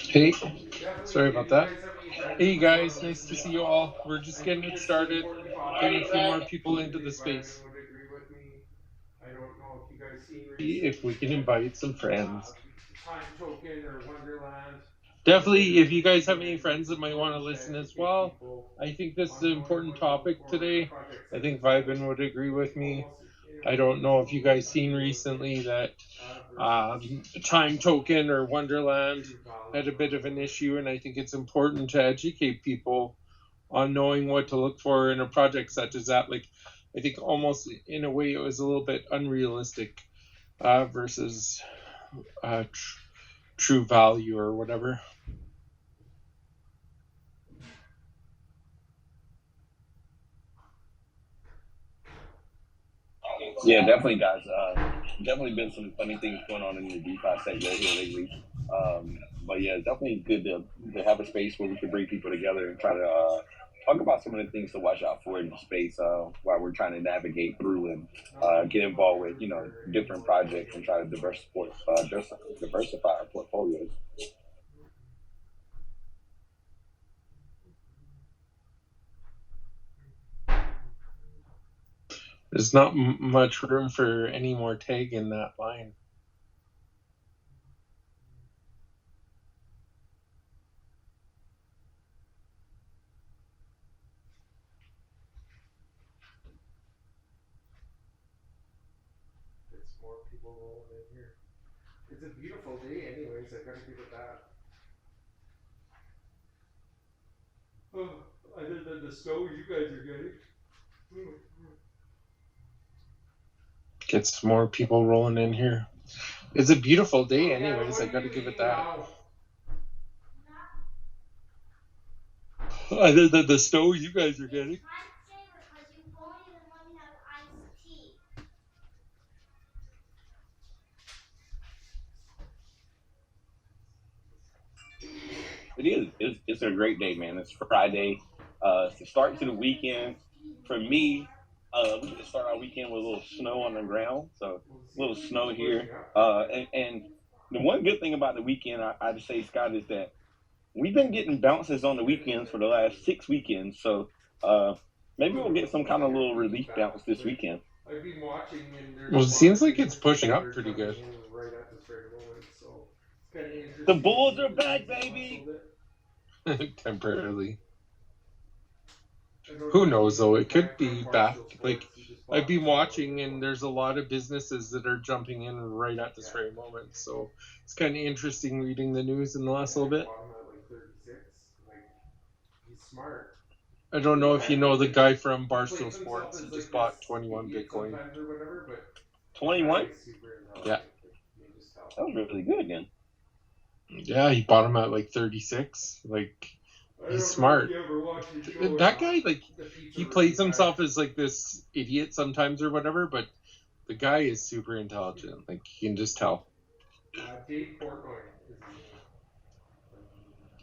Hey, sorry about that. Hey guys, nice to see you all. We're just getting it started, getting a few more people into the space. See if we can invite some friends. Definitely, if you guys have any friends that might want to listen as well, I think this is an important topic today. I think Vibin would agree with me. I don't know if you guys seen recently that Time Token or Wonderland had a bit of an issue, and I think it's important to educate people on knowing what to look for in a project such as that. Like, I think almost in a way it was a little bit unrealistic versus true value or whatever. Yeah, definitely, guys. Definitely been some funny things going on in the DeFi sector here lately. But yeah, definitely good to have a space where we can bring people together and try to talk about some of the things to watch out for in the space while we're trying to navigate through and get involved with different projects and try to diversify our portfolios. There's not much room for any more tag in that line. It's a beautiful day, anyways. I gotta give it that. Other than the snow you guys are getting. Get some more people rolling in here. It's a beautiful day, anyways. I got to give it that. Other than the snow you guys are getting. It is. It's a great day, man. It's Friday. It's the start to the weekend. For me, we get to start our weekend with a little snow on the ground. So a little snow here. And the one good thing about the weekend, I'd say, Scott, is that we've been getting bounces on the weekends for the last 6 weekends. So maybe we'll get some kind of little relief bounce this weekend. I've been watching, and there's Well, it seems like it's pushing up pretty good. Right at this very moment, so it's kind of interesting. The Bulls are back, baby. Temporarily. Who knows though? It could be back. Like, I've been watching, and there's a lot of businesses that are jumping in right at this very moment. So it's kind of interesting reading the news in the last little bit. He's smart. I don't know if you know the guy from Barstool Sports. He just bought 21 Bitcoin. 21? Yeah. That was really good, again. Yeah, he bought him at like 36. Like, he's smart. That guy, like, he plays himself as like this idiot sometimes or whatever, but the guy is super intelligent. Like, you can just tell. Dave Portnoy is his name.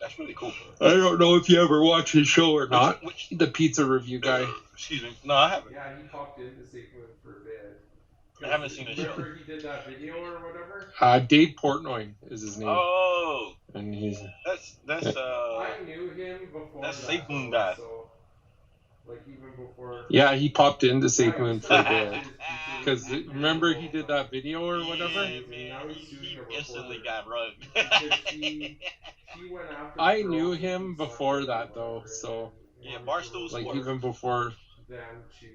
That's really cool. I don't know if you ever watch his show or not. The pizza review guy. Excuse me. No, I haven't. Yeah, he popped into Saitama for a bit. I haven't seen his show. Remember he did that video or whatever? Dave Portnoy is his name. Oh, and he's that's I knew him before. That's Safe Moon guy. So, like even before. Yeah, he popped into Safe Moon for a bit. Because remember he did that video or whatever? He instantly got rugged. I knew him before that though, so yeah, Barstool like Sports. even before.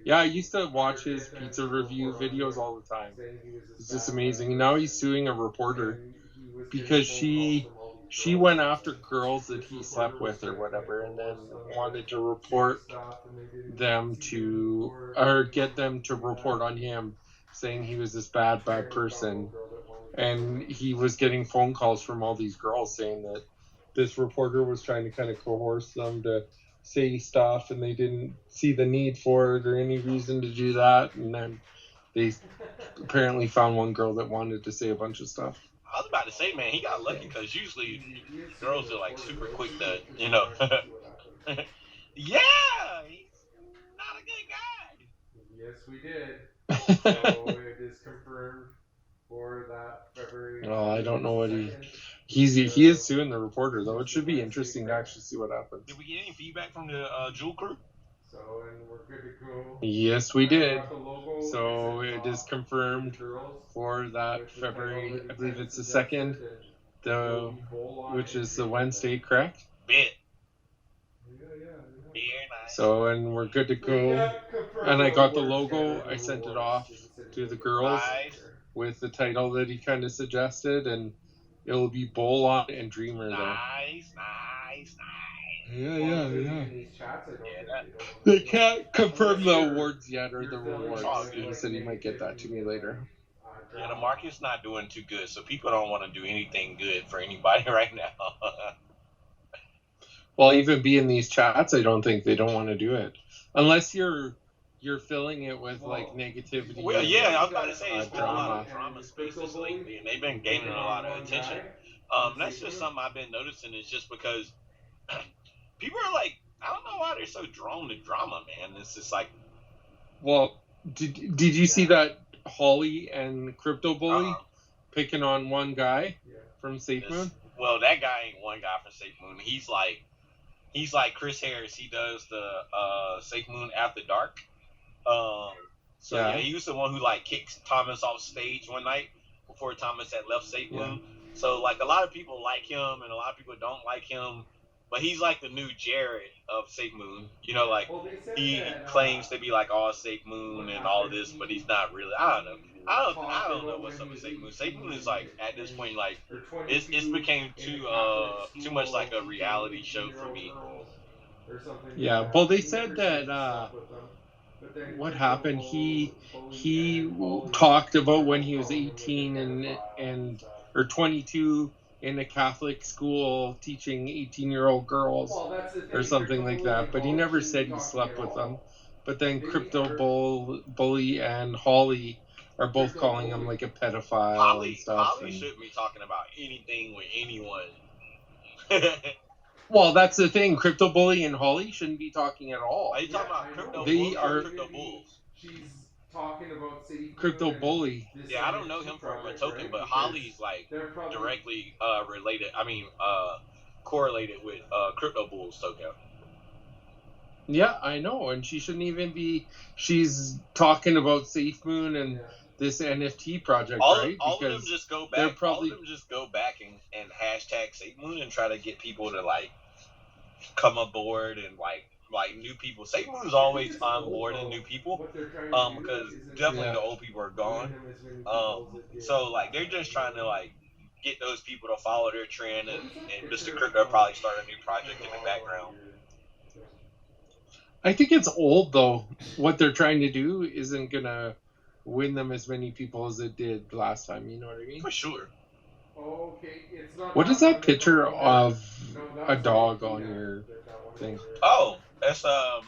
Yeah, I used to watch his pizza review videos all the time. It's just amazing. Now he's suing a reporter because she went after girls that he slept with or whatever, and then wanted to report them to, or get them to report on him, saying he was this bad person. And he was getting phone calls from all these girls saying that this reporter was trying to kind of coerce them to say stuff, and they didn't see the need for it or any reason to do that. And then they apparently found one girl that wanted to say a bunch of stuff. I was about to say, man, he got lucky because usually girls are like super quick to, yeah, he's not a good guy. Yes, we did. So it is confirmed for that February. Well, I don't know what He is suing the reporter, though. It should be interesting to actually see what happens. Did we get any feedback from the Jewel crew? So, and we're good to go. Yes, we did. Logo, so it is confirmed for that February, I believe it's the 2nd, which is the Wednesday, correct? Bit. So, and we're good to go. And I got the logo. I sent it off to the girls with the title that he kind of suggested, and it'll be Bowl on and Dreamer there. Nice. Yeah. They can't confirm the awards yet or the rewards. He said he might get that to me later. Yeah, the market's not doing too good, so people don't want to do anything good for anybody right now. Well, even being these chats, I don't think they don't want to do it. Unless you're filling it with, like, negativity. Well, yeah, I was about to say, it's been a lot of drama spaces lately, and they've been gaining a lot of attention. That's just something I've been noticing, is just because people are like, I don't know why they're so drawn to drama, man. It's just like... Well, did you see that Holly and Cryptobull picking on one guy from SafeMoon? Well, that guy ain't one guy from SafeMoon. He's like Chris Harris. He does the SafeMoon After Dark. He was the one who like kicked Thomas off stage one night before Thomas had left SafeMoon. Yeah. So like a lot of people like him and a lot of people don't like him. But he's like the new Jared of SafeMoon. You know, like he claims to be like all SafeMoon and all of this, but he's not really. I don't know. I don't know what's up with SafeMoon. SafeMoon is like at this point like it's became too much like a reality show for me. Yeah, well they said that what happened, he talked about when he was 18 or 22 in a Catholic school teaching 18-year-old girls or something like that, but he never said he slept with them. But then Cryptobull and Holly are both calling him like a pedophile and stuff. Holly shouldn't be talking about anything with anyone. Well, that's the thing. Cryptobull and Holly shouldn't be talking at all. Are you talking about Cryptobull? They are Cryptobulls. She's talking about Cryptobull. Yeah, I don't know him from a token, but Holly's like directly related. I mean, correlated with Cryptobull's token. Yeah, I know, and she shouldn't even be. She's talking about SafeMoon and this NFT project, right? All of them just go back. All of them just go back and hashtag SafeMoon and try to get people to like come aboard and like new people. SafeMoon's always onboarding new people, because definitely the old people are gone. So like they're just trying to like get those people to follow their trend, and Mr. Crypto probably start a new project in the background. I think it's old though. What they're trying to do isn't gonna win them as many people as it did last time. You know what I mean? For sure. Okay, it's not. What is that picture of a dog on your thing? Oh, that's the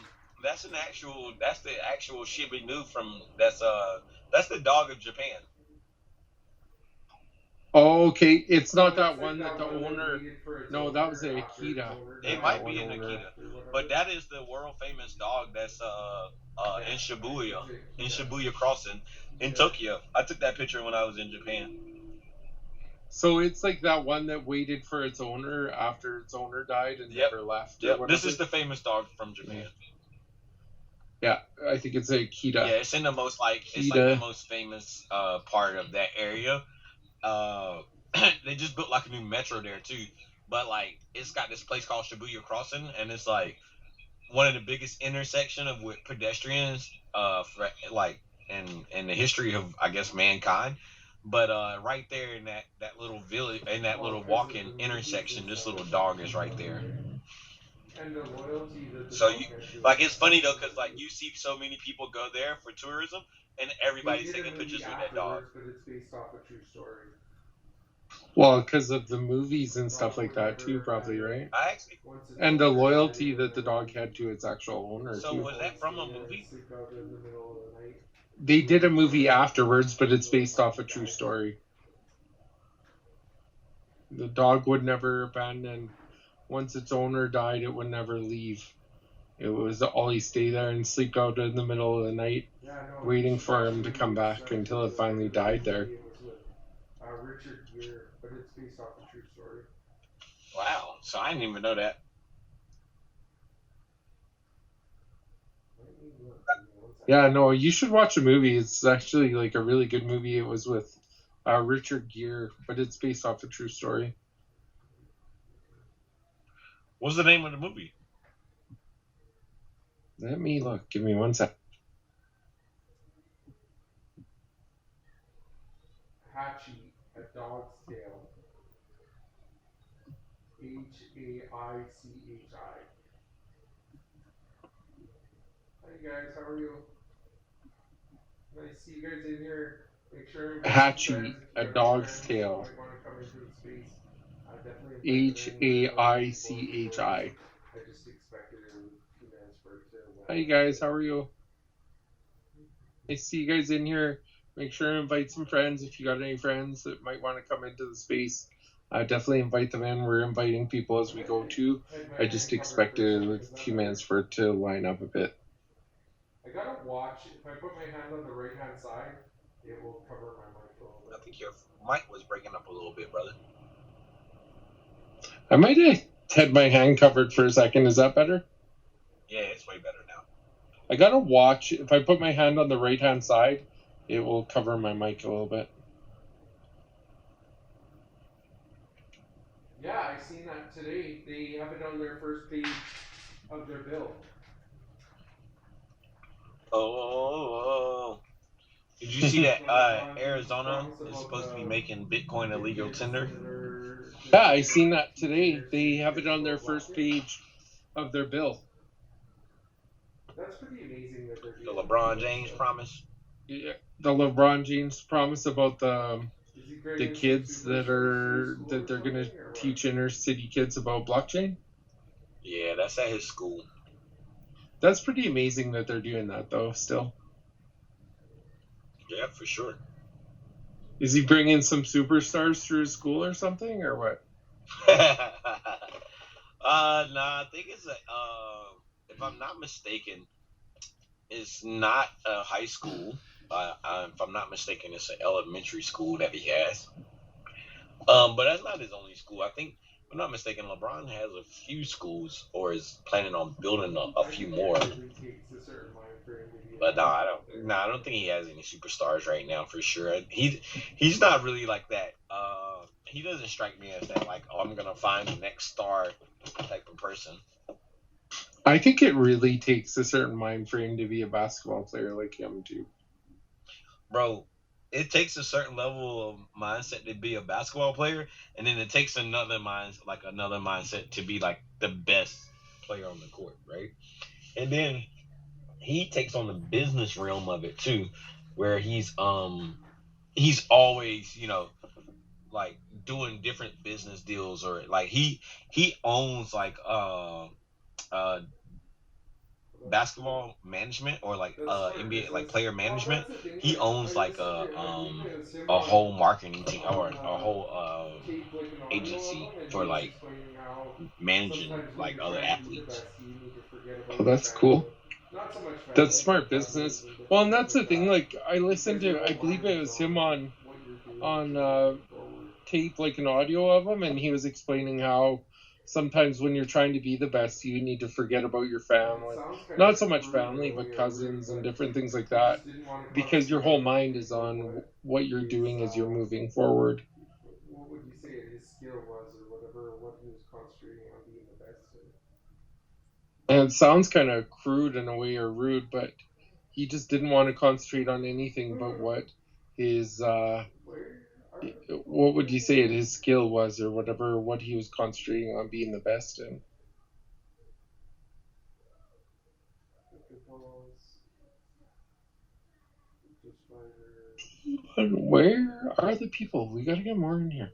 actual Shiba Inu from that's the dog of Japan. Oh, okay. It's not that one that the owner. No, that was an Akita. It might be an Akita, but that is the world famous dog that's in Shibuya Crossing in Tokyo. I took that picture when I was in Japan. So it's like that one that waited for its owner after its owner died and never left. Yep. This is the famous dog from Japan. Yeah, I think it's a Akita. Yeah, it's in the most it's like the most famous part of that area. They just built like a new metro there too, but like it's got this place called Shibuya Crossing, and it's like one of the biggest intersection of with pedestrians for like in the history of I guess mankind. But right there in that little village, in that little walk-in intersection, this little dog is right there. And the loyalty that so you like it's funny though, because like you see so many people go there for tourism, and everybody's taking pictures with that dog. But it's based off a true story. Well, because of the movies and stuff like that too, probably, right? And the loyalty that the dog had to its actual owner. So too. Was that from a movie? They did a movie afterwards, but it's based off a true story. The dog would never abandon. Once its owner died, it would never leave. It was always stay there and sleep out in the middle of the night, waiting for him to come back until it finally died there. but it's based off a true story. Wow. So I didn't even know that. Yeah, no, you should watch a movie. It's actually like a really good movie. It was with Richard Gere, but it's based off a true story. What's the name of the movie? Let me look. Give me 1 sec. Hachi, A Dog's Tale. Haichi. Hi guys, how are you? Nice to see you guys in here. Make sure Hachi, A Dog's Tale. Might want to come into the space. Definitely Haichi. I just expected it with 2 minutes for it to. Hi guys, how are you? I see you guys in here. Make sure to invite some friends if you got any friends that might want to come into the space. Definitely invite them in. We're inviting people as we go too. I just expected a few minutes for it to line up a bit. I gotta watch. If I put my hand on the right hand side, it will cover my mic a little bit. I think your mic was breaking up a little bit, brother. I might have had my hand covered for a second. Is that better? Yeah, it's way better now. I gotta watch. If I put my hand on the right hand side, it will cover my mic a little bit. Yeah, I seen that today. They have it on their first page of their bill. Oh. Did you see that Arizona is supposed to be making Bitcoin a legal tender? Yeah, I seen that today. They have it on their first page of their bill. That's pretty amazing that they're The doing LeBron James promise. Yeah, the LeBron James promise about the kids that they're gonna teach inner city kids about blockchain. Yeah, that's at his school. That's pretty amazing that they're doing that though. Still. Yeah, for sure. Is he bringing some superstars through his school or something, or what? I think it's if I'm not mistaken, it's not a high school. If I'm not mistaken, it's an elementary school that he has. But that's not his only school. I think, if I'm not mistaken, LeBron has a few schools or is planning on building a few more. But no, I don't think he has any superstars right now for sure. He's not really like that. He doesn't strike me as that like, oh, I'm gonna find the next star type of person. I think it really takes a certain mind frame to be a basketball player like him too. Bro, it takes a certain level of mindset to be a basketball player, and then it takes another mindset to be like the best player on the court, right? And then he takes on the business realm of it too, where he's always, like doing different business deals, or like he owns like basketball management, or like NBA like player management. He owns like a whole marketing team, or a whole agency for like managing like other athletes. Oh, that's cool. That's smart business. Well, and that's the thing. Like, I listened to, I believe it was him on tape, like an audio of him, and he was explaining how sometimes when you're trying to be the best, you need to forget about your family. Not so much family, but cousins and different things like that, because your whole mind is on what you're doing as you're moving forward. What would you say his skill was, or whatever, what he was concentrating on being the best in? And it sounds kind of crude in a way, or rude, but he just didn't want to concentrate on anything but what his what would you say his skill was, or whatever, what he was concentrating on being the best in. Where are the people? We gotta get more in here.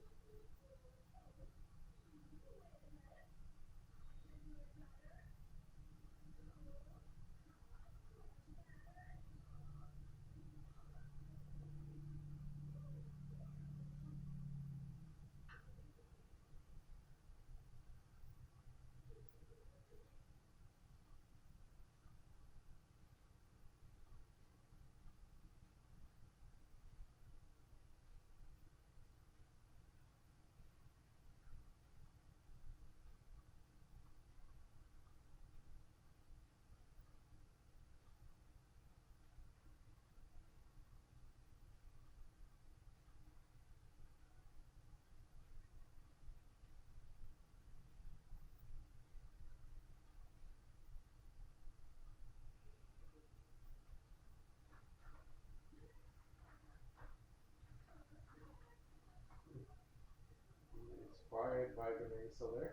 quiet vibe. Are you still there?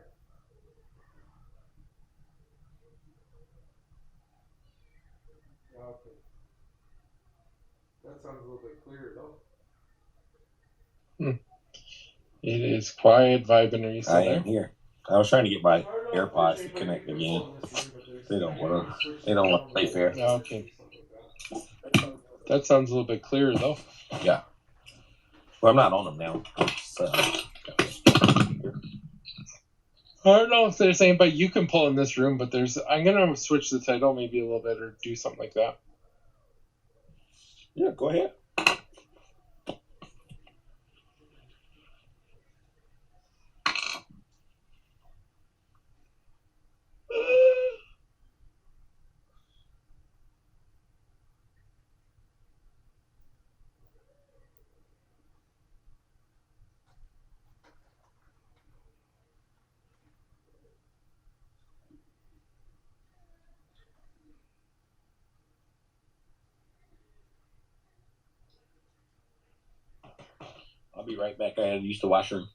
Okay. That sounds a little bit clearer though. It is quiet vibing. Are you still there? I am here. I was trying to get my AirPods to connect again. They don't work. They don't want to play fair. Okay. That sounds a little bit clearer though. Yeah. Well, I'm not on them now. So. I don't know if there's anybody you can pull in this room, but I'm gonna switch the title maybe a little bit or do something like that. Yeah, go ahead. I'll be right back. I had to use the washroom.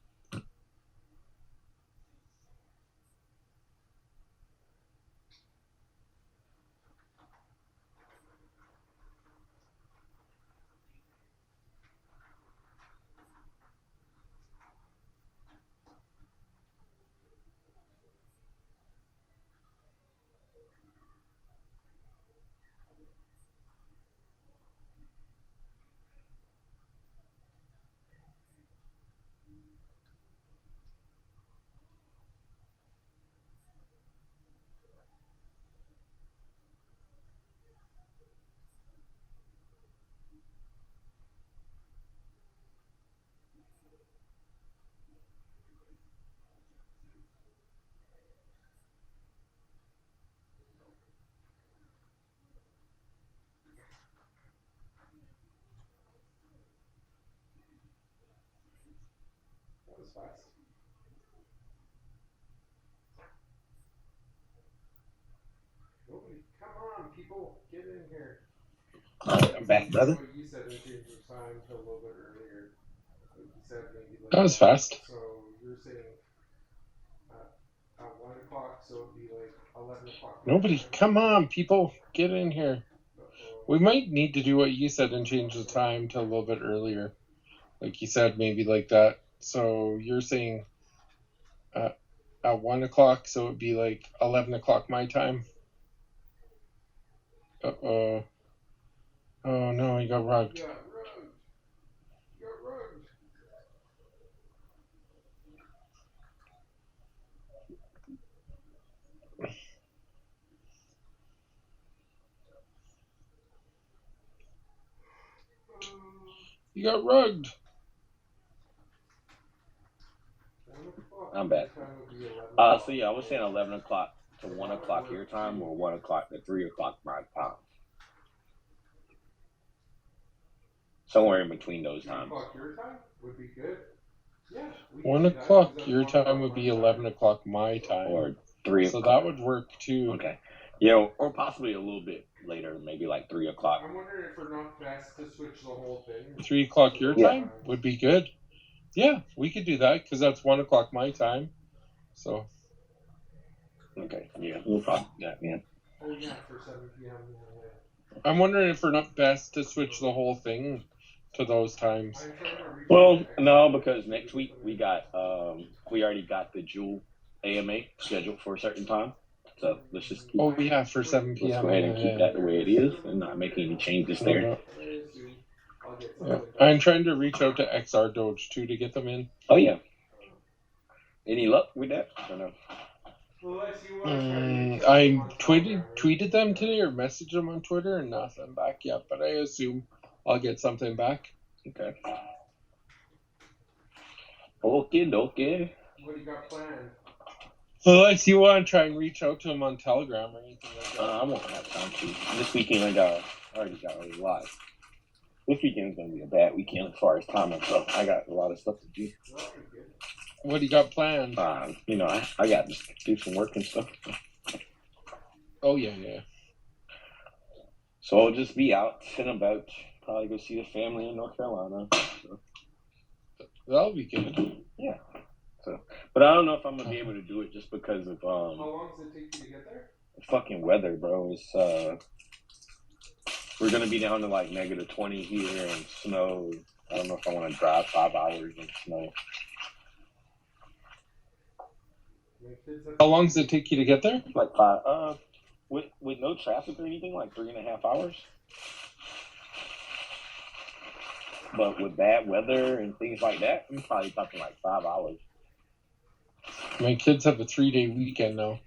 That was fast. Nobody, come on, people, get in here. I'm back, brother. What you said, change the time to a little bit earlier. Like you said, maybe like That was fast. So you're saying at 1 o'clock, so it'd be like 11 o'clock. Nobody, come on, people, get in here. We might need to do what you said and change the time to a little bit earlier. Like you said, maybe like that. So you're saying at 1 o'clock, so it'd be like 11 o'clock my time. Uh-oh. Oh, no, he got rugged. You got rugged. You got rugged. You got rugged. I'm back. So yeah, I was saying 11 o'clock to 1 o'clock your time, or 1 o'clock to 3 o'clock my time. Somewhere in between those times. 1 o'clock your time would be good. Yeah. 1 o'clock your time would be 11 o'clock my time. Or 3 So o'clock. that would work too. Okay. Yeah, or possibly a little bit later, maybe like 3 o'clock. I'm wondering if we're not best to switch the whole thing. 3 o'clock your time would be good. Yeah, we could do that because that's 1 o'clock my time. So. Okay, yeah, we'll probably do that, man. Oh, yeah, for 7 p.m. I'm wondering if we're not best to switch the whole thing to those times. Well, no, because next week we got, we already got the Jewel AMA scheduled for a certain time. So let's just keep, for 7 p.m. Let's go ahead and keep that the way it is and not make any changes there. Yeah. I'm trying to reach out to XR Doge too to get them in. Oh, yeah. Any luck with that? I don't know. I tweeted them today or messaged them on Twitter and nothing back yet, but I assume I'll get something back. Okay. Okay. What do you got planned? Unless you want to try and reach out to them on Telegram or anything like that. I won't have time to. This weekend I already got a lot. This weekend's going to be a bad weekend as far as time and stuff. I got a lot of stuff to do. What do you got planned? I got to do some work and stuff. Oh, yeah. So I'll just be out and about. Probably go see the family in North Carolina. So. That'll be good. Yeah. So, but I don't know if I'm gonna be able to do it just because of How long does it take you to get there? fucking weather, bro. It's we're gonna be down to like -20 here and snow. I don't know if I want to drive 5 hours in snow. How long does it take you to get there? Like 5. With no traffic or anything, like 3.5 hours. But with bad weather and things like that, I'm probably talking like 5 hours. My kids have a 3-day weekend now.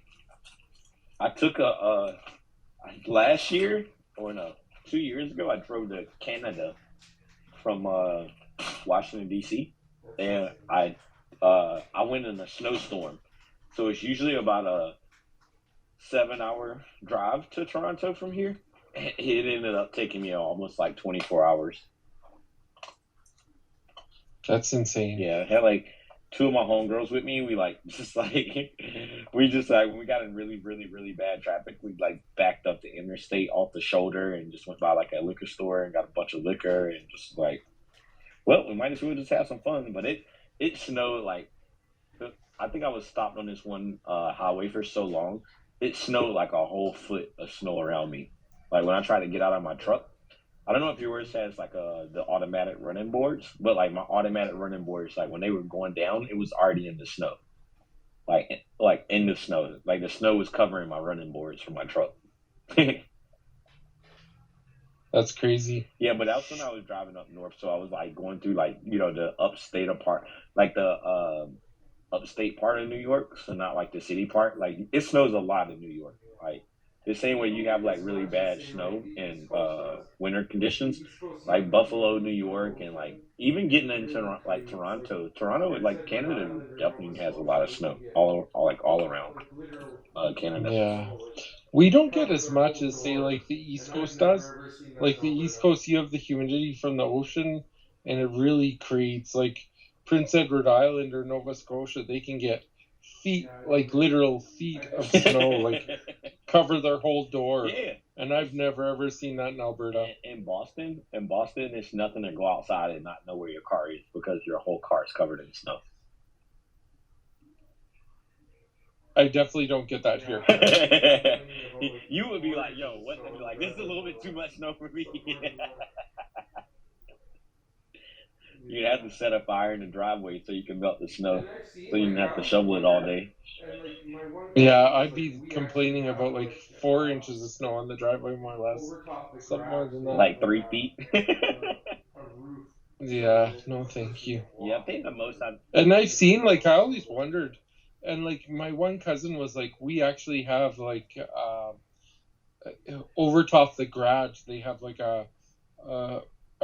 I took last year, or no, 2 years ago, I drove to Canada from Washington D.C. and I went in a snowstorm, so it's usually about a 7-hour drive to Toronto from here. It ended up taking me almost like 24 hours. That's insane. Yeah, I had like 2 of my homegirls with me. We when we got in really, really, really bad traffic. We like backed up the interstate off the shoulder and just went by like a liquor store and got a bunch of liquor and just like, well, we might as well just have some fun. But it snowed like, I think I was stopped on this one highway for so long. It snowed like a whole foot of snow around me. Like when I tried to get out of my truck, I don't know if yours has like the automatic running boards, but like my automatic running boards, like when they were going down, it was already in the snow, like in the snow, like the snow was covering my running boards for my truck. That's crazy. Yeah, but that was when I was driving up north, so I was like going through like the upstate part, like the upstate part of New York, so not like the city part. Like it snows a lot in New York, like. The same way you have like really bad snow and winter conditions, like Buffalo, New York, and like even getting into like Toronto, like Canada definitely has a lot of snow all around Canada. Yeah, we don't get as much as say like the East Coast does. Like the East Coast, you have the humidity from the ocean, and it really creates like Prince Edward Island or Nova Scotia. They can get feet, like literal feet of snow, like cover their whole door. Yeah. And I've never ever seen that in Alberta. In Boston, it's nothing to go outside and not know where your car is because your whole car is covered in snow. I definitely don't get that here. You would be like, yo, what? They'd be like, this is a little bit too much snow for me. You'd have to set a fire in the driveway so you can melt the snow, so you didn't have to shovel it all day. Yeah, I'd be complaining about like 4 inches of snow on the driveway, more or less. Something more than that. Like 3 feet. Yeah, no, thank you. Yeah, I think the most And I've seen like I always wondered, and like my one cousin was like, we actually have like over top the garage they have like a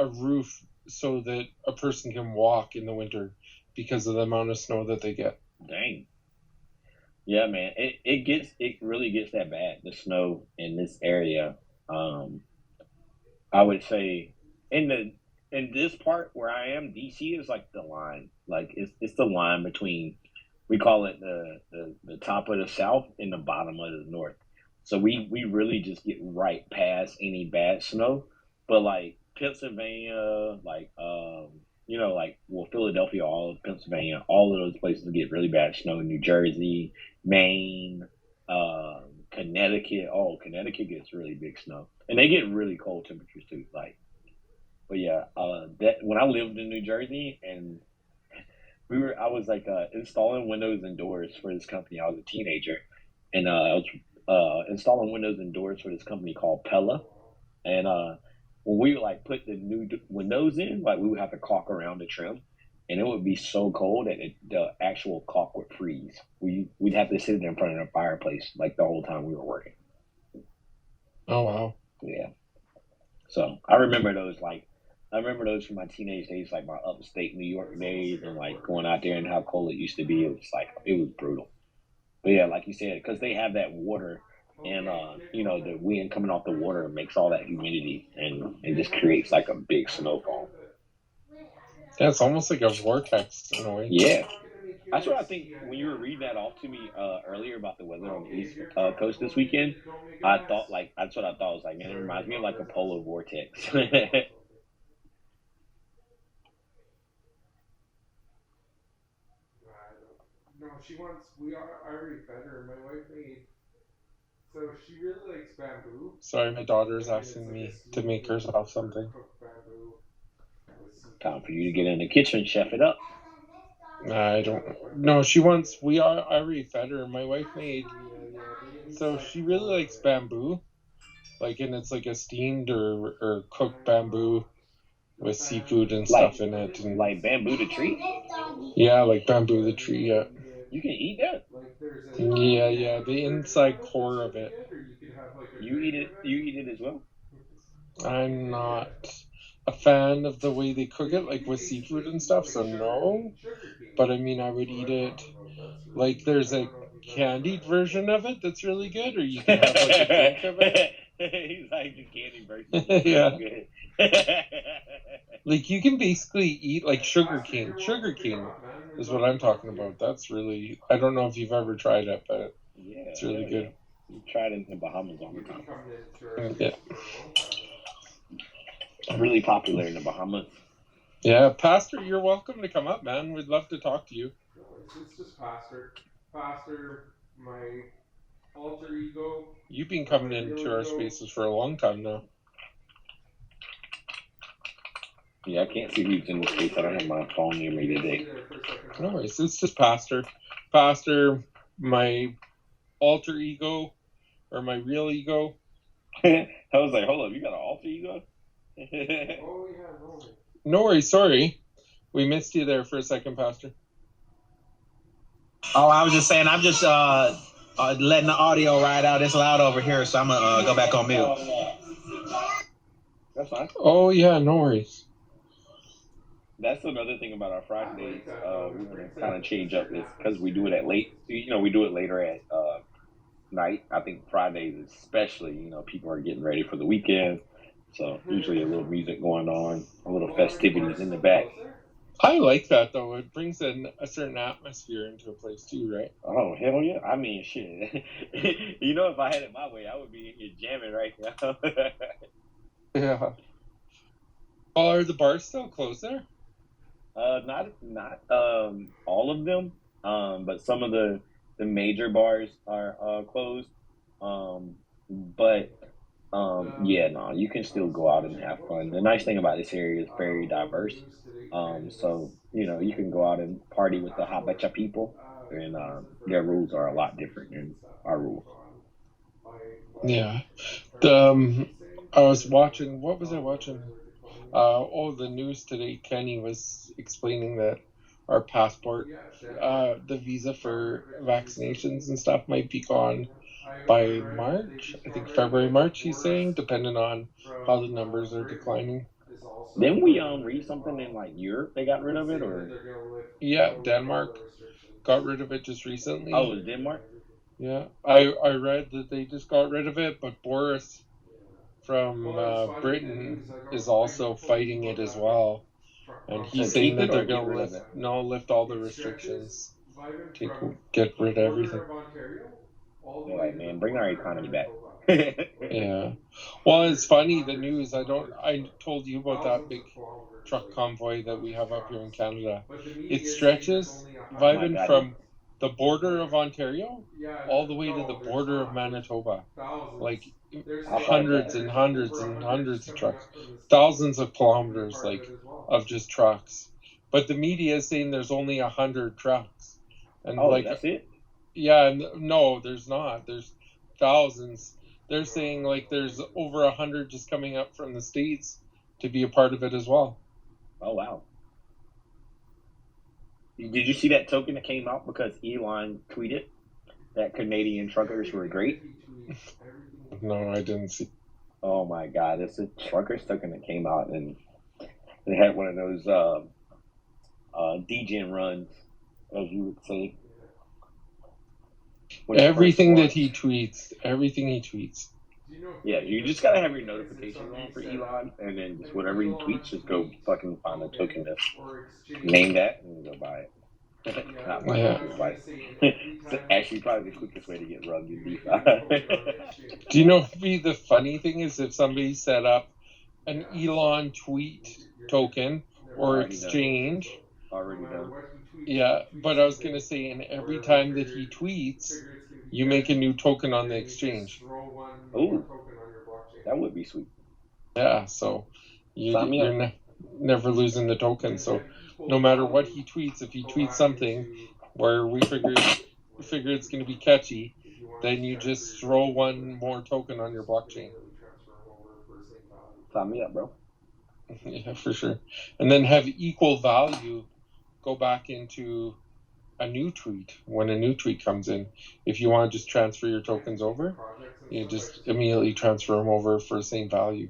roof so that a person can walk in the winter because of the amount of snow that they get. Dang. Yeah, man, it really gets that bad, the snow in this area. I would say in this part where I am, DC is like the line. Like it's the line between, we call it the top of the south and the bottom of the north. So we really just get right past any bad snow. But like Pennsylvania, like Philadelphia, all of Pennsylvania, all of those places get really bad snow. New Jersey, Maine, Connecticut. Oh, Connecticut gets really big snow, and they get really cold temperatures too. Like, but yeah, that when I lived in New Jersey, and I was like installing windows and doors for this company. I was a teenager, and I was installing windows and doors for this company called Pella, and when we would like put the new windows in, like we would have to caulk around the trim, and it would be so cold that the actual caulk would freeze. We'd have to sit there in front of the fireplace like the whole time we were working. Oh wow! Yeah. So I remember those from my teenage days, like my upstate New York days, and like going out there and how cold it used to be. It was brutal. But yeah, like you said, because they have that water. And the wind coming off the water makes all that humidity, and it just creates like a big snowfall. Yeah, it's almost like a vortex in a way. Yeah, that's what I think. When you were reading that off to me earlier about the weather on the East Coast this weekend, I thought that's what I thought. I was like, man, it reminds me of like a Polo Vortex. she wants. I already fed her. My wife made. So she really likes bamboo. Sorry, my daughter's asking me to make herself something. Time for you to get in the kitchen, chef it up. I don't. No, she wants. I already fed her. My wife made. So she really likes bamboo, like, and it's like a steamed or cooked bamboo with seafood and stuff in it. And like bamboo the tree? Yeah, like bamboo the tree, yeah. You can eat that? Yeah, the inside core of it. You eat it as well? I'm not a fan of the way they cook it, like with seafood and stuff, so no. But I mean, I would eat it. Like, there's a candied version of it that's really good, or you can have like a drink of it. He's like the candy version. Yeah. Like, you can basically eat like sugarcane. Sugarcane is what I'm talking about. That's really, I don't know if you've ever tried it, but it's really good. You tried it in the Bahamas all the time. Yeah. Really popular in the Bahamas. Yeah, Pastor, you're welcome to come up, man. We'd love to talk to you. It's just Pastor. Pastor, my alter ego. You've been coming into our spaces for a long time now. Yeah, I can't see who's in the space. I don't have my phone near me today. No worries. It's just Pastor. Pastor, my alter ego, or my real ego. I was like, hold up, you got an alter ego? Oh, yeah, no worries. Sorry. We missed you there for a second, Pastor. Oh, I was just saying, I'm just letting the audio ride out. It's loud over here, so I'm going to go back on mute. That's fine. Oh, yeah, no worries. That's another thing about our Fridays. We're going to kind of change up this because we do it at late. We do it later at night. I think Fridays especially, people are getting ready for the weekend. So usually a little music going on, a little festivities in the back. I like that, though. It brings in a certain atmosphere into a place, too, right? Oh, hell yeah. I mean, shit. If I had it my way, I would be in here jamming right now. Yeah. Oh, are the bars still closed there? Not all of them, but some of the major bars are closed. You can still go out and have fun. The nice thing about this area is very diverse. So you can go out and party with the hot bunch of people, and their rules are a lot different than our rules. Yeah. I was watching. What was I watching? The news today. Kenny was explaining that our passport, the visa for vaccinations and stuff might be gone by March. I think February, March, he's saying, depending on how the numbers are declining. Didn't we read something in like Europe they got rid of it, or? Yeah, Denmark got rid of it just recently. Oh, it was Denmark? Yeah, I read that they just got rid of it, but Boris from Britain is also fighting it as well, and he's saying that they're going to lift all the restrictions, get rid of everything. They're like, man, bring our economy back. Yeah. Well, it's funny, the news, I told you about that big truck convoy that we have up here in Canada. It stretches, Vibin, from the border of Ontario all the way to the border of Manitoba. Like, hundreds and hundreds and hundreds of trucks. Thousands of kilometers, of just trucks. But the media is saying there's only 100 trucks. And that's it? Yeah, no, there's not. There's thousands. They're saying there's over 100 just coming up from the States to be a part of it as well. Oh, wow. Did you see that token that came out because Elon tweeted that Canadian truckers were great? No, I didn't see. Oh my God, it's a truckers token that came out, and they had one of those degen runs, as you would say. Everything he tweets. Yeah, you just gotta have your notifications on for Elon, and then just whatever he tweets, just go fucking find a token that's name that and go buy it. Not buy it, buy it. It's actually probably the quickest way to get rubbed in DeFi. Do you know the funny thing is if somebody set up an Elon tweet token or exchange, already done. Yeah, but I was gonna say, and every time that he tweets, you make a new token on the exchange. Ooh, that would be sweet. Yeah, so you're never losing the token. So no matter what he tweets, if he tweets something where we figure it's going to be catchy, then you just throw one more token on your blockchain. Sign me up, bro. Yeah, for sure. And then have equal value go back into a new tweet when a new tweet comes in. If you want to just transfer your tokens over, you just immediately transfer them over for the same value.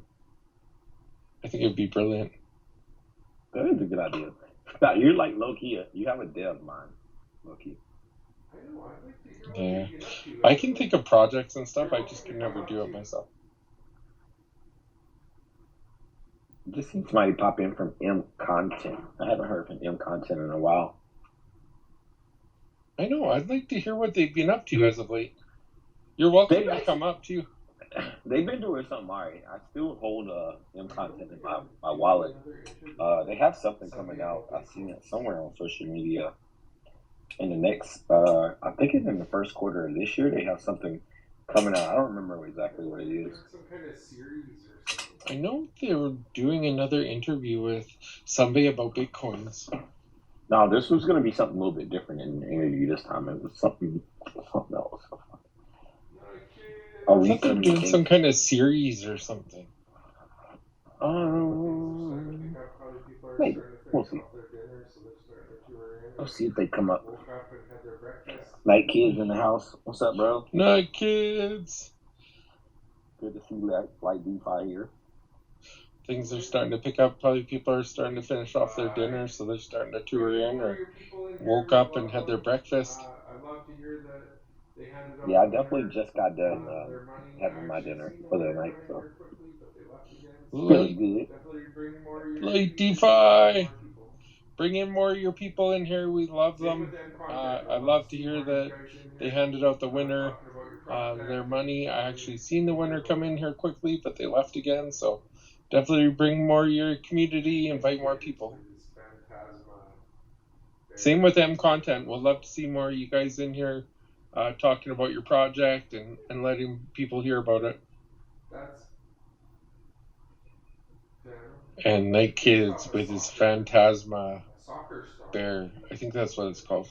I think it'd be brilliant. That is a good idea. Now, you're like low-key, you have a dev mind, low-key. Yeah. I can think of projects and stuff, I just can never do it myself. Just seen somebody pop in from MConstant. I haven't heard from MConstant in a while. I know, I'd like to hear what they've been up to as of late. You're welcome to come up, too. They've been doing something alright. I still hold MConstant in my wallet. They have something coming out. I've seen it somewhere on social media. In the next, I think it's in the first quarter of this year, they have something coming out. I don't remember exactly what it is. Some kind of series or something. I know they were doing another interview with somebody about Bitcoins. No, this was going to be something a little bit different in the interview this time. It was something else. I thought they were doing some kind of series or something. Maybe. We'll see. I'll see if they come up. Night Kids in the house. What's up, bro? Night Kids. Good to see Light DeFi here. Things are starting to pick up. Probably people are starting to finish off their dinner, so they're starting to tour in or woke up and had their breakfast. Yeah, I definitely just got done having my dinner for the night, so really good. Light DeFi. Bring in more of your people in here. We love them. I love to hear that they handed out the winner their money. I actually seen the winner come in here quickly, but they left again. So definitely bring more of your community, invite more people. Same with MContent. We'll love to see more of you guys in here talking about your project and letting people hear about it. And Night Kids with his Phantasma bear. I think that's what it's called.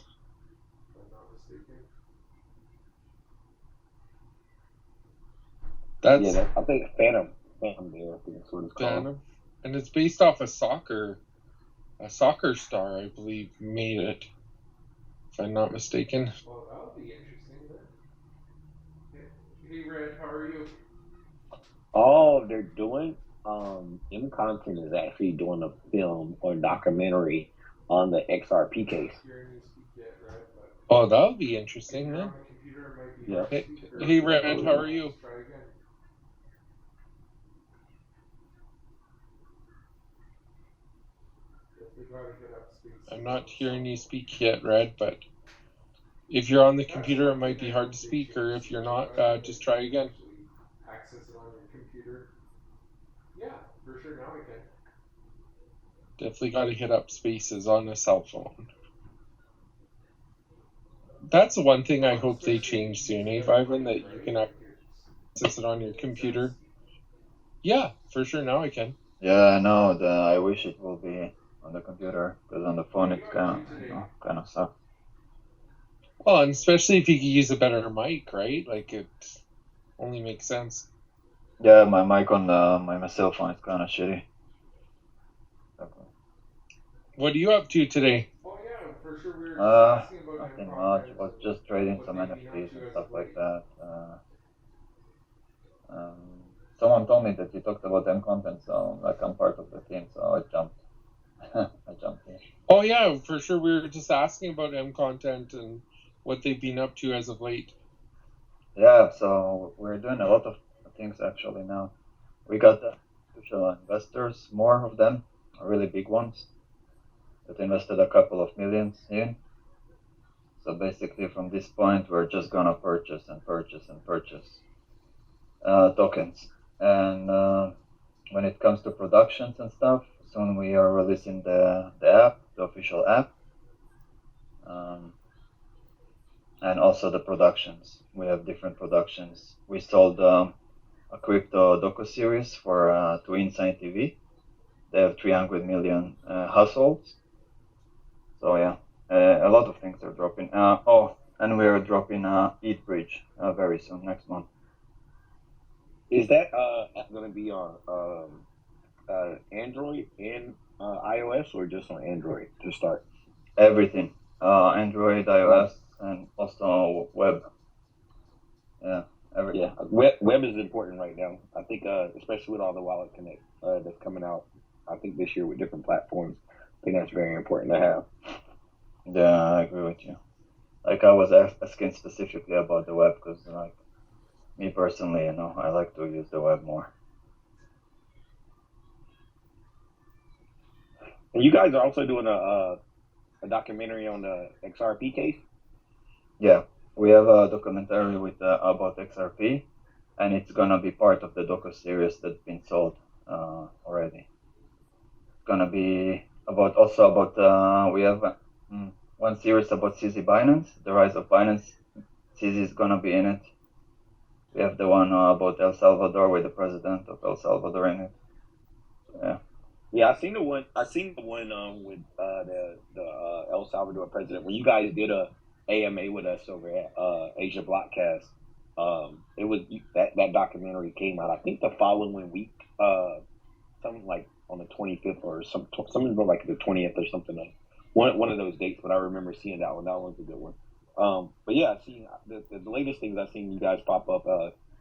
That's I think Phantom bear. I think that's what it's called. Phantom, and it's based off a soccer star, I believe, made it. If I'm not mistaken. Well, that would be interesting. Hey, Red, how are you? Oh, they're doing. MConstant is actually doing a film or documentary on the XRP case. Oh, that would be interesting, then. Yeah. Hey, Red, how are you? I'm not hearing you speak yet, Red, but if you're on the computer, it might be hard to speak, or if you're not, just try again. Access it on your computer. Yeah, for sure, now we can. Definitely got to hit up spaces on a cell phone. That's the one thing I hope they change soon, Ivan, that you can access it on your computer. Yeah, for sure, now I can. Yeah, I know. I wish it will be on the computer, because on the phone it's kind of sucks. Well, and especially if you could use a better mic, right? Like, it only makes sense. Yeah, my mic on my cell phone is kind of shitty. Okay. What are you up to today? Oh yeah, for sure. We were just asking about nothing much. Was just trading some NFTs and stuff like that. Someone told me that you talked about MContent, so like I'm part of the team, so I jumped. I jumped in. Oh yeah, for sure. We were just asking about MContent and what they've been up to as of late. Yeah, so we're doing a lot of things actually now. We got institutional investors, more of them, really big ones, that invested a couple of millions in. So basically from this point, we're just gonna purchase tokens. And when it comes to productions and stuff, soon we are releasing the app, the official app. And also the productions. We have different productions. We sold a crypto docu-series to Insane TV. They have 300 million households. So yeah, a lot of things are dropping. And we are dropping Eat Bridge very soon, next month. Is that going to be on Android and iOS, or just on Android to start? Everything. Android, iOS, and also web. Yeah, everything. Yeah, web is important right now. I think, especially with all the Wallet Connect that's coming out, I think this year with different platforms, I think that's very important to have. Yeah, I agree with you. Like, I was asking specifically about the web because, like, me personally, I like to use the web more. And you guys are also doing a documentary on the XRP case? Yeah, we have a documentary about XRP, and it's gonna be part of the docu-series that's been sold already. It's gonna be about we have one series about CZ Binance, the rise of Binance. CZ is gonna be in it. We have the one about El Salvador with the president of El Salvador in it. Yeah. Yeah, I seen the one with the El Salvador president. When you guys did a AMA with us over at Asia Blockcast, it was that documentary came out. I think the following week, something like on the 25th or something like the 20th or something. One of those dates, but I remember seeing that one. That one's a good one. But yeah, I seen the latest things I've seen you guys pop up.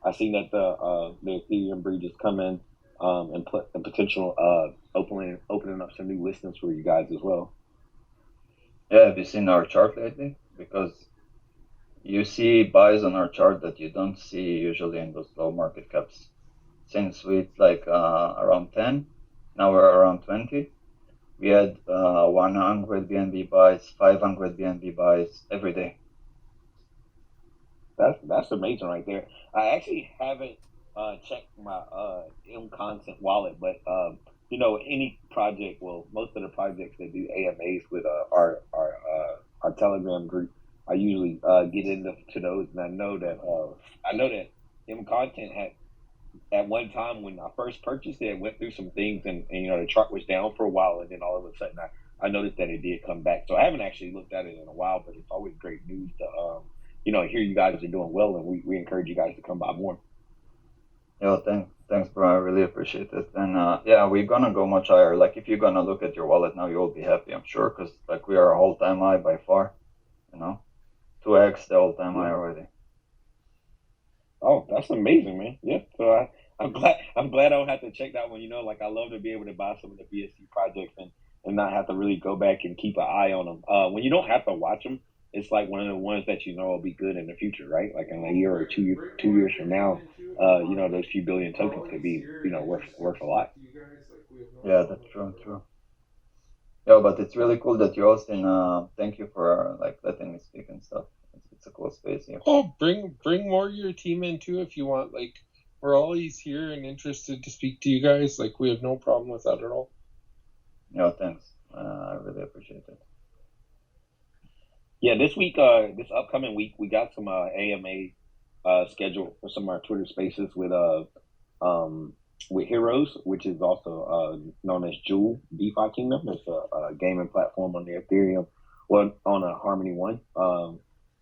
I seen that the Ethereum breach is coming. And potential opening up some new listings for you guys as well. Yeah, have you seen our chart lately? Because you see buys on our chart that you don't see usually in those low market caps. Since we like around 10, now we're around 20. We had 100 BNB buys, 500 BNB buys every day. That's amazing right there. I actually haven't check my MConstant Wallet, but any project, most of the projects that do AMAs with our Telegram group, I usually get into those, and I know that MConstant had at one time when I first purchased it, went through some things, and the chart was down for a while, and then all of a sudden I noticed that it did come back. So I haven't actually looked at it in a while, but it's always great news to hear you guys are doing well, and we encourage you guys to come by more. Yeah, thanks, bro. I really appreciate it. And yeah, we're gonna go much higher. Like, if you're gonna look at your wallet now, you'll be happy, I'm sure, because like we are all-time high by far. 2x the all-time high already. Oh, that's amazing, man. Yeah. So I'm glad I don't have to check that one. Like, I love to be able to buy some of the BSC projects and not have to really go back and keep an eye on them. When you don't have to watch them, it's like one of the ones that will be good in the future, right? Like in a year or 2 years from now, those few billion tokens could be, worth a lot. Yeah, that's true. Yeah, but it's really cool that you're hosting. Thank you for letting me speak and stuff. It's a cool space here. Oh, bring more of your team in too if you want. Like, we're always here and interested to speak to you guys. Like, we have no problem with that at all. Yeah, thanks. I really appreciate it. Yeah, this upcoming week, we got some AMA scheduled for some of our Twitter Spaces with Heroes, which is also known as Jewel DeFi Kingdom. It's a gaming platform on the Ethereum, on a Harmony One.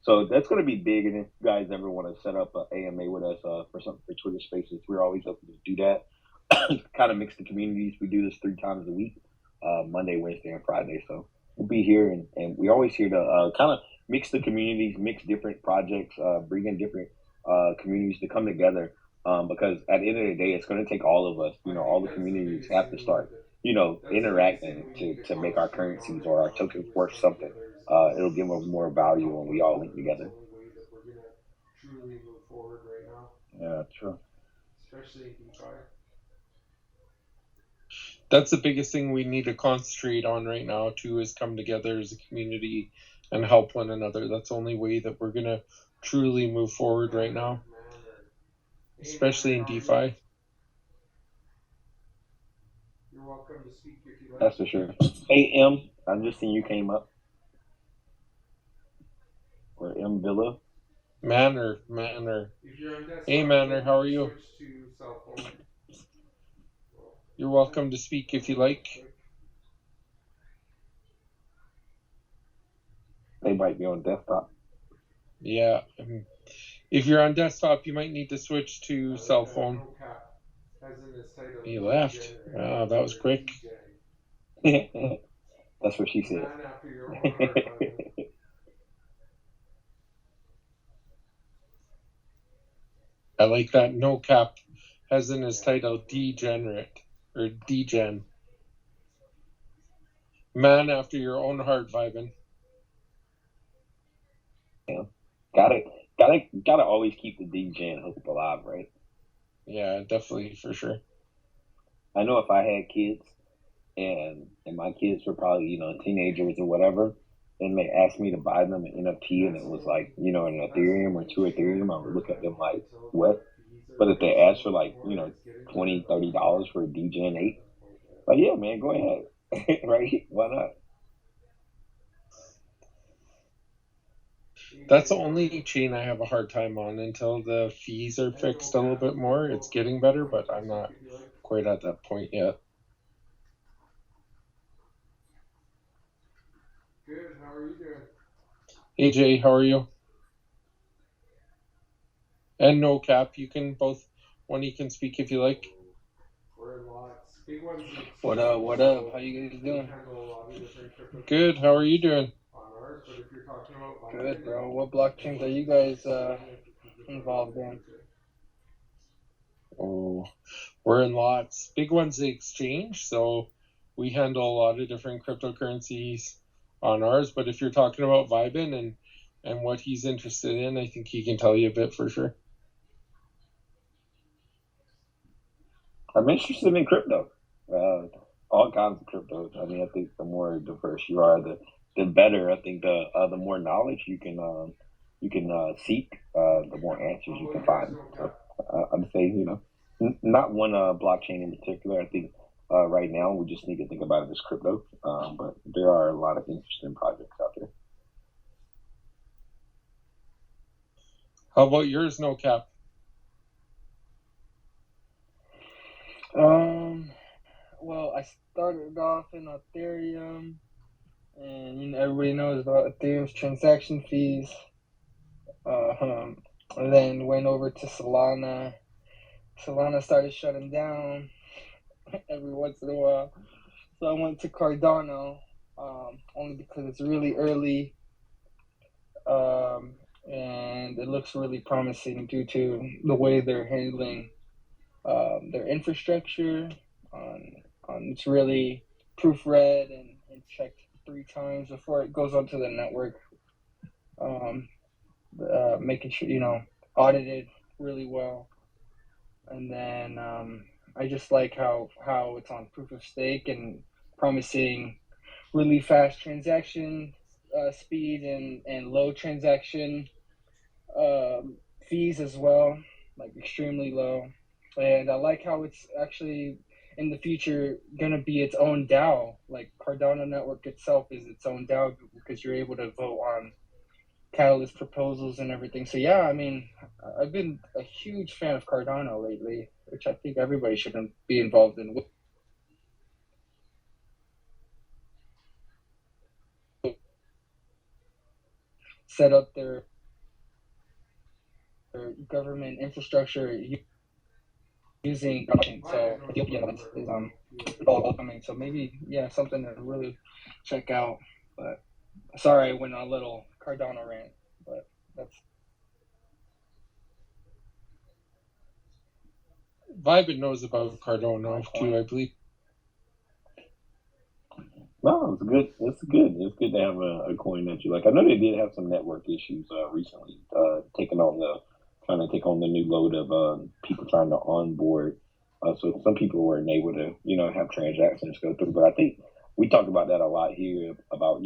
So that's going to be big. And if you guys ever want to set up an AMA with us for something for Twitter Spaces, we're always open to do that. Kind of mix the communities. We do this 3 times a week, Monday, Wednesday, and Friday. So we'll be here, and we're always here to kind of mix the communities, mix different projects, bring in different communities to come together. Because at the end of the day, it's going to take all of us. All the communities have to start, interacting to make our currencies or our tokens worth something. It'll give them more value when we all link together. Yeah, true. Especially in DeFi. That's the biggest thing we need to concentrate on right now too, is come together as a community and help one another. That's the only way that we're gonna truly move forward right now, especially in DeFi. You're welcome to speak if you like. That's for sure. Hey, M, I just seen you came up. or M Villa. Manor. If you're on desktop, Hey, Manor, how are you? switch to cell phone. You're welcome to speak if you like. They might be on desktop. Yeah. If you're on desktop, you might need to switch to cell phone. He left. Wow, that was quick. That's what she said. Man after your own heart, I like that NoCap has in his title Degenerate or Degen. Man after your own heart, vibin'. Yeah. Gotta always keep the Degen hope alive, right? Yeah, definitely, for sure. I know if I had kids and my kids were probably, teenagers or whatever, and they asked me to buy them an NFT and it was like, an Ethereum or 2 Ethereum, I would look at them like, what? But if they asked for like, $20, $30 for a Degen 8, like, yeah, man, go ahead. Right? Why not? That's the only chain I have a hard time on until the fees are fixed a little bit more. It's getting better, but I'm not quite at that point yet. Good, how are you doing? AJ, how are you? And NoCap, you can both, one you can speak if you like. We're in lots. Big ones. What up? How you guys doing? Good, how are you doing? Good, bro. What blockchains are you guys involved in? Oh, we're in lots. Big one's the exchange, so we handle a lot of different cryptocurrencies on ours. But if you're talking about vibin' and what he's interested in, I think he can tell you a bit for sure. I'm interested in crypto. All kinds of crypto. I mean, I think the more diverse you are, the better. I think the more knowledge you can seek, the more answers you can find. So I'd say, not one blockchain in particular. I think right now we just need to think about it as crypto. But there are a lot of interesting projects out there. How about yours, NoCap? Well, I started off in Ethereum, and everybody knows about Ethereum's transaction fees. And then went over to Solana. Solana started shutting down every once in a while, so I went to Cardano, only because it's really early, and it looks really promising due to the way they're handling their infrastructure. It's really proofread and checked 3 times before it goes onto the network. Making sure, audited really well. And then I just like how it's on proof of stake and promising really fast transaction speed and low transaction fees as well, like extremely low. And I like how it's actually in the future going to be its own DAO. Like Cardano Network itself is its own DAO because you're able to vote on catalyst proposals and everything. So yeah, I mean, I've been a huge fan of Cardano lately, which I think everybody should be involved in. Set up their government infrastructure using blockchain. So Ethiopia is all welcoming. So maybe something to really check out. But sorry, I went on a little Cardano rant, but that's. Vibin knows about Cardano too, I believe. No, it's good. It's good. It's good to have a coin that you like. I know they did have some network issues recently, trying to take on the new load of people trying to onboard. So some people weren't able to, have transactions go through. But I think we talked about that a lot here about,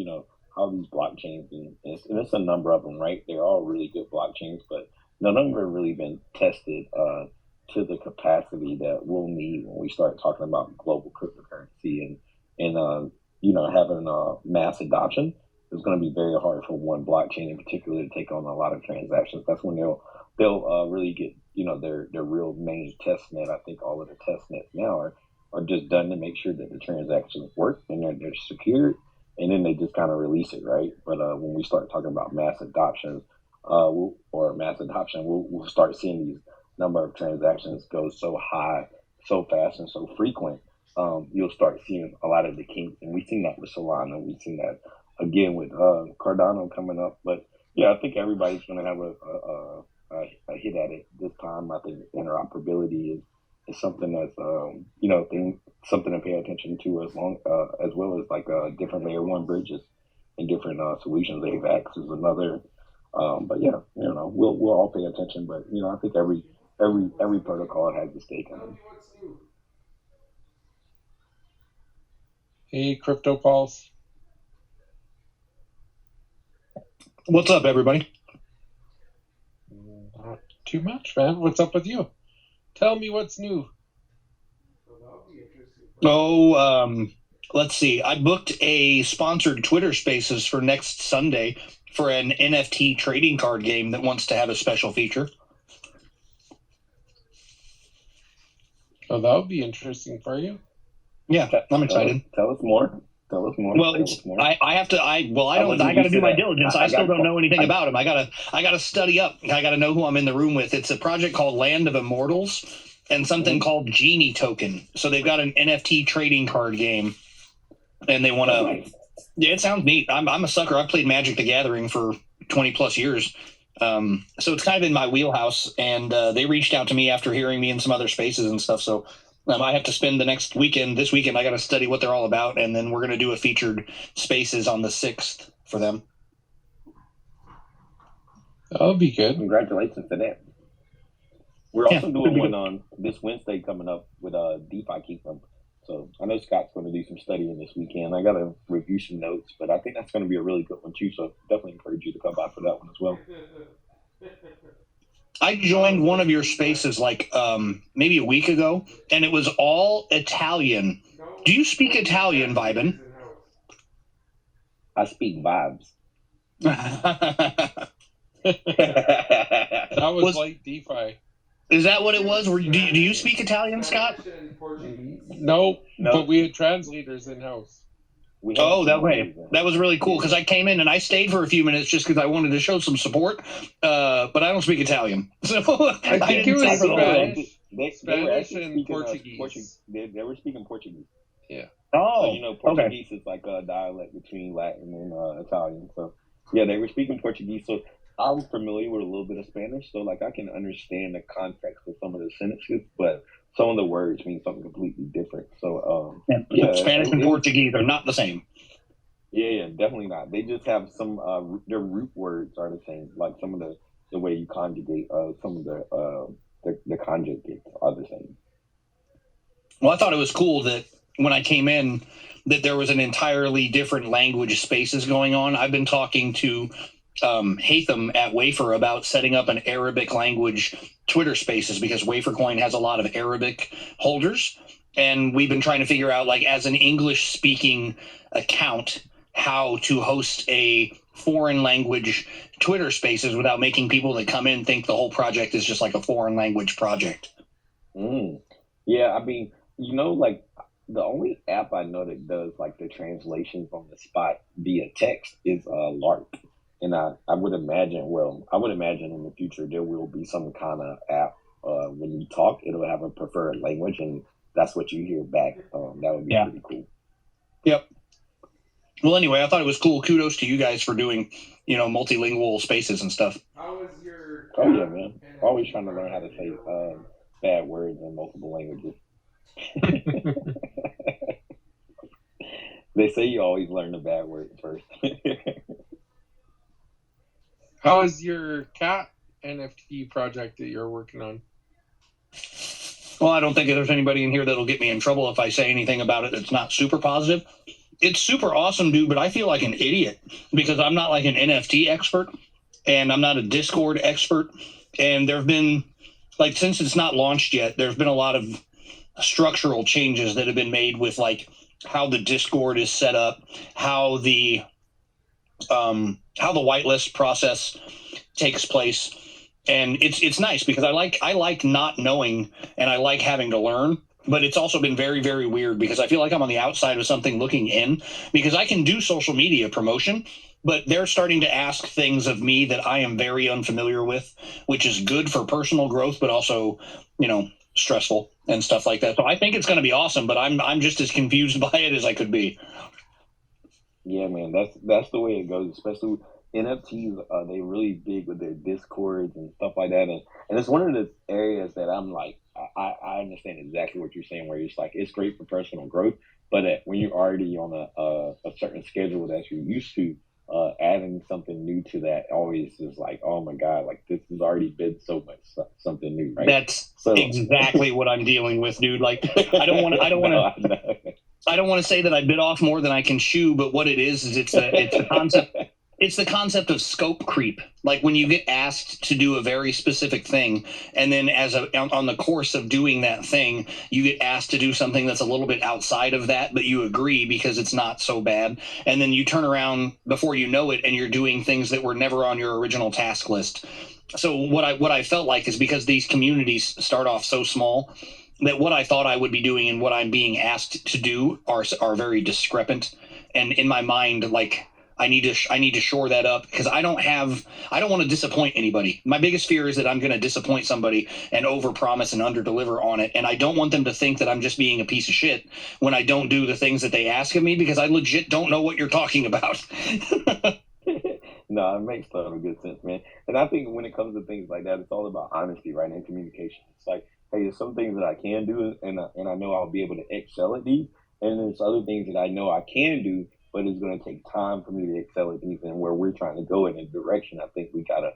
how these blockchains, and it's a number of them, right? They're all really good blockchains, but none of them have really been tested to the capacity that we'll need when we start talking about global cryptocurrency and having mass adoption. it's going to be very hard for one blockchain in particular to take on a lot of transactions. That's when they'll really get, their real main test net. I think all of the test nets now are just done to make sure that the transactions work and they're secured, and then they just kind of release it, right? But when we start talking about mass adoption, we'll start seeing these number of transactions go so high, so fast, and so frequent. You'll start seeing a lot of the kinks, and we've seen that with Solana. We've seen that again with Cardano coming up. But yeah, I think everybody's going to have a hit at it this time. I think interoperability is something that's something to pay attention to, as well as like different layer one bridges and different solutions. AVAX is another. But yeah, we'll all pay attention. But I think every protocol has a stake in it. Hey, Crypto Pulse. What's up, everybody? Not too much, man. What's up with you? Tell me what's new. Let's see. I booked a sponsored Twitter Spaces for next Sunday for an NFT trading card game that wants to have a special feature. Oh, that would be interesting for you. Yeah, I'm excited. Tell us more. Well, I got to do my diligence. I still don't know anything about them. I gotta study up. I gotta know who I'm in the room with. It's a project called Land of Immortals and something called Genie Token. So they've got an NFT trading card game, and they want to. Yeah, it sounds neat. I'm a sucker. I've played Magic the Gathering for 20 plus years. So it's kind of in my wheelhouse, and they reached out to me after hearing me in some other spaces and stuff. So I have to spend this weekend, I got to study what they're all about, and then we're going to do a featured spaces on the 6th for them. That'll be good. Congratulations to that. We're also doing one on this Wednesday coming up with DeFi Kingdom. So I know Scott's going to do some studying this weekend. I got to review some notes, but I think that's going to be a really good one too. So definitely encourage you to come by for that one as well. I joined one of your spaces maybe a week ago, and it was all Italian. Do you speak Italian, Vibin? I speak vibes. That was like DeFi. Is that what it was? Do you speak Italian, Scott? No, but we had translators in-house. That was really cool because I came in and I stayed for a few minutes just because I wanted to show some support, but I don't speak Italian. So I think it was Spanish and Portuguese. They were speaking Portuguese. Yeah. Oh, so, Portuguese is like a dialect between Latin and Italian. So yeah, they were speaking Portuguese. So I'm familiar with a little bit of Spanish, so I can understand the context of some of the sentences, but some of the words mean something completely different. So Spanish and Portuguese are not the same. Yeah, definitely not. They just have some their root words are the same. Like some of the way you conjugate some of the conjugates are the same. Well, I thought it was cool that when I came in that there was an entirely different language spaces going on. I've been talking to Hatham at Wafer about setting up an Arabic language Twitter spaces because WaferCoin has a lot of Arabic holders, and we've been trying to figure out as an English speaking account how to host a foreign language Twitter spaces without making people that come in think the whole project is just like a foreign language project. Yeah, I mean, the only app I know that does the translations on the spot via text is Lark. And I would imagine in the future there will be some kind of app when you talk, it'll have a preferred language, and that's what you hear back. That would be pretty cool. Yep. Well, anyway, I thought it was cool. Kudos to you guys for doing, multilingual spaces and stuff. How was your? Oh yeah, man. Always trying to learn how to say bad words in multiple languages. They say you always learn the bad words first. How is your cat NFT project that you're working on? Well, I don't think there's anybody in here that'll get me in trouble if I say anything about it that's not super positive. It's super awesome, dude, but I feel like an idiot because I'm not an NFT expert and I'm not a Discord expert. And there have been, since it's not launched yet, there's been a lot of structural changes that have been made with how the Discord is set up, how the how the whitelist process takes place. And it's nice because I like not knowing and I like having to learn. But it's also been very, very weird because I feel like I'm on the outside of something looking in, because I can do social media promotion, but they're starting to ask things of me that I am very unfamiliar with, which is good for personal growth, but also, stressful and stuff like that. So I think it's going to be awesome, but I'm just as confused by it as I could be. Yeah, man, that's the way it goes, especially with NFTs. They really big with their discords and stuff like that, and it's one of the areas that I'm like, I understand exactly what you're saying, where it's like it's great for personal growth, but when you're already on a certain schedule that you're used to, adding something new to that always is like, oh my god, like this has already been so much something new, right? That's exactly what I'm dealing with, dude. Like I don't want to say that I bit off more than I can chew, but what it is it's the concept. It's the concept of scope creep. Like when you get asked to do a very specific thing, and then on the course of doing that thing, you get asked to do something that's a little bit outside of that, but you agree because it's not so bad. And then you turn around before you know it, and you're doing things that were never on your original task list. So what I felt like is, because these communities start off so small, that what I thought I would be doing and what I'm being asked to do are very discrepant. And in my mind, like, I need to shore that up, because I don't want to disappoint anybody. My biggest fear is that I'm going to disappoint somebody and overpromise and underdeliver on it. And I don't want them to think that I'm just being a piece of shit when I don't do the things that they ask of me, because I legit don't know what you're talking about. No, it makes total good sense, man. And I think when it comes to things like that, it's all about honesty, right? And communication. It's like, hey, there's some things that I can do, and I know I'll be able to excel at these. And there's other things that I know I can do, but it's going to take time for me to excel at these. And where we're trying to go in a direction, I think we got to,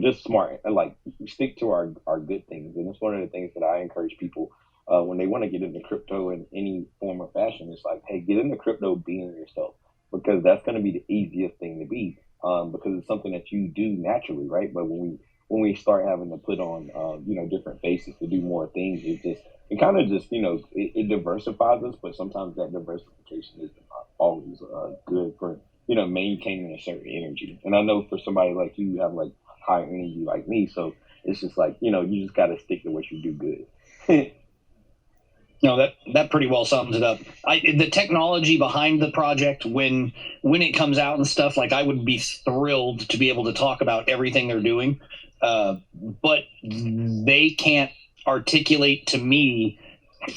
just smart and like stick to our good things. And it's one of the things that I encourage people when they want to get into crypto in any form or fashion. It's like, hey, get into crypto being yourself, because that's going to be the easiest thing to be, because it's something that you do naturally, right? But when we start having to put on, different faces to do more things, it kind of just, it diversifies us, but sometimes that diversification isn't always good for, maintaining a certain energy. And I know for somebody like you have like high energy like me, so it's just like, you just got to stick to what you do good. No, that pretty well sums it up. The technology behind the project, when it comes out and stuff, like, I would be thrilled to be able to talk about everything they're doing, but they can't articulate to me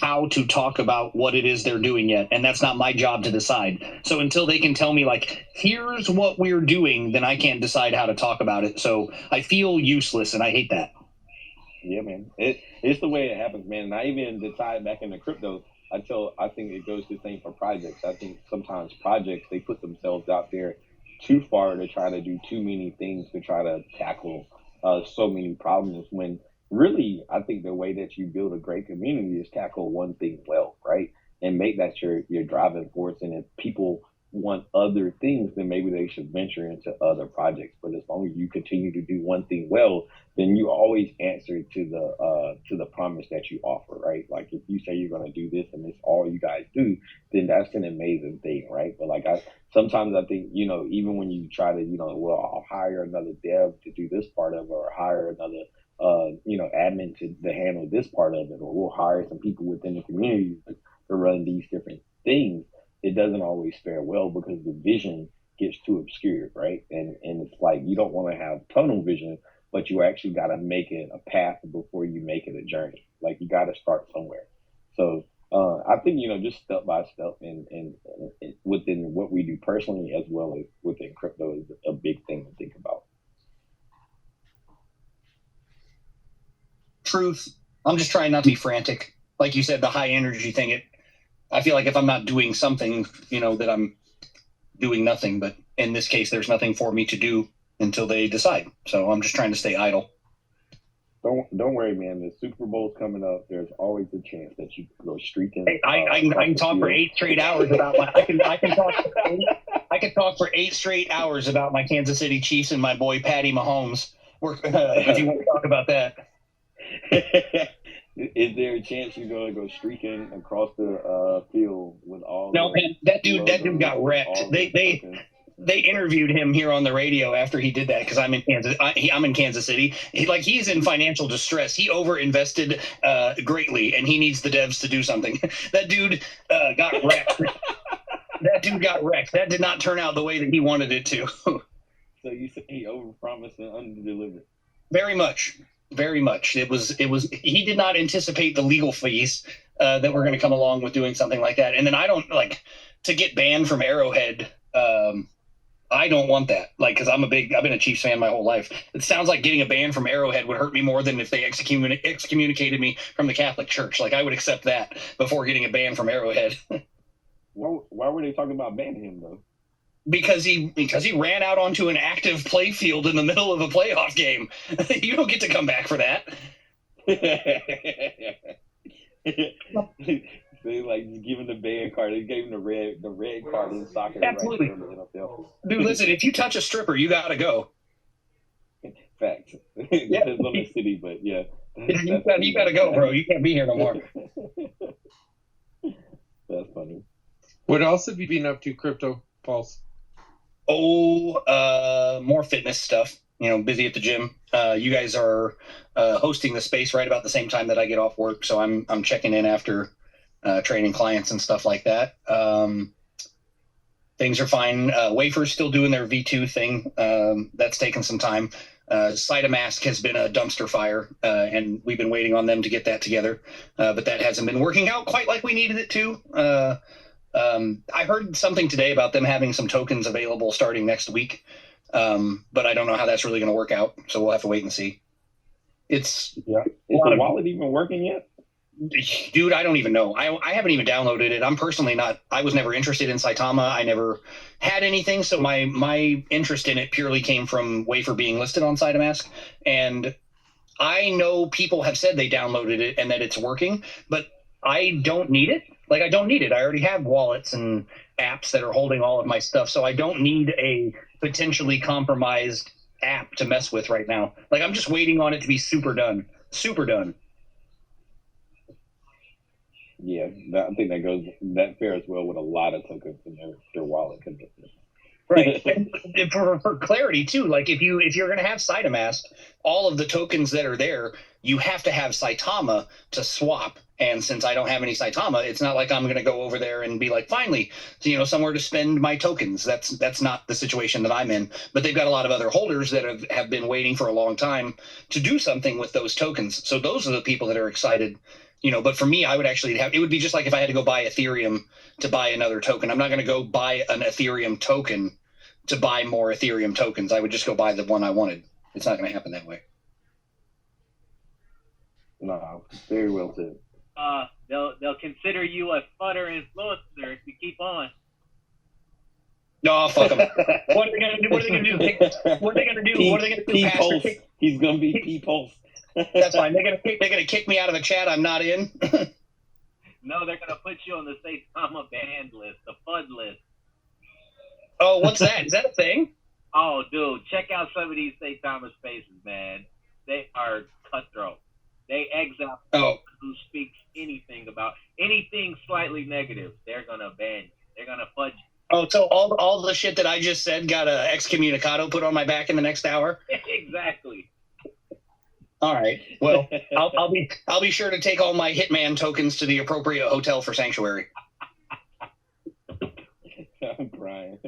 how to talk about what it is they're doing yet, and that's not my job to decide. So until they can tell me, like, here's what we're doing, then I can't decide how to talk about it. So I feel useless, and I hate that. Yeah, man. It's the way it happens, man. And I even decide back into crypto, I think it goes the same for projects. I think sometimes projects, they put themselves out there too far to try to do too many things, to try to tackle so many problems, when really, I think the way that you build a great community is tackle one thing well, right? And make that your driving force. And if people want other things, then maybe they should venture into other projects. But as long as you continue to do one thing well, then you always answer to the promise that you offer, right? Like, if you say you're going to do this and it's all you guys do, then that's an amazing thing, right? But like, sometimes I think, even when you try to, well, I'll hire another dev to do this part of it, or hire another admin to handle this part of it, or we'll hire some people within the community to run these different things. It doesn't always fare well, because the vision gets too obscured, right? And it's like, you don't want to have tunnel vision, but you actually got to make it a path before you make it a journey. Like, you got to start somewhere. So I think, just step by step, and within what we do personally as well as within crypto is a big thing to think about. Truth. I'm just trying not to be frantic. Like you said, the high energy thing, I feel like if I'm not doing something, that I'm doing nothing. But in this case, there's nothing for me to do until they decide. So I'm just trying to stay idle. Don't worry, man. The Super Bowl's coming up. There's always a chance that you can go streaking. Hey, I can talk for 8 straight hours about my. I can talk for 8 straight hours about my Kansas City Chiefs and my boy Patty Mahomes. If you want to talk about that. Is there a chance you're going to go streaking across the field with all? No, man, that dude got wrecked. They interviewed him here on the radio after he did that because I'm in Kansas. I'm in Kansas City. He's in financial distress. He overinvested greatly, and he needs the devs to do something. That dude got wrecked. That dude got wrecked. That did not turn out the way that he wanted it to. So you say he overpromised and underdelivered? Very much. Very much. It was. He did not anticipate the legal fees that were going to come along with doing something like that. And then I don't to get banned from Arrowhead. I don't want that. Because I've been a Chiefs fan my whole life. It sounds like getting a ban from Arrowhead would hurt me more than if they excommunicated me from the Catholic Church. I would accept that before getting a ban from Arrowhead. Why were they talking about banning him though? Because he ran out onto an active play field in the middle of a playoff game. You don't get to come back for that. They just give him the ban card. They gave him the red card in soccer. Absolutely. Right, dude, listen, if you touch a stripper, you gotta go. Fact. Depends on the city, but yeah. You gotta go, bro. You can't be here no more. That's funny. What else have you been up to, Crypto Pulse? More fitness stuff. Busy at the gym. You guys are hosting the space right about the same time that I get off work, so I'm checking in after training clients and stuff like that. Things are fine. Wafer's still doing their V2 thing. That's taken some time. Saitama has been a dumpster fire, and we've been waiting on them to get that together. But that hasn't been working out quite like we needed it to. I heard something today about them having some tokens available starting next week. But I don't know how that's really going to work out. So we'll have to wait and see. Is the wallet even working yet? Dude, I don't even know. I haven't even downloaded it. I'm personally not. I was never interested in Saitama. I never had anything. So my interest in it purely came from Wafer being listed on Saitama. And I know people have said they downloaded it and that it's working, but I don't need it. I don't need it. I already have wallets and apps that are holding all of my stuff. So I don't need a potentially compromised app to mess with right now. I'm just waiting on it to be super done. Super done. Yeah, I think that fares well with a lot of tokens in their wallet. Right. And for clarity too, if you're going to have Saitama, all of the tokens that are there, you have to have Saitama to swap. And since I don't have any Saitama, it's not like I'm going to go over there and be finally, somewhere to spend my tokens. That's not the situation that I'm in. But they've got a lot of other holders that have been waiting for a long time to do something with those tokens. So those are the people that are excited. But for me, I would actually it would be just like if I had to go buy Ethereum to buy another token. I'm not going to go buy an Ethereum token to buy more Ethereum tokens. I would just go buy the one I wanted. It's not going to happen that way. No, very well said. They'll consider you a fudder influencer if you keep on. No, fuck them. What are they going to do? What are they going to do? What are they going to do? What are they going to do? P-Pulse. He's going to be P-Pulse. That's fine. They're gonna kick me out of the chat. I'm not in. No, they're gonna put you on the Saitama banned list, the FUD list. Oh, what's that? Is that a thing? Oh, dude, check out some of these Saitama spaces, man. They are cutthroat. They exile who speaks anything slightly negative. They're gonna ban you. They're gonna fudge you. Oh, so all the shit that I just said got a excommunicado put on my back in the next hour? Exactly. All right. Well, I'll be sure to take all my Hitman tokens to the appropriate hotel for sanctuary. I'm crying.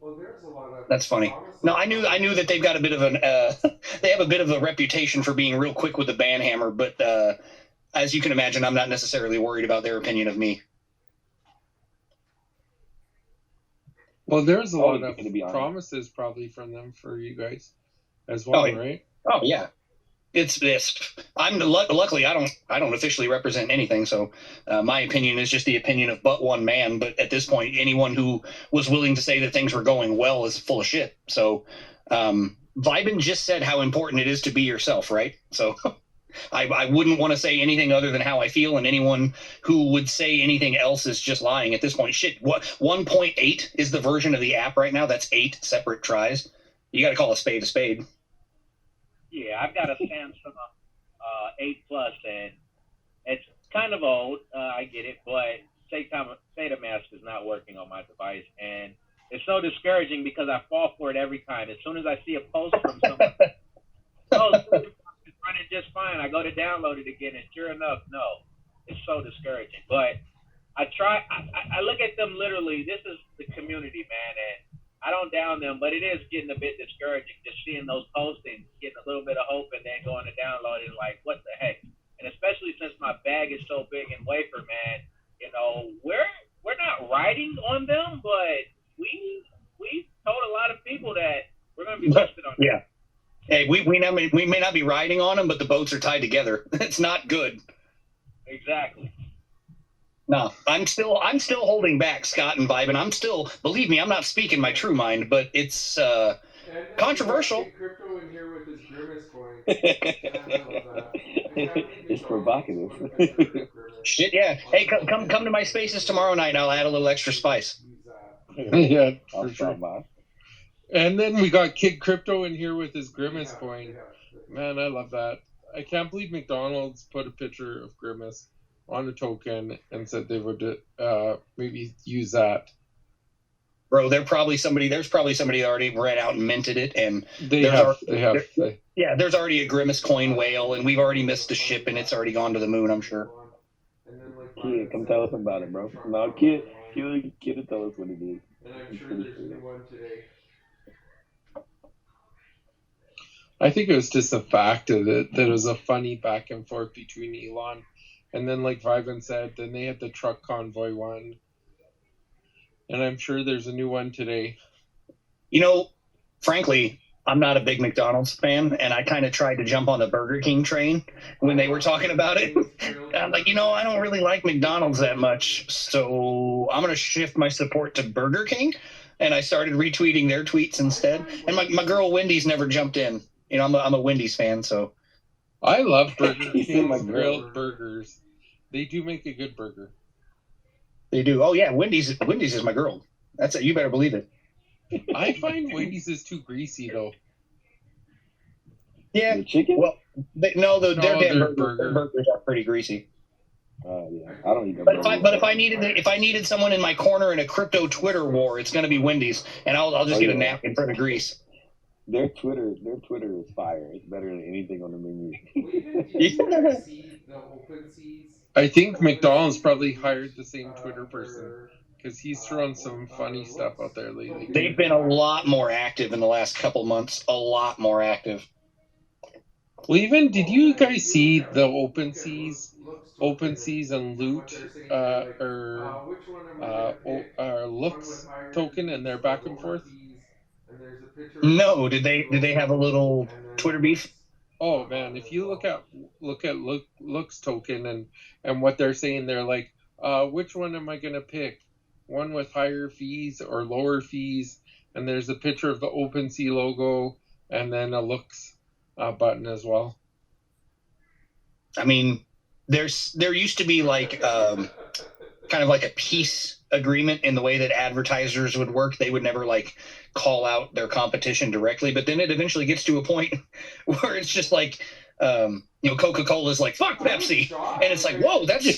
Well, there's a lot of That's funny. No, I knew that they've got a bit of they have a bit of a reputation for being real quick with the ban hammer, but as you can imagine, I'm not necessarily worried about their opinion of me. Well, there's a lot of promises probably from them for you guys as well, right? Oh yeah. It's luckily I don't officially represent anything, so my opinion is just the opinion of but one man. But at this point, anyone who was willing to say that things were going well is full of shit. So Vibin just said how important it is to be yourself, right? So I wouldn't want to say anything other than how I feel, and anyone who would say anything else is just lying at this point. Shit, what 1.8 is the version of the app right now? That's 8 separate tries. You got to call a spade a spade. Yeah, I've got a Samsung 8 Plus, and it's kind of old. I get it, but Saitama is not working on my device, and It's so discouraging because I fall for it every time. As soon as I see a post from someone, it's running just fine. I go to download it again, and sure enough, no. It's so discouraging. But I look at them literally. This is the community, man, and I don't down them, but it is getting a bit discouraging just seeing those posts and getting a little bit of hope and then going to download it like, what the heck? And especially since my bag is so big in wafer, man, you know, we're not riding on them, but we told a lot of people that we're going to be listed on them. Yeah. Hey, we may not be riding on them, but the boats are tied together. It's not good. Exactly. No, I'm still holding back, Scott and Vibe, and I'm still, believe me, I'm not speaking my true mind, but it's controversial. Crypto in here with his grimace coin. It's provocative. Shit, yeah. Hey, come to my spaces tomorrow night, and I'll add a little extra spice. Yeah, for sure. And then we got Kid Crypto in here with his Grimace coin. Man, I love that. I can't believe McDonald's put a picture of Grimace on a token and said they would maybe use that. Bro, there's probably somebody that already ran out and minted it, and they have. Yeah, there's already a Grimace coin whale, and we've already missed the ship, and it's already gone to the moon, I'm sure. Kid, come tell us about it, bro. No, kid will tell us what it is. And I'm sure there's a new one today. I think it was just the fact of it that it was a funny back and forth between Elon, and then like Vivan said, then they had the truck convoy one, and I'm sure there's a new one today. You know, frankly, I'm not a big McDonald's fan, and I kind of tried to jump on the Burger King train when they were talking about it. I'm like, I don't really like McDonald's that much, so I'm going to shift my support to Burger King, and I started retweeting their tweets instead. And my girl Wendy's never jumped in. I'm a Wendy's fan, so. I love Burger King's grilled burgers. They do make a good burger. They do. Oh yeah, Wendy's is my girl. That's it. You better believe it. I find Wendy's is too greasy though. Yeah. The chicken? Well, their damn burgers are pretty greasy. Yeah, I don't eat that. But if I needed someone in my corner in a crypto Twitter war, it's going to be Wendy's, and I'll just get a napkin for the grease. Their Twitter is fire. It's better than anything on the menu. I think McDonald's probably hired the same Twitter person because he's thrown some funny stuff out there lately. They've been a lot more active in the last couple months. A lot more active. Well, even did you guys see the OpenSeas and Loot or Looks token and their back and forth? No, did they have a little Twitter beef? Oh man, if you look at Looks token and what they're saying, they're like, which one am I gonna pick? One with higher fees or lower fees? And there's a picture of the OpenSea logo and then a Looks button as well. I mean, there used to be like kind of like a peace agreement in the way that advertisers would work. They would never like call out their competition directly, but then it eventually gets to a point where it's just like Coca-Cola's like, fuck Pepsi, and it's like, whoa, that's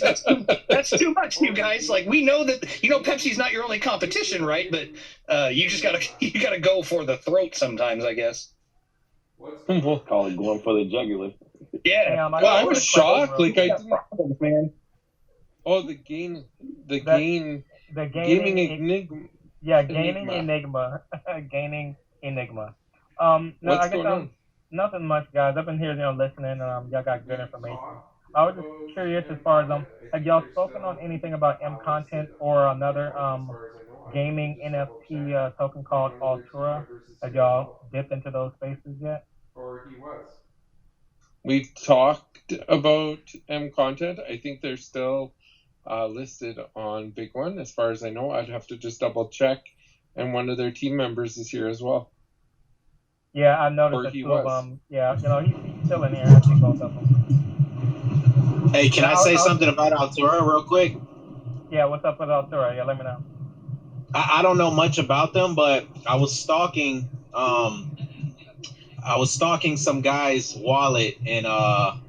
too much, you guys. Like, we know that Pepsi's not your only competition, right? But you gotta go for the throat sometimes, I guess. Call it going for the jugular. Yeah. Well, I was shocked. Like, I didn't. Problems, man. Oh, the gaming enigma. Yeah, gaming enigma. Gaining enigma. No, What's I guess going on? Nothing much, guys. I've been here, listening. Y'all got good information. I was just curious as far as have y'all spoken on anything about MConstant or another gaming NFT token called Altura? Have y'all dipped into those spaces yet? Or he was. We've talked about MContent. I think they're still listed on BigONE, as far as I know. I'd have to just double check. And one of their team members is here as well. Yeah, I noticed Or that he two of was. them. Yeah, he's still in here. I see both of them. Hey, can I say something about Altura real quick? Yeah, what's up with Altura? Yeah, let me know. I don't know much about them, but I was stalking some guy's wallet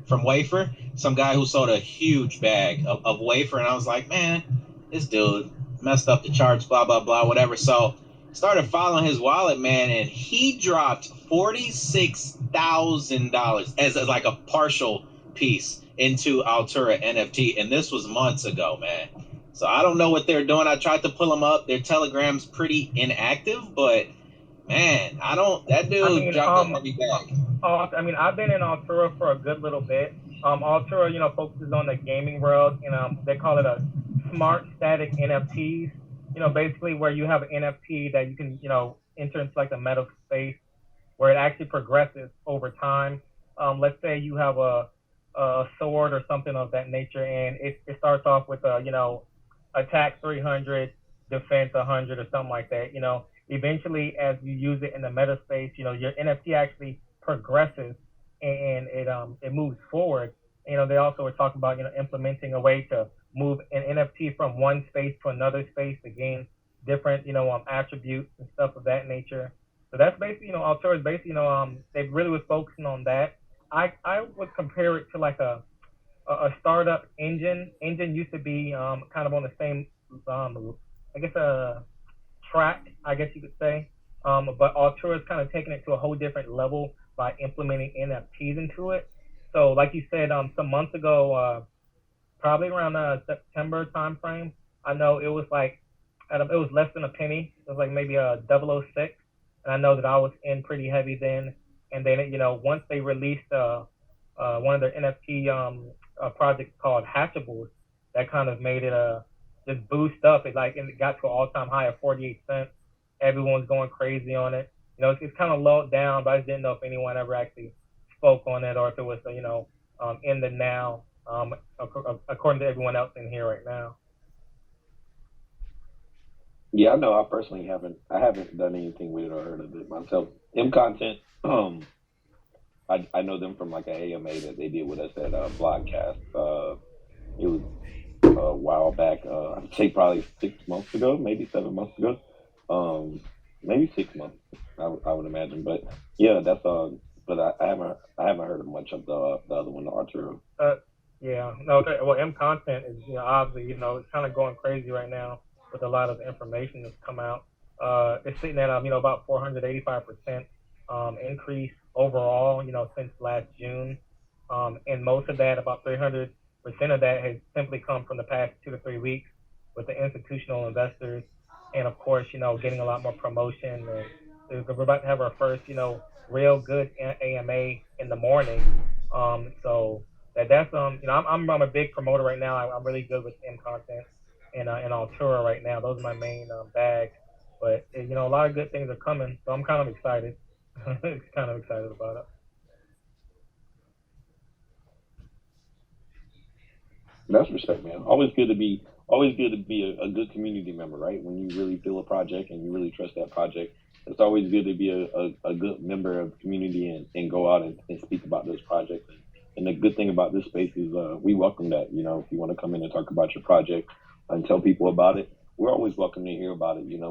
from Wafer, some guy who sold a huge bag of Wafer, and I was like, man, this dude messed up the charts, blah, blah, blah, whatever. So started following his wallet, man, and he dropped $46,000 as like a partial piece into Altura NFT, and this was months ago, man. So I don't know what they're doing. I tried to pull them up. Their Telegram's pretty inactive, but man, that dude dropped a heavy bag. I've been in Altura for a good little bit. Altura, focuses on the gaming world, and they call it a smart static NFTs. Basically where you have an NFT that you can, enter into like the meta space where it actually progresses over time. Let's say you have a sword or something of that nature, and it starts off with attack 300, defense 100 or something like that. Eventually as you use it in the meta space, your NFT actually progresses and it moves forward. They also were talking about, implementing a way to move an NFT from one space to another space to gain different, attributes and stuff of that nature. So that's basically, Altura is basically, they really was focusing on that. I would compare it to like a startup engine. Engine used to be kind of on the same, track, I guess you could say. But Altura is kind of taking it to a whole different level by implementing NFTs into it. So like you said, some months ago, probably around September timeframe, I know it was like, it was less than a penny. It was like maybe a 006. And I know that I was in pretty heavy then. And then, once they released one of their NFT projects called Hatchables, that kind of made it just boost up. It got to an all-time high of 48 cents. Everyone's going crazy on it. It's kind of low down, but I just didn't know if anyone ever actually spoke on it or if it was, in the now, according to everyone else in here right now. Yeah, I know. I personally haven't done anything with it or heard of it myself. MConstant, I know them from like an AMA that they did with us at Blogcast. It was a while back. I'd say probably 6 months ago, maybe 7 months ago. Maybe 6 months, I would imagine. But yeah, that's but I haven't heard of much of the other one, the Arturo. Yeah, no. Well, MConstant is obviously it's kind of going crazy right now with a lot of information that's come out. It's sitting at about 485% increase overall since last June, and most of that, about 300% of that, has simply come from the past 2 to 3 weeks with the institutional investors, and of course getting a lot more promotion. And we're about to have our first real good AMA in the morning. So that's I'm a big promoter right now. I'm really good with MConstant and Altura right now. Those are my main bags. But a lot of good things are coming, so I'm kind of excited. Kind of excited about it. That's respect, man. Always good to be a good community member, right? When you really feel a project and you really trust that project, it's always good to be a good member of the community and go out and speak about those projects. And the good thing about this space is we welcome that. If you want to come in and talk about your project and tell people about it, we're always welcome to hear about it. And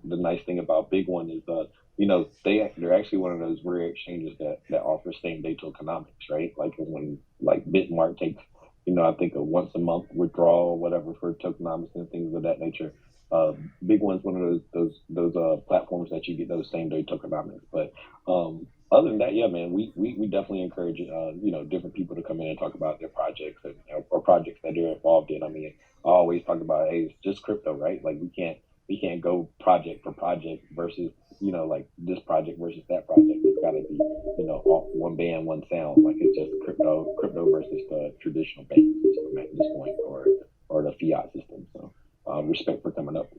the nice thing about BigONE is they're actually one of those rare exchanges that offer same day tokenomics, right? Like when Bitmark takes I think a once a month withdrawal or whatever for tokenomics and things of that nature. BigONE's one of those platforms that you get those same day tokenomics. But other than that, yeah, man, we definitely encourage different people to come in and talk about their projects or projects that they're involved in. I mean, I always talk about, hey, it's just crypto, right? Like we can't go project for project versus like this project versus that project. It's got to be all one band, one sound. Like it's just crypto versus the traditional banking system at this point, or the fiat system. So respect for coming up.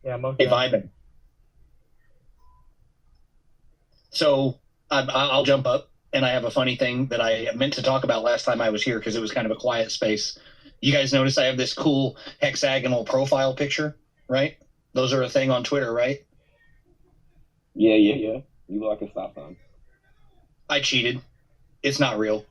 Yeah, most vibing. So I'll jump up, and I have a funny thing that I meant to talk about last time I was here because it was kind of a quiet space. You guys notice I have this cool hexagonal profile picture, right? Those are a thing on Twitter, right? Yeah. You look like a stop sign. I cheated. It's not real.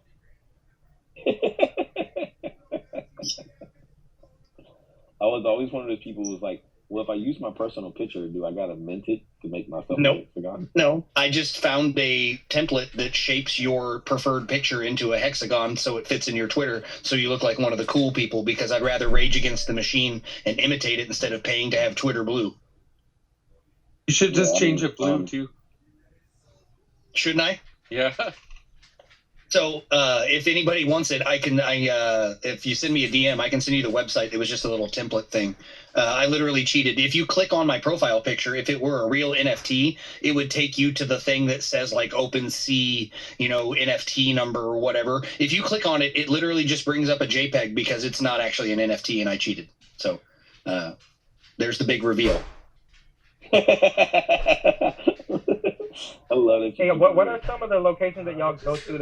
I was always one of those people who was like, Well, if I use my personal picture, do I gotta mint it to make myself Nope. a hexagon? No, I just found a template that shapes your preferred picture into a hexagon so it fits in your Twitter, so you look like one of the cool people, because I'd rather rage against the machine and imitate it instead of paying to have Twitter blue. You should just change it blue, too. Shouldn't I? Yeah. So if anybody wants it, if you send me a DM, I can send you the website. It was just a little template thing. I literally cheated. If you click on my profile picture, if it were a real NFT, it would take you to the thing that says like OpenSea, NFT number or whatever. If you click on it, it literally just brings up a JPEG because it's not actually an NFT, and I cheated. So there's the big reveal. I love it. Hey, what are some of the locations that y'all go to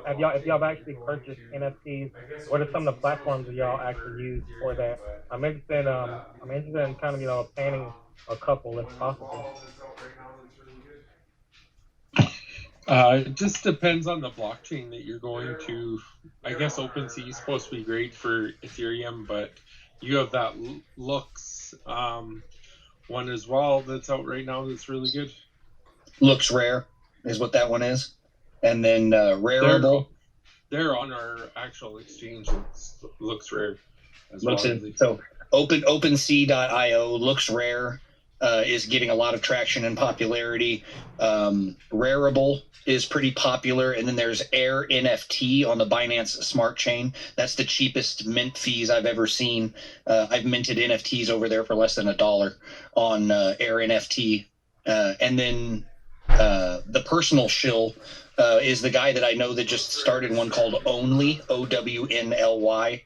if y'all have actually purchased NFTs? What are some of the platforms that y'all actually use for that? I'm interested in kind of planning a couple if possible. It just depends on the blockchain that you're going to. I guess OpenSea is supposed to be great for Ethereum, but you have that Lux one as well that's out right now that's really good. Looks Rare is what that one is. And then Rareable. They're on our actual exchange. It looks rare. So OpenSea.io, Looks Rare, is getting a lot of traction and popularity. Rareable is pretty popular. And then there's Air NFT on the Binance Smart Chain. That's the cheapest mint fees I've ever seen. I've minted NFTs over there for less than $1 on Air NFT. And then the personal shill is the guy that I know that just started one called Only, OWNLY.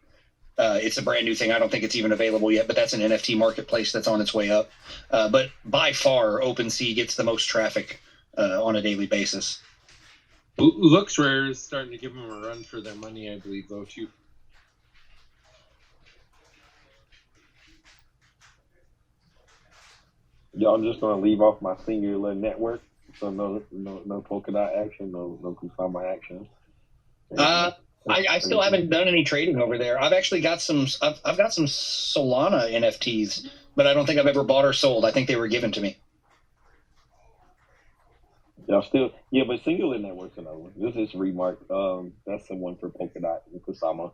It's a brand new thing. I don't think it's even available yet, but that's an NFT marketplace that's on its way up. But by far, OpenSea gets the most traffic on a daily basis. Looks Rare is starting to give them a run for their money, I believe, though, too. Y'all just gonna leave off my singular network, so no polka dot action, no Kusama action. I still haven't done any trading over there. I've actually got some. I've got some Solana NFTs, but I don't think I've ever bought or sold. I think they were given to me. Y'all still, but singular network's another one. This is remark. That's the one for polka dot and Kusama.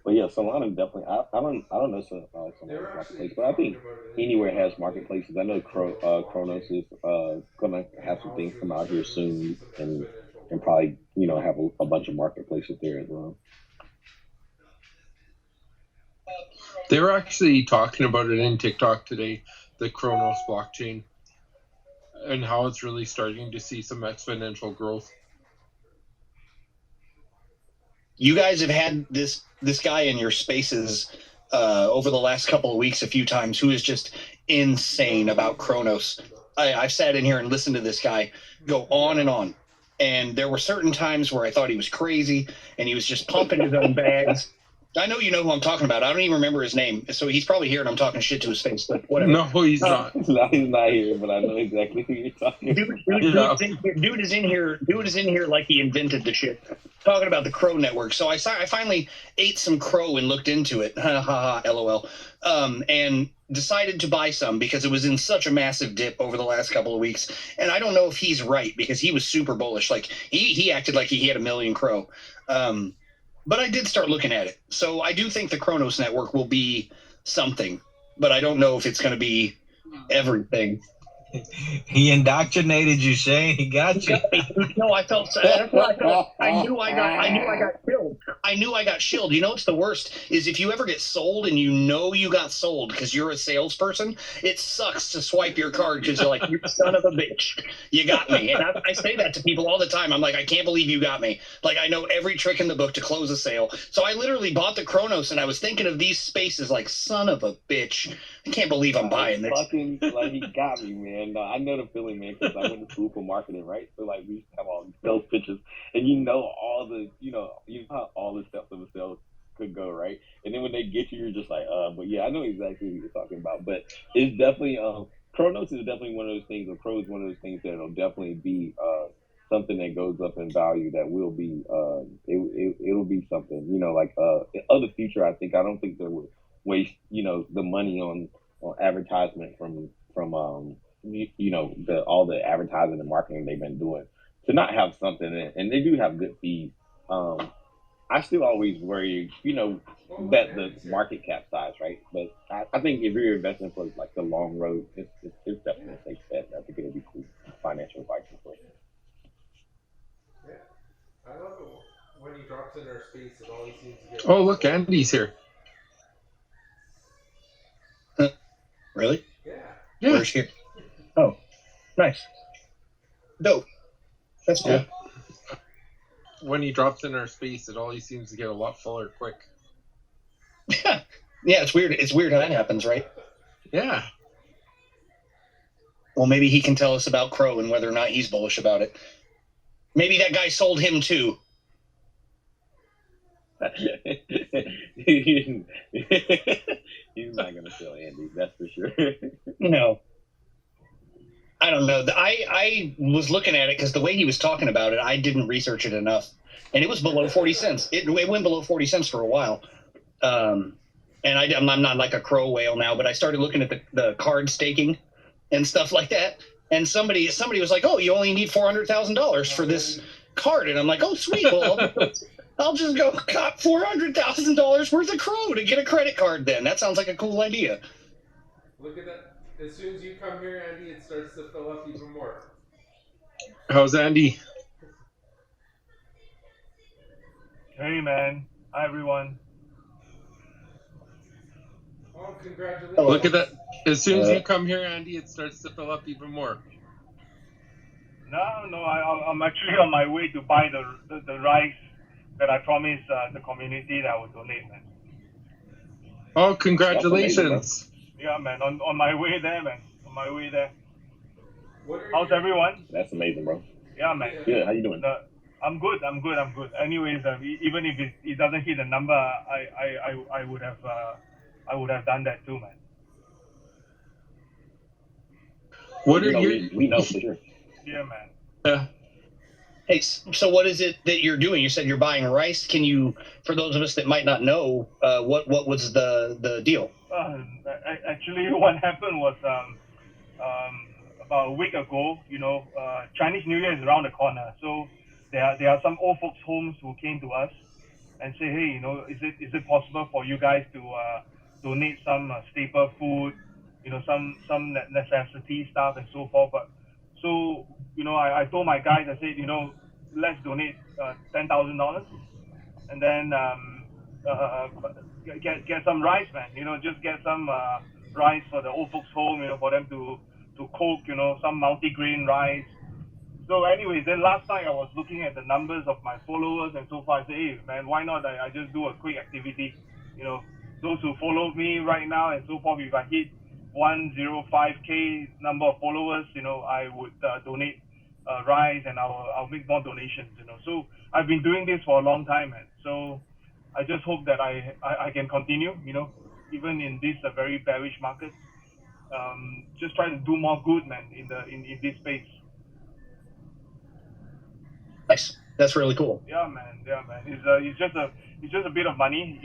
But yeah, Solana definitely. I don't know Solana's marketplace, but I think anywhere has marketplaces. I know Chronos is gonna have some things come out here soon, and probably have a bunch of marketplaces there as well. They were actually talking about it in TikTok today, the Chronos blockchain, and how it's really starting to see some exponential growth. You guys have had this guy in your spaces over the last couple of weeks a few times who is just insane about Chronos. I've sat in here and listened to this guy go on and on. And there were certain times where I thought he was crazy and he was just pumping his own bags. I know you know who I'm talking about. I don't even remember his name. So he's probably here and I'm talking shit to his face, but whatever. No, he's not. He's not here, but I know exactly who you're talking about. Dude is in here like he invented the shit. Talking about the Crow Network. So I finally ate some crow and looked into it. Ha ha ha, LOL. And decided to buy some because it was in such a massive dip over the last couple of weeks. And I don't know if he's right because he was super bullish. Like he acted like he had a million crow. But I did start looking at it. So I do think the Chronos Network will be something, but I don't know if it's going to be everything. He indoctrinated you, Shane. He got you. No, I felt sad. That's what I felt. I knew I got shilled. I knew I got shilled. You know what's the worst is if you ever get sold and you got sold because you're a salesperson, it sucks to swipe your card because you're like, you son of a bitch, you got me. And I say that to people all the time. I'm like, I can't believe you got me. Like I know every trick in the book to close a sale. So I literally bought the Chronos and I was thinking of these spaces like, son of a bitch. I can't believe I'm buying this. Fucking, like he got me, man. No, I know the feeling, man, because I went to school for marketing, right? So like we used to have all these sales pitches, and all the, how all the steps of a sale could go, right? And then when they get you, you're just like, but yeah, I know exactly what you're talking about. But it's definitely, Chronos is definitely one of those things, or Pro is one of those things that'll definitely be something that goes up in value. That will be, it'll be something, like of the future. I don't think they would waste, the money on advertisement from all the advertising and marketing they've been doing, to not have something, and they do have good fees. I still always worry, bet the market cap size, right? But I think if you're investing for like the long road, it's definitely a safe bet. I think it'll be cool financial advice for it. Yeah, I love it when he drops in our space. It always seems to get. Oh, look, Andy's here. Really? Yeah. Where's here? Oh, nice. Dope. That's cool. Yeah. When he drops in our space, it always seems to get a lot fuller quick. Yeah, it's weird. It's weird how that happens, right? Yeah. Well, maybe he can tell us about Crow and whether or not he's bullish about it. Maybe that guy sold him too. He's not gonna sell Andy, that's for sure. No. I don't know. I was looking at it because the way he was talking about it, I didn't research it enough. And it was below 40 cents. It went below 40 cents for a while. And I'm not like a Crow whale now, but I started looking at the card staking and stuff like that. And somebody was like, oh, you only need $400,000 for this card. And I'm like, oh, sweet. Well, I'll just go cop $400,000 worth of Crow to get a credit card then. That sounds like a cool idea. Look at that. As soon as you come here, Andy, it starts to fill up even more. How's Andy? Hey, man. Hi, everyone. Oh, congratulations. Look at that. As soon as you come here, Andy, it starts to fill up even more. No, I'm actually on my way to buy the rice that I promised the community that I would donate, man. Oh, congratulations. Yeah, man. On my way there, man. On my way there. How's everyone? That's amazing, bro. Yeah, man. Good. How you doing? I'm good. Anyways, even if it doesn't hit the number, I would have done that too, man. What are you? We know for sure. Yeah, man. Yeah. Hey, so what is it that you're doing? You said you're buying rice. Can you, for those of us that might not know, what was the deal? Actually, what happened was about a week ago. Chinese New Year is around the corner, so there are some old folks' homes who came to us and say, hey, is it possible for you guys to donate some staple food, some necessity stuff and so forth. But so I told my guys, I said, let's donate $10,000 and then get some rice, man. Just get some rice for the old folks' home, for them to cook, some multi-grain rice. So anyways, then last night I was looking at the numbers of my followers and so far I said, hey, man, why not I just do a quick activity? Those who follow me right now and so forth, if I hit 105K number of followers, I would donate rice and I'll make more donations, So I've been doing this for a long time, man. So I just hope that I can continue, even in this very bearish market. Just try to do more good, man, in this space. Nice. That's really cool. Yeah, man. It's just a bit of money,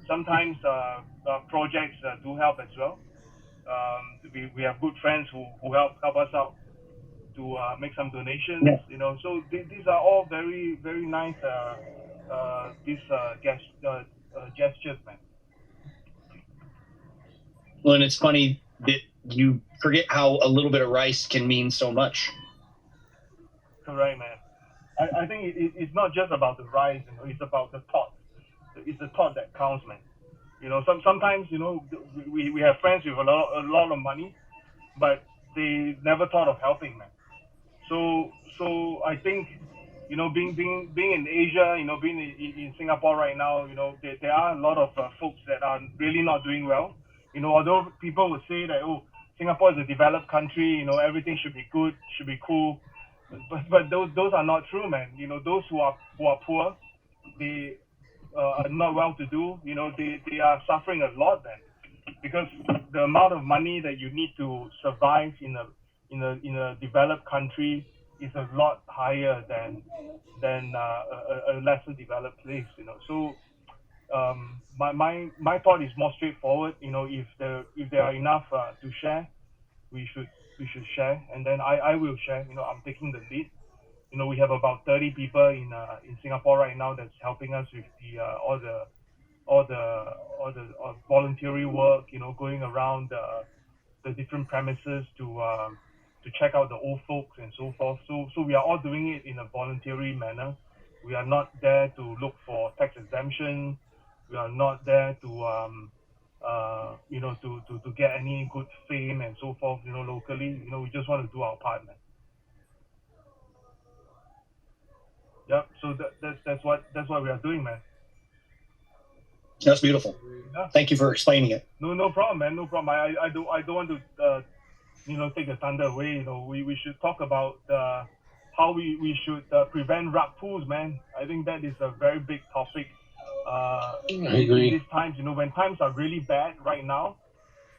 Sometimes projects do help as well. We have good friends who help us out to make some donations, Yeah. So these are all very, very nice gestures, man. Well, and it's funny that you forget how a little bit of rice can mean so much. Correct, man. I think it's not just about the rice, it's about the thought. It's the thought that counts, man. Sometimes, we have friends with a lot of money, but they never thought of helping, man. So I think, being in Asia, being in Singapore right now, there are a lot of folks that are really not doing well. Although people would say that, oh, Singapore is a developed country, everything should be good, should be cool. But those are not true, man. Those who are poor, they are not well to do. They are suffering a lot, man, because the amount of money that you need to survive in a developed country is a lot higher than a lesser developed place. So my thought is more straightforward. If there are enough to share, we should share, and then I will share. I'm taking the lead. We have about 30 people in Singapore right now that's helping us with the all the voluntary work. Going around the different premises to check out the old folks and so forth. So we are all doing it in a voluntary manner. We are not there to look for tax exemption. We are not there to to get any good fame and so forth. Locally. We just want to do our part, man. Yeah. So that's what we are doing, man. That's beautiful. Yeah. Thank you for explaining it. No problem, man. No problem. I don't want to take the thunder away. We should talk about how we should prevent rug pulls, man. I think that is a very big topic. I agree. In these times, when times are really bad right now,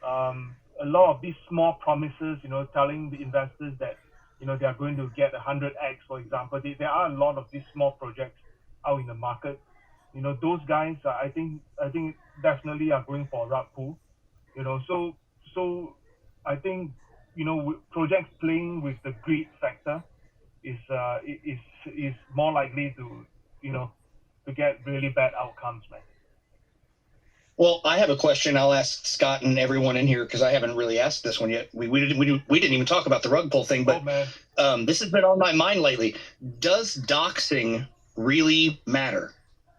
a lot of these small promises, telling the investors that they are going to get 100x, for example. There are a lot of these small projects out in the market. Those guys, I think definitely are going for a rug pull. So I think projects playing with the greed factor is more likely to to get really bad outcomes, man. Well, I have a question. I'll ask Scott and everyone in here because I haven't really asked this one yet. We didn't even talk about the rug pull thing, but this has been on my mind lately. Does doxing really matter?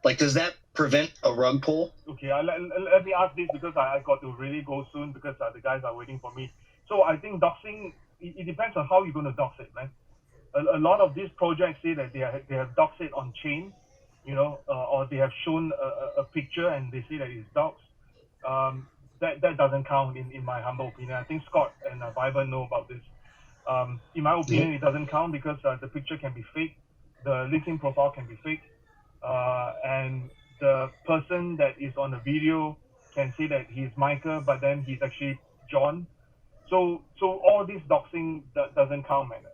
Like, does that prevent a rug pull? Okay, let me ask this because I got to really go soon because the guys are waiting for me. So I think doxing, it depends on how you're going to dox it, man. A lot of these projects say that they have doxed it on chain, or they have shown a picture and they say that it's doxed. That doesn't count in my humble opinion. I think Scott and Viber know about this. In my opinion, it doesn't count because the picture can be fake, the LinkedIn profile can be fake, and the person that is on the video can say that he's Micah, but then he's actually John. So all this doxing doesn't count, man.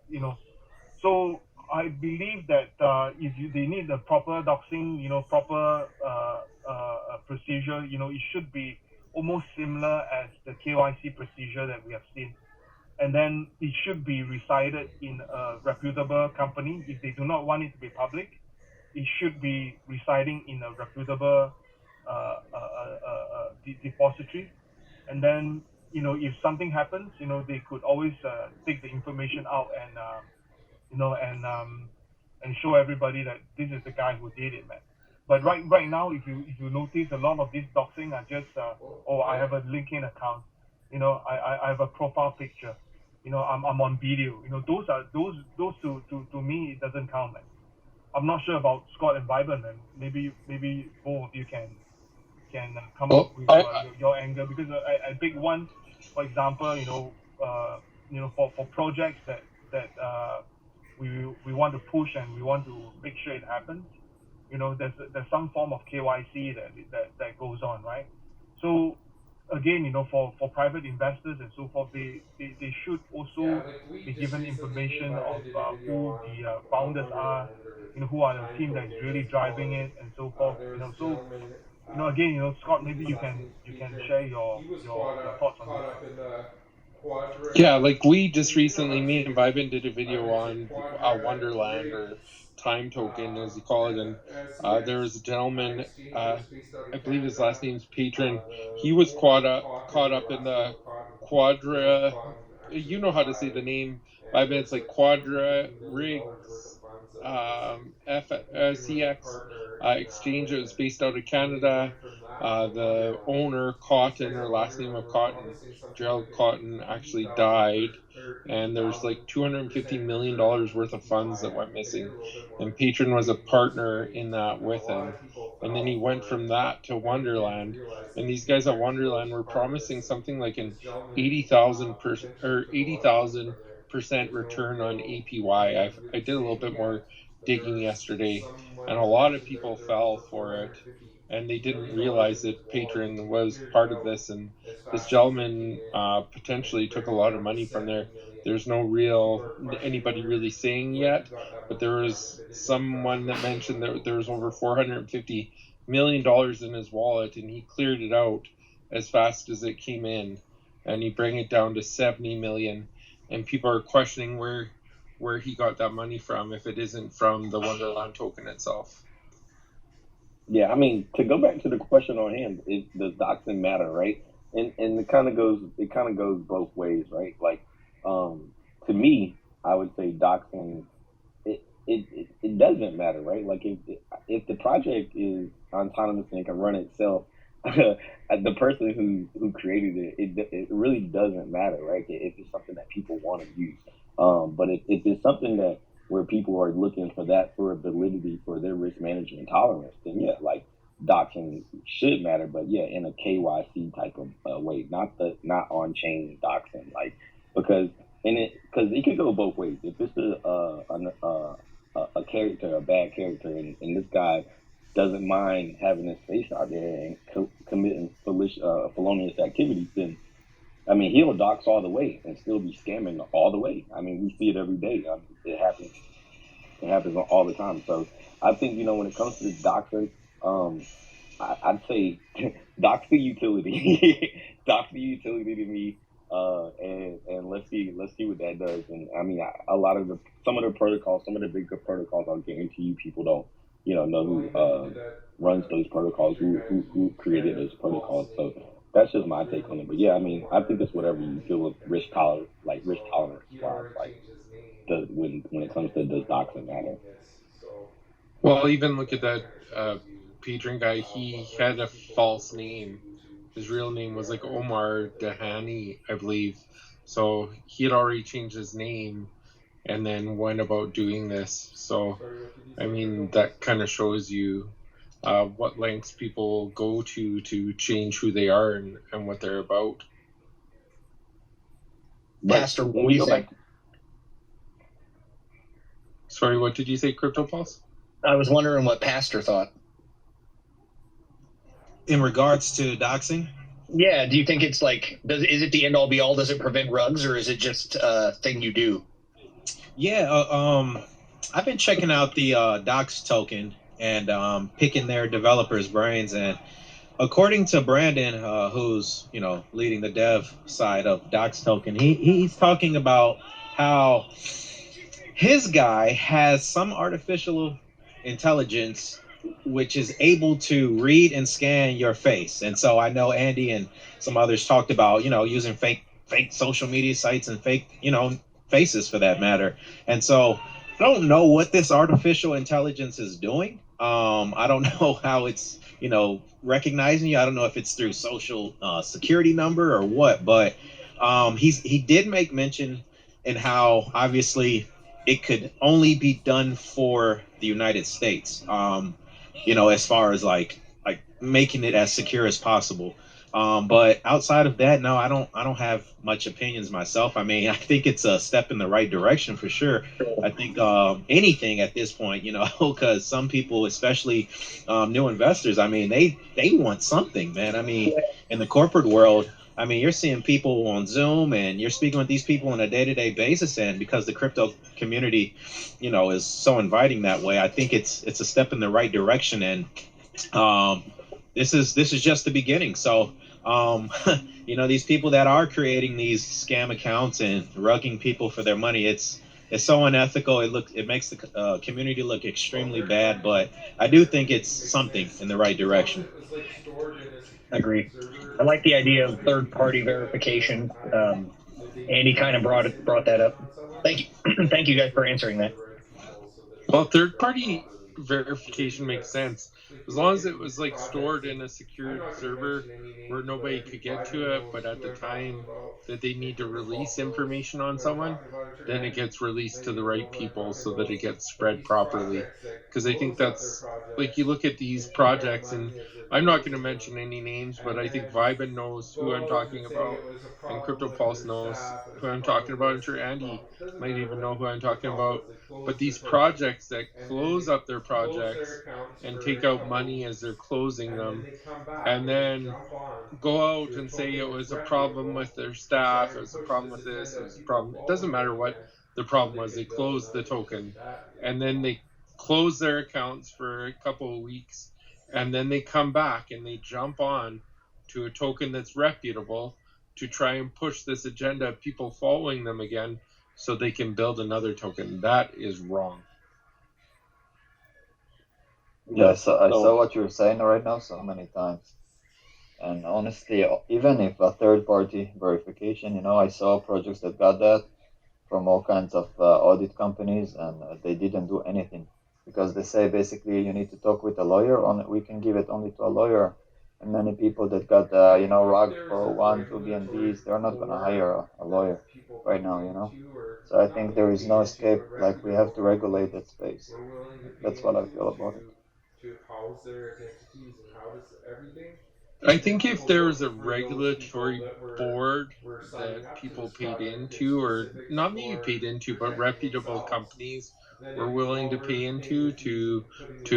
So I believe that if they need the proper doxing, proper procedure, it should be almost similar as the KYC procedure that we have seen. And then it should be resided in a reputable company. If they do not want it to be public, it should be residing in a reputable depository. And then, if something happens, they could always take the information out and show everybody that this is the guy who did it, man. But right now, if you notice, a lot of these doxing are just I have a LinkedIn account, I have a profile picture, I'm on video, those to me it doesn't count, man. I'm not sure about Scott and Viber, man. Maybe both of you can come up with your angle, because a big one, for example, for projects that we want to push and we want to make sure it happens, there's some form of KYC that goes on, right? So again, for private investors and so forth, they should also be given information of who the founders are, who are the team that's really driving it and so forth. So again, Scott, maybe you can share your thoughts on this. Yeah, like we just recently, me and Vibin did a video on Wonderland, or time token as you call it, and there was a gentleman, I believe his last name's Patron. He was caught up in the Quadra, you know how to say the name, Vibin, it's like Quadra Rigs CX exchange. It was based out of Canada. The owner, Cotton, or last name of Cotton, Gerald Cotton, actually died, and there's like $250 million worth of funds that went missing, and Patron was a partner in that with him. And then he went from that to Wonderland, and these guys at Wonderland were promising something like an 80,000% return on APY. I did a little bit more digging yesterday, and a lot of people fell for it, and they didn't realize that Patron was part of this, and this gentleman potentially took a lot of money from there. There's no anybody really saying yet, but there was someone that mentioned that there was over $450 million in his wallet, and he cleared it out as fast as it came in, and he bring it down to 70 million, and people are questioning where he got that money from if it isn't from the Wonderland token itself. Yeah, I mean, to go back to the question on hand, does doxing matter, right? And it kind of goes both ways, right? Like, to me, I would say doxing it doesn't matter, right? Like if the project is autonomous and can run itself, the person who created it really doesn't matter, right? If it's something that people want to use, but if it's something that where people are looking for that for validity for their risk management tolerance, then yeah, like doxing should matter, but yeah, in a KYC type of way, not on chain doxing, like because it could go both ways. If it's a character, a bad character, and this guy doesn't mind having his face out there and committing felonious activities, then I mean he'll dox all the way and still be scamming all the way. I mean we see it every day. It happens all the time. So I think when it comes to doxing, I'd say dox the utility, dox the utility to me. And let's see what that does. And I mean, some of the bigger protocols, I'll guarantee you, people don't, know who runs those protocols, who created those protocols. So that's just my take on it. But yeah, I mean, I think it's whatever you feel with risk tolerance wise, like when it comes to does doxing matter. Well, even look at that patron guy. He had a false name. His real name was like Omar Dahani, I believe. So he had already changed his name and then went about doing this. So, I mean, that kind of shows you what lengths people go to change who they are and what they're about. Pastor, what do you think? Sorry, what did you say, CryptoPulse? I was wondering what Pastor thought. In regards to doxing? Yeah, do you think it's like, is it the end all be all? Does it prevent rugs, or is it just a thing you do? Yeah, I've been checking out the Dox token and picking their developers' brains. And according to Brandon, who's leading the dev side of Dox token, he's talking about how his guy has some artificial intelligence which is able to read and scan your face. And so I know Andy and some others talked about, using fake social media sites and fake, faces for that matter. And so I don't know what this artificial intelligence is doing. I don't know how it's, recognizing you. I don't know if it's through social security number or what, but he did make mention in how obviously it could only be done for the United States. As far as like making it as secure as possible. But outside of that, no, I don't have much opinions myself. I mean, I think it's a step in the right direction for sure. I think anything at this point, because some people, especially new investors, I mean, they want something, man. I mean, in the corporate world, I mean, you're seeing people on Zoom and you're speaking with these people on a day-to-day basis, and because the crypto community, is so inviting that way, I think it's a step in the right direction. And this is just the beginning. So, these people that are creating these scam accounts and rugging people for their money, it's so unethical. It makes the community look extremely bad, but I do think it's something in the right direction. Agreed. I like the idea of third-party verification. Andy kind of brought that up. Thank you. Thank you guys for answering that. Well, third-party verification makes sense as long as it was like stored in a secured server where nobody could get to it, but at the time that they need to release information on someone, then it gets released to the right people so that it gets spread properly. Because I think that's like, you look at these projects, and I'm not going to mention any names, but I think Vibin knows who I'm talking about, and CryptoPulse knows who I'm talking about. I'm sure Andy might even know who I'm talking about. But these projects that close up their projects and take out money as they're closing them, and then go out and say it was a problem with their staff, it was a problem with this, it was a problem. It doesn't matter what the problem was. They closed the token, and then they close their accounts for a couple of weeks, and then they come back and they jump on to a token that's reputable to try and push this agenda of people following them again so they can build another token. That is wrong. Yeah, so I saw what you're saying right now so many times. And honestly, even if a third-party verification, I saw projects that got that from all kinds of audit companies, and they didn't do anything because they say basically you need to talk with a lawyer. We can give it only to a lawyer. And many people that got RUG 401, 2 BNBs, they're not going to hire a lawyer right now. So I think there is no escape. Like, we have to regulate that space. That's what I feel about it. To house their identities and house everything. I think if there was a regulatory board that people paid into, or not that you paid into, but reputable companies were willing to pay into to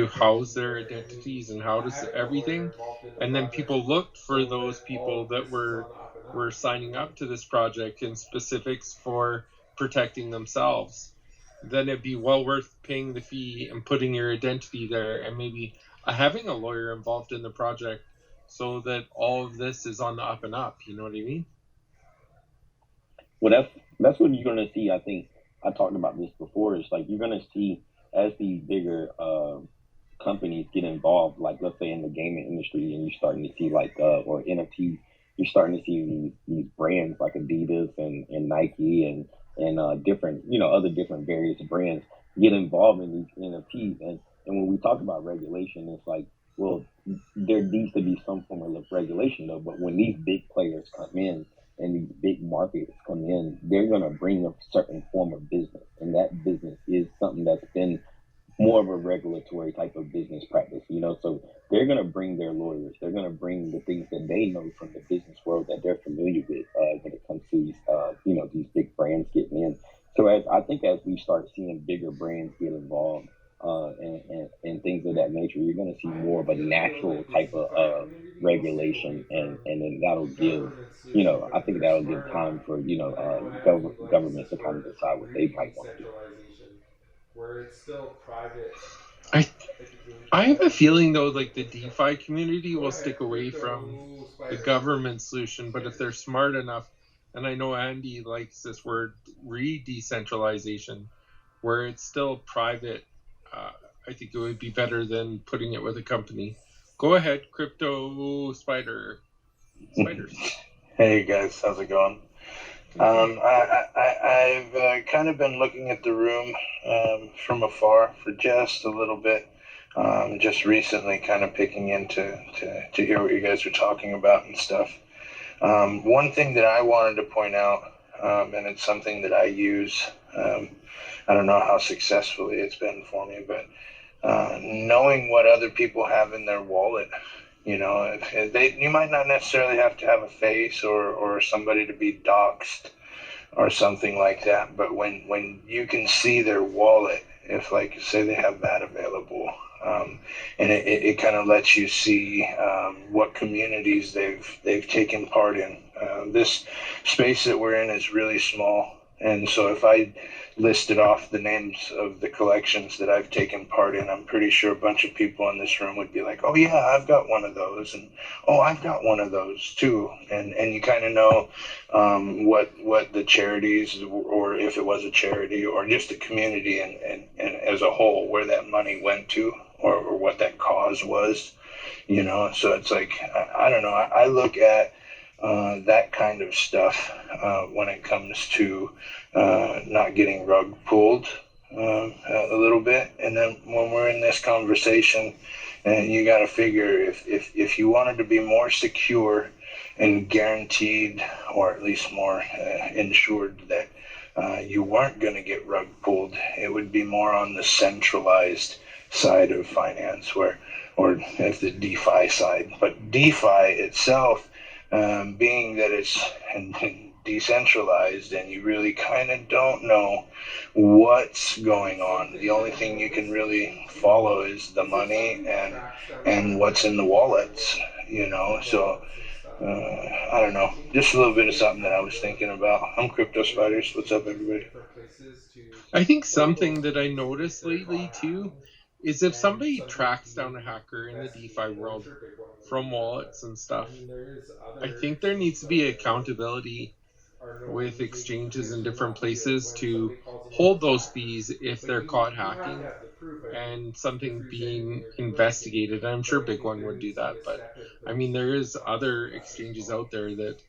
house their identities and house everything, and then people looked for those people that were signing up to this project in specifics for protecting themselves, then it'd be well worth paying the fee and putting your identity there, and maybe having a lawyer involved in the project so that all of this is on the up and up. You know what I mean? Well, that's what you're going to see. I think I talked about this before. It's like you're going to see as these bigger companies get involved, like let's say in the gaming industry, and you're starting to see like or NFT, you're starting to see these brands like Adidas and Nike and different other different various brands get involved in these NFTs. And when we talk about regulation, it's like, well, there needs to be some form of regulation though. But when these big players come in and these big markets come in, they're going to bring a certain form of business, and that business is something that's been more of a regulatory type of business practice, so they're going to bring their lawyers, they're going to bring the things that they know from the business world that they're familiar with when it comes to these, these big brands getting in. So I think as we start seeing bigger brands get involved and things of that nature, you're going to see more of a natural type of regulation, and then that'll give, I think that'll give time for, governments to kind of decide what they might want to do. Where it's still private. I have a feeling though, like the DeFi community will stick away from the government solution, but if they're smart enough, and I know Andy likes this word, re-decentralization, where it's still private, I think it would be better than putting it with a company. Go ahead, Crypto Spiders. Hey guys, how's it going? I've kind of been looking at the room from afar for just a little bit, just recently kind of picking in to hear what you guys are talking about and stuff. One thing that I wanted to point out, and it's something that I use, I don't know how successfully it's been for me, but knowing what other people have in their wallet. You might not necessarily have to have a face or somebody to be doxxed or something like that, but when you can see their wallet, if like say they have that available, and it kind of lets you see what communities they've taken part in. This space that we're in is really small, and so if I listed off the names of the collections that I've taken part in, I'm pretty sure a bunch of people in this room would be like, oh yeah, I've got one of those, and oh, I've got one of those too. And you kind of know what the charities, or if it was a charity or just a community and as a whole, where that money went to, or what that cause was, so it's like, I don't know, I look at that kind of stuff when it comes to not getting rug pulled a little bit. And then when we're in this conversation, and you got to figure if you wanted to be more secure and guaranteed, or at least more ensured that you weren't going to get rug pulled, it would be more on the centralized side of finance, or if the DeFi side. But DeFi itself, being that it's decentralized and you really kind of don't know what's going on, the only thing you can really follow is the money and what's in the wallets, so I don't know, just a little bit of something that I was thinking about. I'm Crypto Spiders. What's up, everybody? I think something that I noticed lately too is if somebody tracks down a hacker in the DeFi world from wallets and stuff, I think there needs to be accountability with exchanges in different places to hold those fees if they're caught hacking and something being investigated. I'm sure BigONE would do that, but I mean, there is other exchanges out there that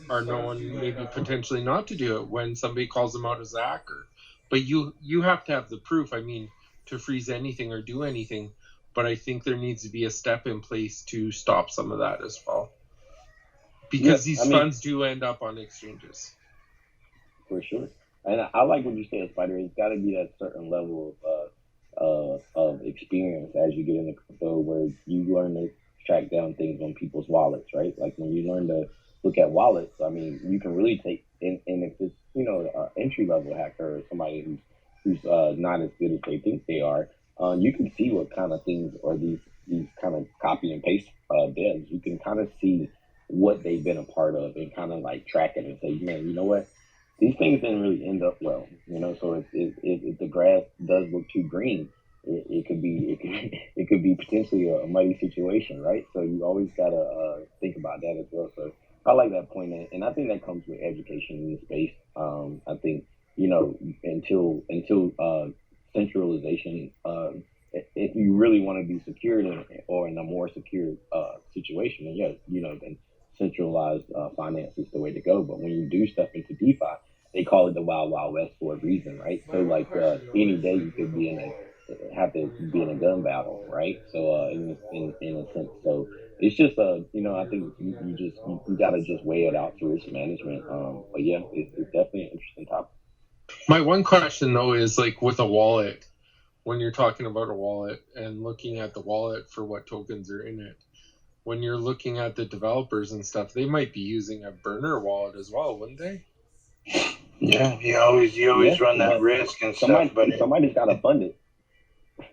are known maybe potentially not to do it when somebody calls them out as a hacker. But you have to have the proof, I mean, to freeze anything or do anything. But I think there needs to be a step in place to stop some of that as well. Because these funds do end up on exchanges. For sure. And I like what you said, Spider. It's got to be that certain level of experience as you get into crypto where you learn to track down things on people's wallets, right? Like when you learn to look at wallets, I mean, you can really take, and if it's, an entry-level hacker or somebody who's not as good as they think they are, you can see what kind of things or these kind of copy and paste devs, you can kind of see what they've been a part of and kind of like track it and say, man, you know what? These things didn't really end up well, so if the grass does look too green, it could be potentially a muddy situation, right? So you always gotta think about that as well. So I like that point, and I think that comes with education in the space. I think until centralization, if you really want to be secured or in a more secure situation, then centralized finance is the way to go. But when you do step into DeFi, they call it the Wild Wild West for a reason, right? So like any day you could have to be in a gun battle, right? So in a sense, so it's just I think you gotta just weigh it out through risk management. But yeah, it's definitely an interesting topic. My one question though is like with a wallet, when you're talking about a wallet and looking at the wallet for what tokens are in it, when you're looking at the developers and stuff, they might be using a burner wallet as well, wouldn't they? Yeah, you always run that risk and stuff, but somebody's got to fund it.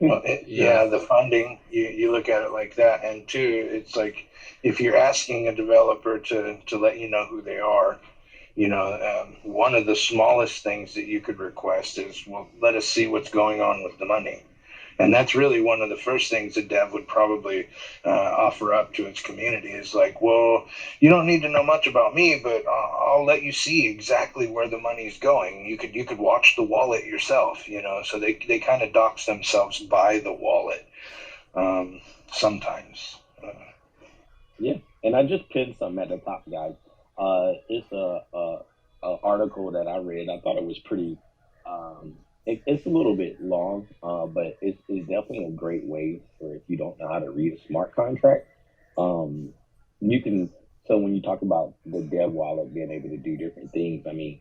Well, the funding, you look at it like that, and two, it's like if you're asking a developer to let you know who they are, one of the smallest things that you could request is, well, let us see what's going on with the money. And that's really one of the first things a dev would probably offer up to its community is like, well, you don't need to know much about me, but I'll let you see exactly where the money's going. You could watch the wallet yourself, so they kind of dox themselves by the wallet sometimes. Yeah, and I just pinned something at the top, guys. It's a article that I read. I thought it was pretty... It's a little bit long, but it's definitely a great way for if you don't know how to read a smart contract. You can, so when you talk about the dev wallet being able to do different things, I mean,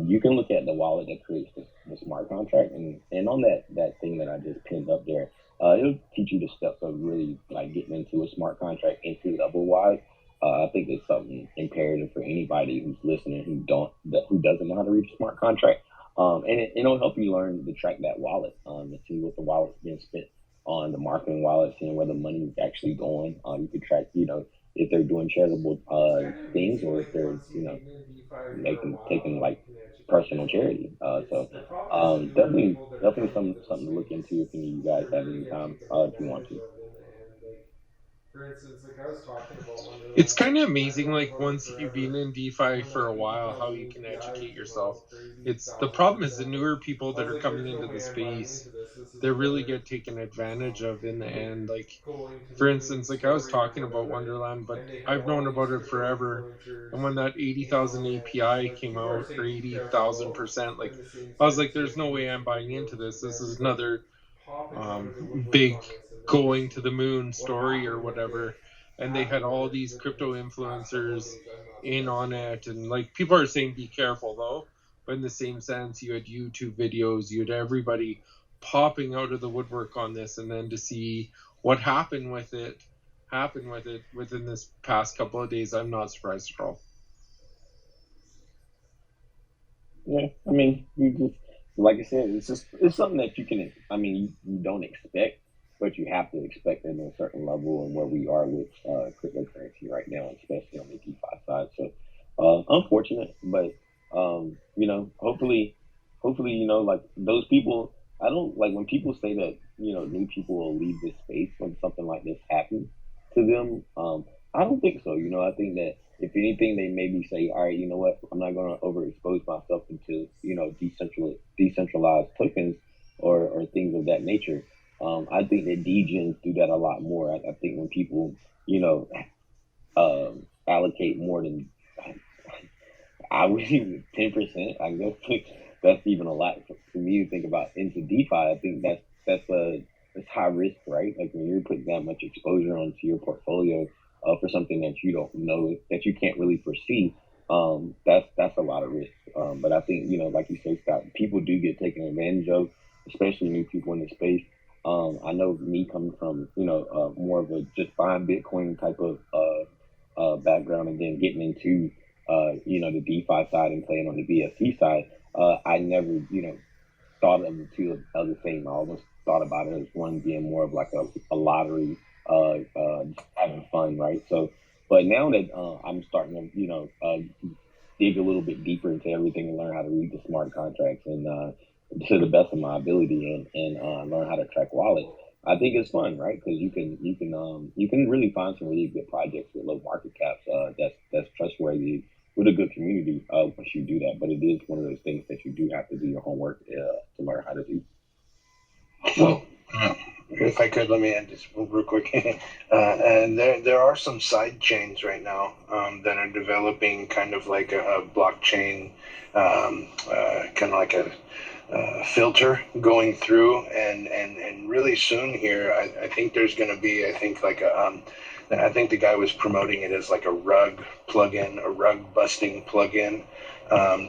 you can look at the wallet that creates the smart contract, and on that thing that I just pinned up there, it'll teach you the steps of really like getting into a smart contract entry level wise. I think it's something imperative for anybody who's listening who doesn't know how to read a smart contract. And it'll help you learn to track that wallet, to see what the wallet's being spent on, the marketing wallet, seeing where the money is actually going. You can track, if they're doing charitable things or if they're, taking like personal charity. So definitely something to look into if any of you guys have any time if you want to. For instance, like I was talking about one of it's kind of amazing, like once you've been in DeFi for a while, how you can educate yourself. It's the problem is the newer people that are coming into the space, they really get taken advantage of in the end. Like for instance, like I was talking about Wonderland, but I've known about it forever. And when that 80,000 API came out, or 80,000%, like I was like, there's no way I'm buying into this. This is another big going to the moon story or whatever, and they had all these crypto influencers in on it, and like people are saying be careful though, but in the same sense you had YouTube videos, you had everybody popping out of the woodwork on this, and then to see what happened with it within this past couple of days, I'm not surprised at all. Yeah, I mean, you just, like I said, it's something that you don't expect, but you have to expect it in a certain level, and where we are with cryptocurrency right now, especially on the DeFi side. So, unfortunate, but hopefully, like those people. I don't like when people say that new people will leave this space when something like this happens to them. I don't think so. I think that if anything, they maybe say, all right, you know what, I'm not going to overexpose myself into, decentralized tokens or things of that nature. I think that degens do that a lot more. I think when people, allocate more than, I would even 10%. I guess that's even a lot for me to think about into DeFi. I think that's high risk, right? Like when you're putting that much exposure onto your portfolio for something that you don't know, that you can't really foresee. That's a lot of risk. But I think, like you say, Scott, people do get taken advantage of, especially new people in the space. I know me coming from, more of a just buying Bitcoin type of background, and then getting into, the DeFi side and playing on the BSC side. I never, thought of the two of the same. I almost thought about it as one being more of like a lottery, just having fun, right? So, but now that I'm starting to, dig a little bit deeper into everything and learn how to read the smart contracts and to the best of my ability and learn how to track wallets, I think it's fun, right? Because you can really find some really good projects with low market caps that's trustworthy with a good community once you do that. But it is one of those things that you do have to do your homework to learn how to do. Well, if I could, let me add this real quick. And there are some side chains right now that are developing kind of like a blockchain, kind of like a filter going through, and really soon here, I think there's going to be, I think the guy was promoting it as like a rug plugin, a rug busting plugin,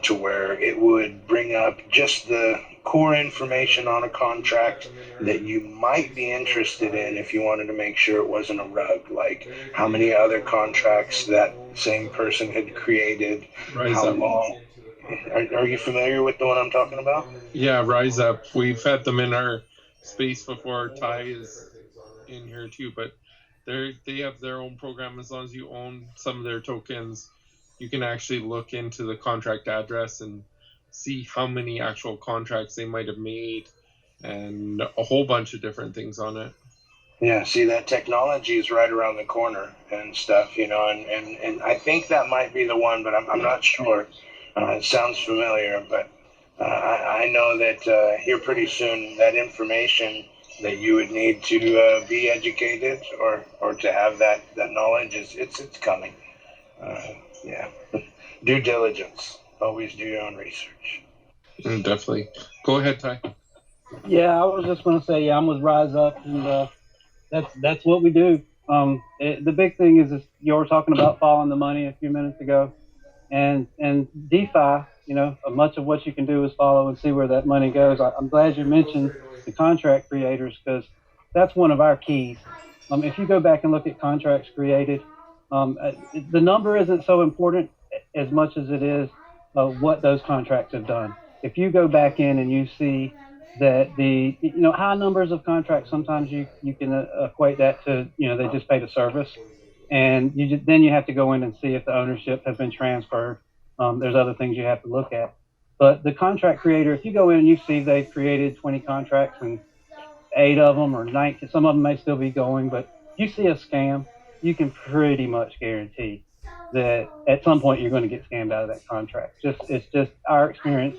to where it would bring up just the core information on a contract that you might be interested in if you wanted to make sure it wasn't a rug, like how many other contracts that same person had created, how long. Are you familiar with the one I'm talking about? Yeah, Rise Up. We've had them in our space before. Ty is in here too, but they have their own program. As long as you own some of their tokens, you can actually look into the contract address and see how many actual contracts they might have made and a whole bunch of different things on it. Yeah, see, that technology is right around the corner and stuff, and I think that might be the one, but I'm not sure. It sounds familiar, but I know that here pretty soon, that information that you would need to be educated or to have that knowledge it's coming. Yeah, due diligence. Always do your own research. Definitely. Go ahead, Ty. Yeah, I was just going to say, yeah, I'm with Rise Up, and that's what we do. The big thing is you were talking about following the money a few minutes ago. And DeFi, much of what you can do is follow and see where that money goes. I'm glad you mentioned the contract creators, because that's one of our keys. If you go back and look at contracts created, the number isn't so important as much as it is what those contracts have done. If you go back in and you see that the high numbers of contracts, sometimes you can equate that to they just paid a service. And then you have to go in and see if the ownership has been transferred. There's other things you have to look at. But the contract creator, if you go in and you see they've created 20 contracts and 8 of them or 19, some of them may still be going, but you see a scam, you can pretty much guarantee that at some point you're going to get scammed out of that contract. It's just our experience.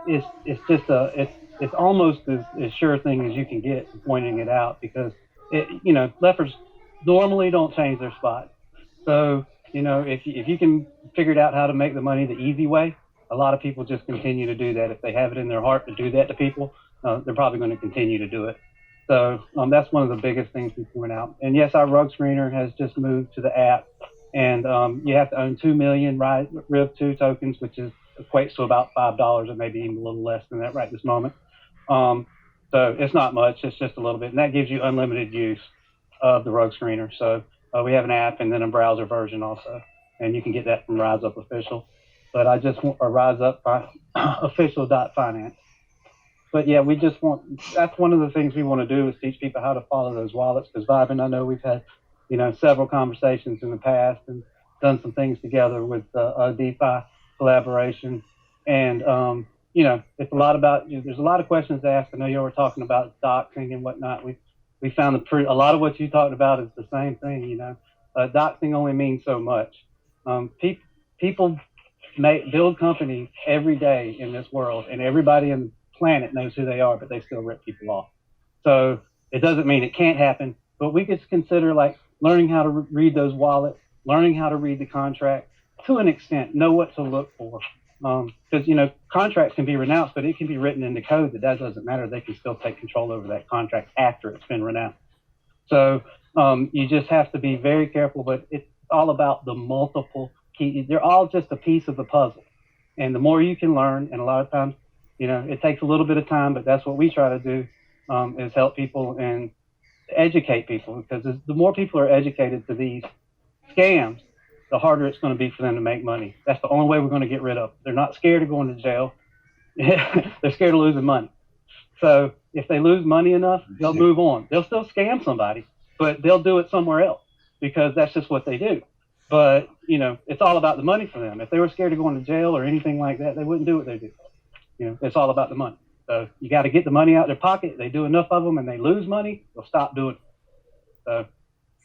It's almost as sure thing as you can get pointing it out, because lefers normally don't change their spot. So, if you can figure out how to make the money the easy way, a lot of people just continue to do that. If they have it in their heart to do that to people, they're probably going to continue to do it. So that's one of the biggest things we point out. And yes, our rug screener has just moved to the app, and you have to own 2 million RIV2 tokens, which equates to about $5, or maybe even a little less than that right this moment. So it's not much, it's just a little bit. And that gives you unlimited use of the rug screener. So we have an app and then a browser version also, and you can get that from Rise Up Official. But I just want a Rise Up official.finance. But yeah, that's one of the things we want to do, is teach people how to follow those wallets. Because Vibin, I know we've had several conversations in the past and done some things together with DeFi collaboration, and it's a lot about, there's a lot of questions asked. I know you were talking about doxing and whatnot. We found a lot of what you talked about is the same thing. Doxing only means so much. People build companies every day in this world, and everybody on the planet knows who they are, but they still rip people off. So it doesn't mean it can't happen, but we could consider like learning how to read those wallets, learning how to read the contract to an extent, know what to look for. Because, contracts can be renounced, but it can be written into code that doesn't matter. They can still take control over that contract after it's been renounced. So you just have to be very careful, but it's all about the multiple keys. They're all just a piece of the puzzle. And the more you can learn, and a lot of times, it takes a little bit of time, but that's what we try to do, is help people and educate people. Because the more people are educated to these scams, the harder it's going to be for them to make money. That's the only way we're going to get rid of them. They're not scared of going to jail. They're scared of losing money. So if they lose money enough, they'll move on. They'll still scam somebody, but they'll do it somewhere else because that's just what they do. But, it's all about the money for them. If they were scared of going to jail or anything like that, they wouldn't do what they do. It's all about the money. So you got to get the money out of their pocket. They do enough of them and they lose money, they'll stop doing it. So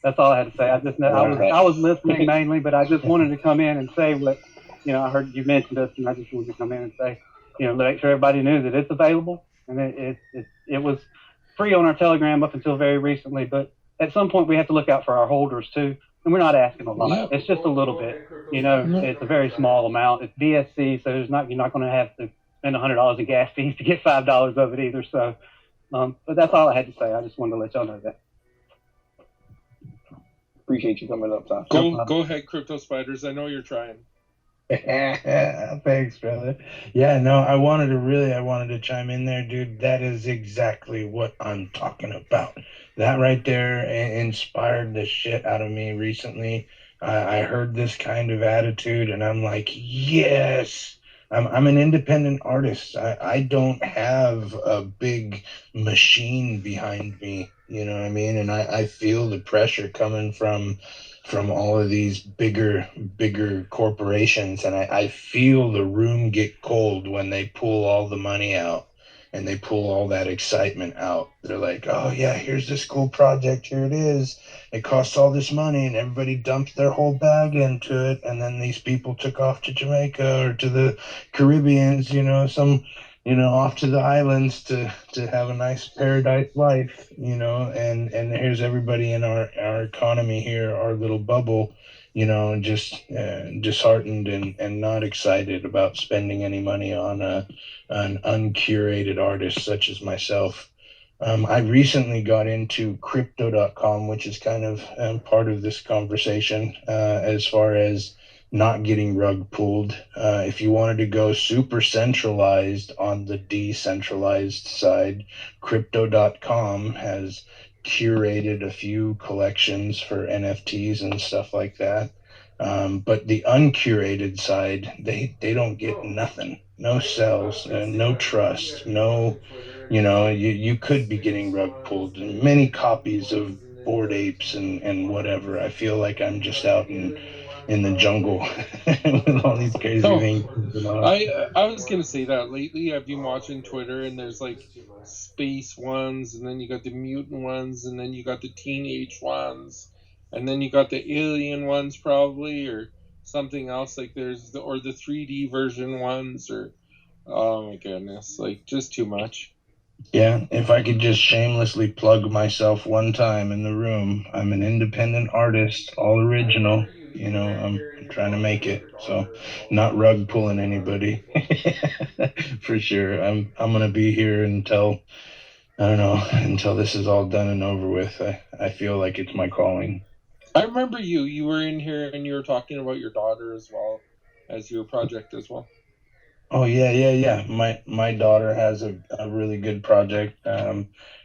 that's all I had to say. I was listening mainly, but I just wanted to come in and say what, I heard you mentioned this, and I just wanted to come in and say, make sure everybody knew that it's available, and it was free on our Telegram up until very recently. But at some point, we have to look out for our holders too, and we're not asking a lot. Yeah. It's just a little bit. It's a very small amount. It's BSC, so you're not going to have to spend $100 in gas fees to get $5 of it either. So, but that's all I had to say. I just wanted to let y'all know that. Appreciate you coming up, Tom. Go ahead, Crypto Spiders. I know you're trying. Thanks, brother. Yeah, no, I wanted to chime in there, dude. That is exactly what I'm talking about. That right there inspired the shit out of me recently. I heard this kind of attitude, and I'm like, yes. I'm an independent artist. I don't have a big machine behind me, you know what I mean? And I feel the pressure coming from all of these bigger corporations, and I feel the room get cold when they pull all the money out and they pull all that excitement out. They're like, oh yeah, here's this cool project, here it is. It costs all this money, and everybody dumped their whole bag into it, and then these people took off to Jamaica or to the Caribbeans, off to the islands to have a nice paradise life, and here's everybody in our economy here, our little bubble, just disheartened and not excited about spending any money on an uncurated artist such as myself. I recently got into crypto.com, which is kind of part of this conversation, as far as not getting rug pulled. If you wanted to go super centralized on the decentralized side, crypto.com has curated a few collections for NFTs and stuff like that. But the uncurated side, they don't get nothing. No sales, no trust, no, you could be getting rug pulled. Many copies of Bored Apes and whatever. I feel like I'm just out in the jungle with all these crazy things. I was gonna say that lately I've been watching Twitter, and there's like space ones, and then you got the mutant ones, and then you got the teenage ones, and then you got the alien ones probably, or something else. Like there's the 3D version ones, or oh my goodness, like just too much. Yeah, if I could just shamelessly plug myself one time in the room, I'm an independent artist, all original. I'm trying to make it, so not rug pulling anybody. For sure. I'm gonna be here until this is all done and over with. I feel like it's my calling. I remember you were in here and you were talking about your daughter as well as your project as well. Oh yeah. My daughter has a really good project,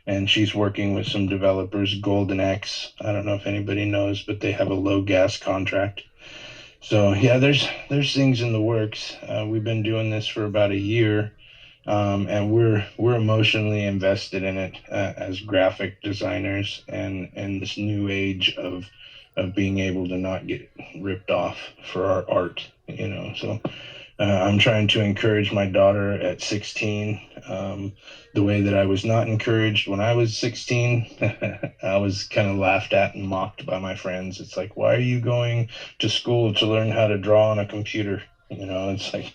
and she's working with some developers. Golden X. I don't know if anybody knows, but they have a low gas contract. So yeah, there's things in the works. We've been doing this for about a year, and we're emotionally invested in it as graphic designers, and this new age of being able to not get ripped off for our art. So I'm trying to encourage my daughter at 16 the way that I was not encouraged when I was 16. I was kind of laughed at and mocked by my friends. It's like, why are you going to school to learn how to draw on a computer? It's like,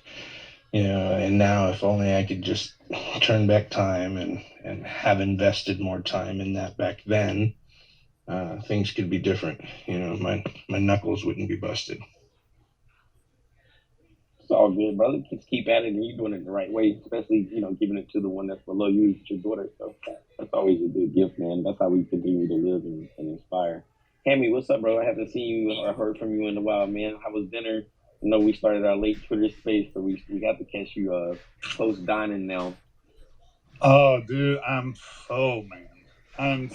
and now if only I could just turn back time and have invested more time in that back then, things could be different. My knuckles wouldn't be busted. It's all good, brother. Just keep at it, and you're doing it the right way, especially, giving it to the one that's below you, your daughter. So that's always a good gift, man. That's how we continue to live and inspire. Hammy, what's up, bro? I haven't seen you or heard from you in a while, man. How was dinner? I know we started our late Twitter space, so we got to catch you post dining now. Oh, dude, I'm so full. I'm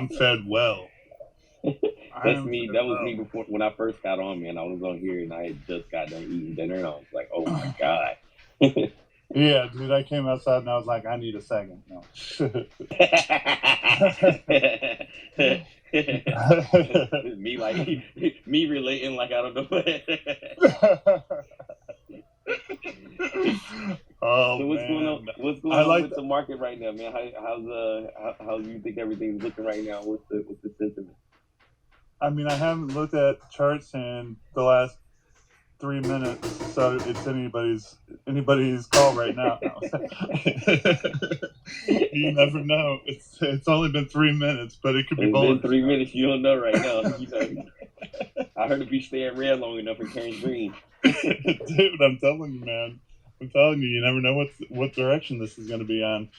fed well. That's me. That was me before when I first got on, man. I was on here and I had just got done eating dinner, and I was like, "Oh my god." Yeah, dude. I came outside and I was like, "I need a second." No. me relating like I don't know. Oh, so what's man. going on? What's going on with the market right now, man? How do you think everything's looking right now? What's the sentiment? I mean, I haven't looked at charts in the last 3 minutes, so it's anybody's call right now. You never know. It's only been 3 minutes, but it could be both. It's been 3 minutes. You don't know right now. I heard if you stay at red long enough, it turns green. Dude, I'm telling you, man. I'm telling you, you never know what direction this is going to be on.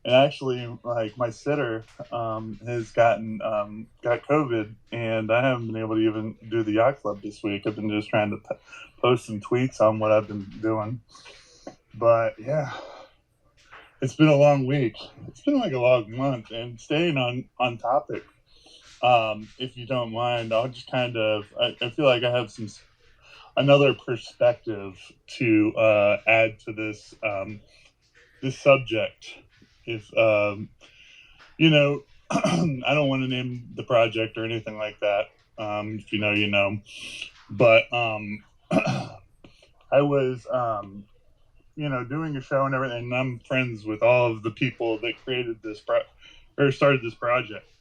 And actually, like, my sitter has got COVID, and I haven't been able to even do the yacht club this week. I've been just trying to post some tweets on what I've been doing. But yeah, it's been a long week. It's been like a long month. And staying on topic, if you don't mind, I'll just kind of I feel like I have another perspective to add to this this subject. If I don't want to name the project or anything like that. If you know, you know. But I was doing a show and everything, and I'm friends with all of the people that created this started this project.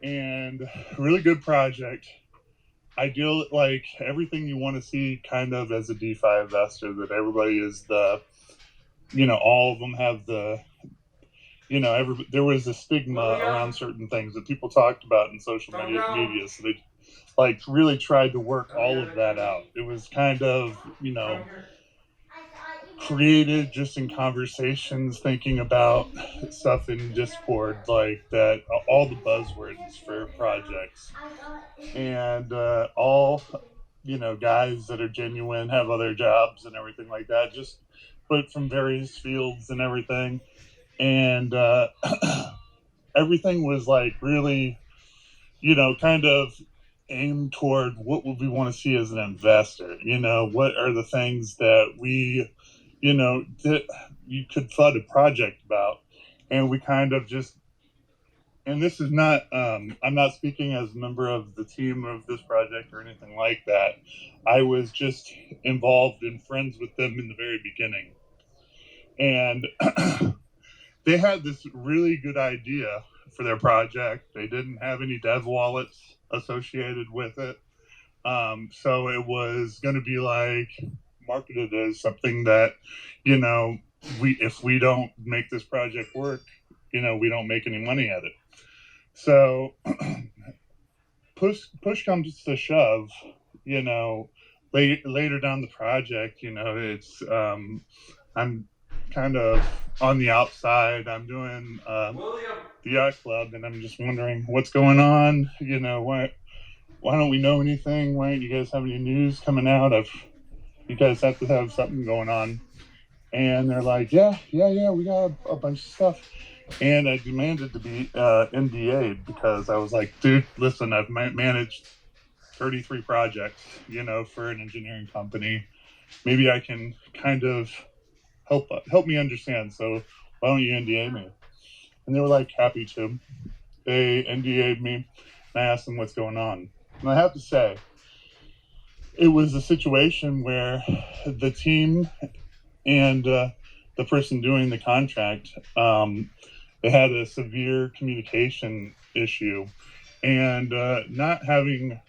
And really good project. I deal like everything you want to see kind of as a DeFi investor, that everybody is all of them have the there was a stigma around certain things that people talked about in social media, so they like really tried to work all of that out. It was kind of created just in conversations, thinking about stuff in Discord, like that, all the buzzwords for projects, and all guys that are genuine, have other jobs and everything like that, just but from various fields and everything. And everything was like really, kind of aimed toward what would we want to see as an investor. What are the things that we, that you could fund a project about. And we kind of just, and this is not, I'm not speaking as a member of the team of this project or anything like that. I was just involved and friends with them in the very beginning. And they had this really good idea for their project. They didn't have any dev wallets associated with it. So it was going to be like marketed as something that, if we don't make this project work, we don't make any money at it. So push comes to shove, later down the project, it's, I'm kind of on the outside. I'm doing the yacht club, and I'm just wondering what's going on. Why don't we know anything? Why don't you guys have any news coming out of? You guys have to have something going on. And they're like, yeah, we got a bunch of stuff. And I demanded to be NDA'd, because I was like, dude, listen, I've managed 33 projects, for an engineering company. Maybe I can kind of help me understand. So why don't you NDA me? And they were like, happy to. They NDA'd me, and I asked them what's going on. And I have to say, it was a situation where the team and the person doing the contract, they had a severe communication issue, and not having,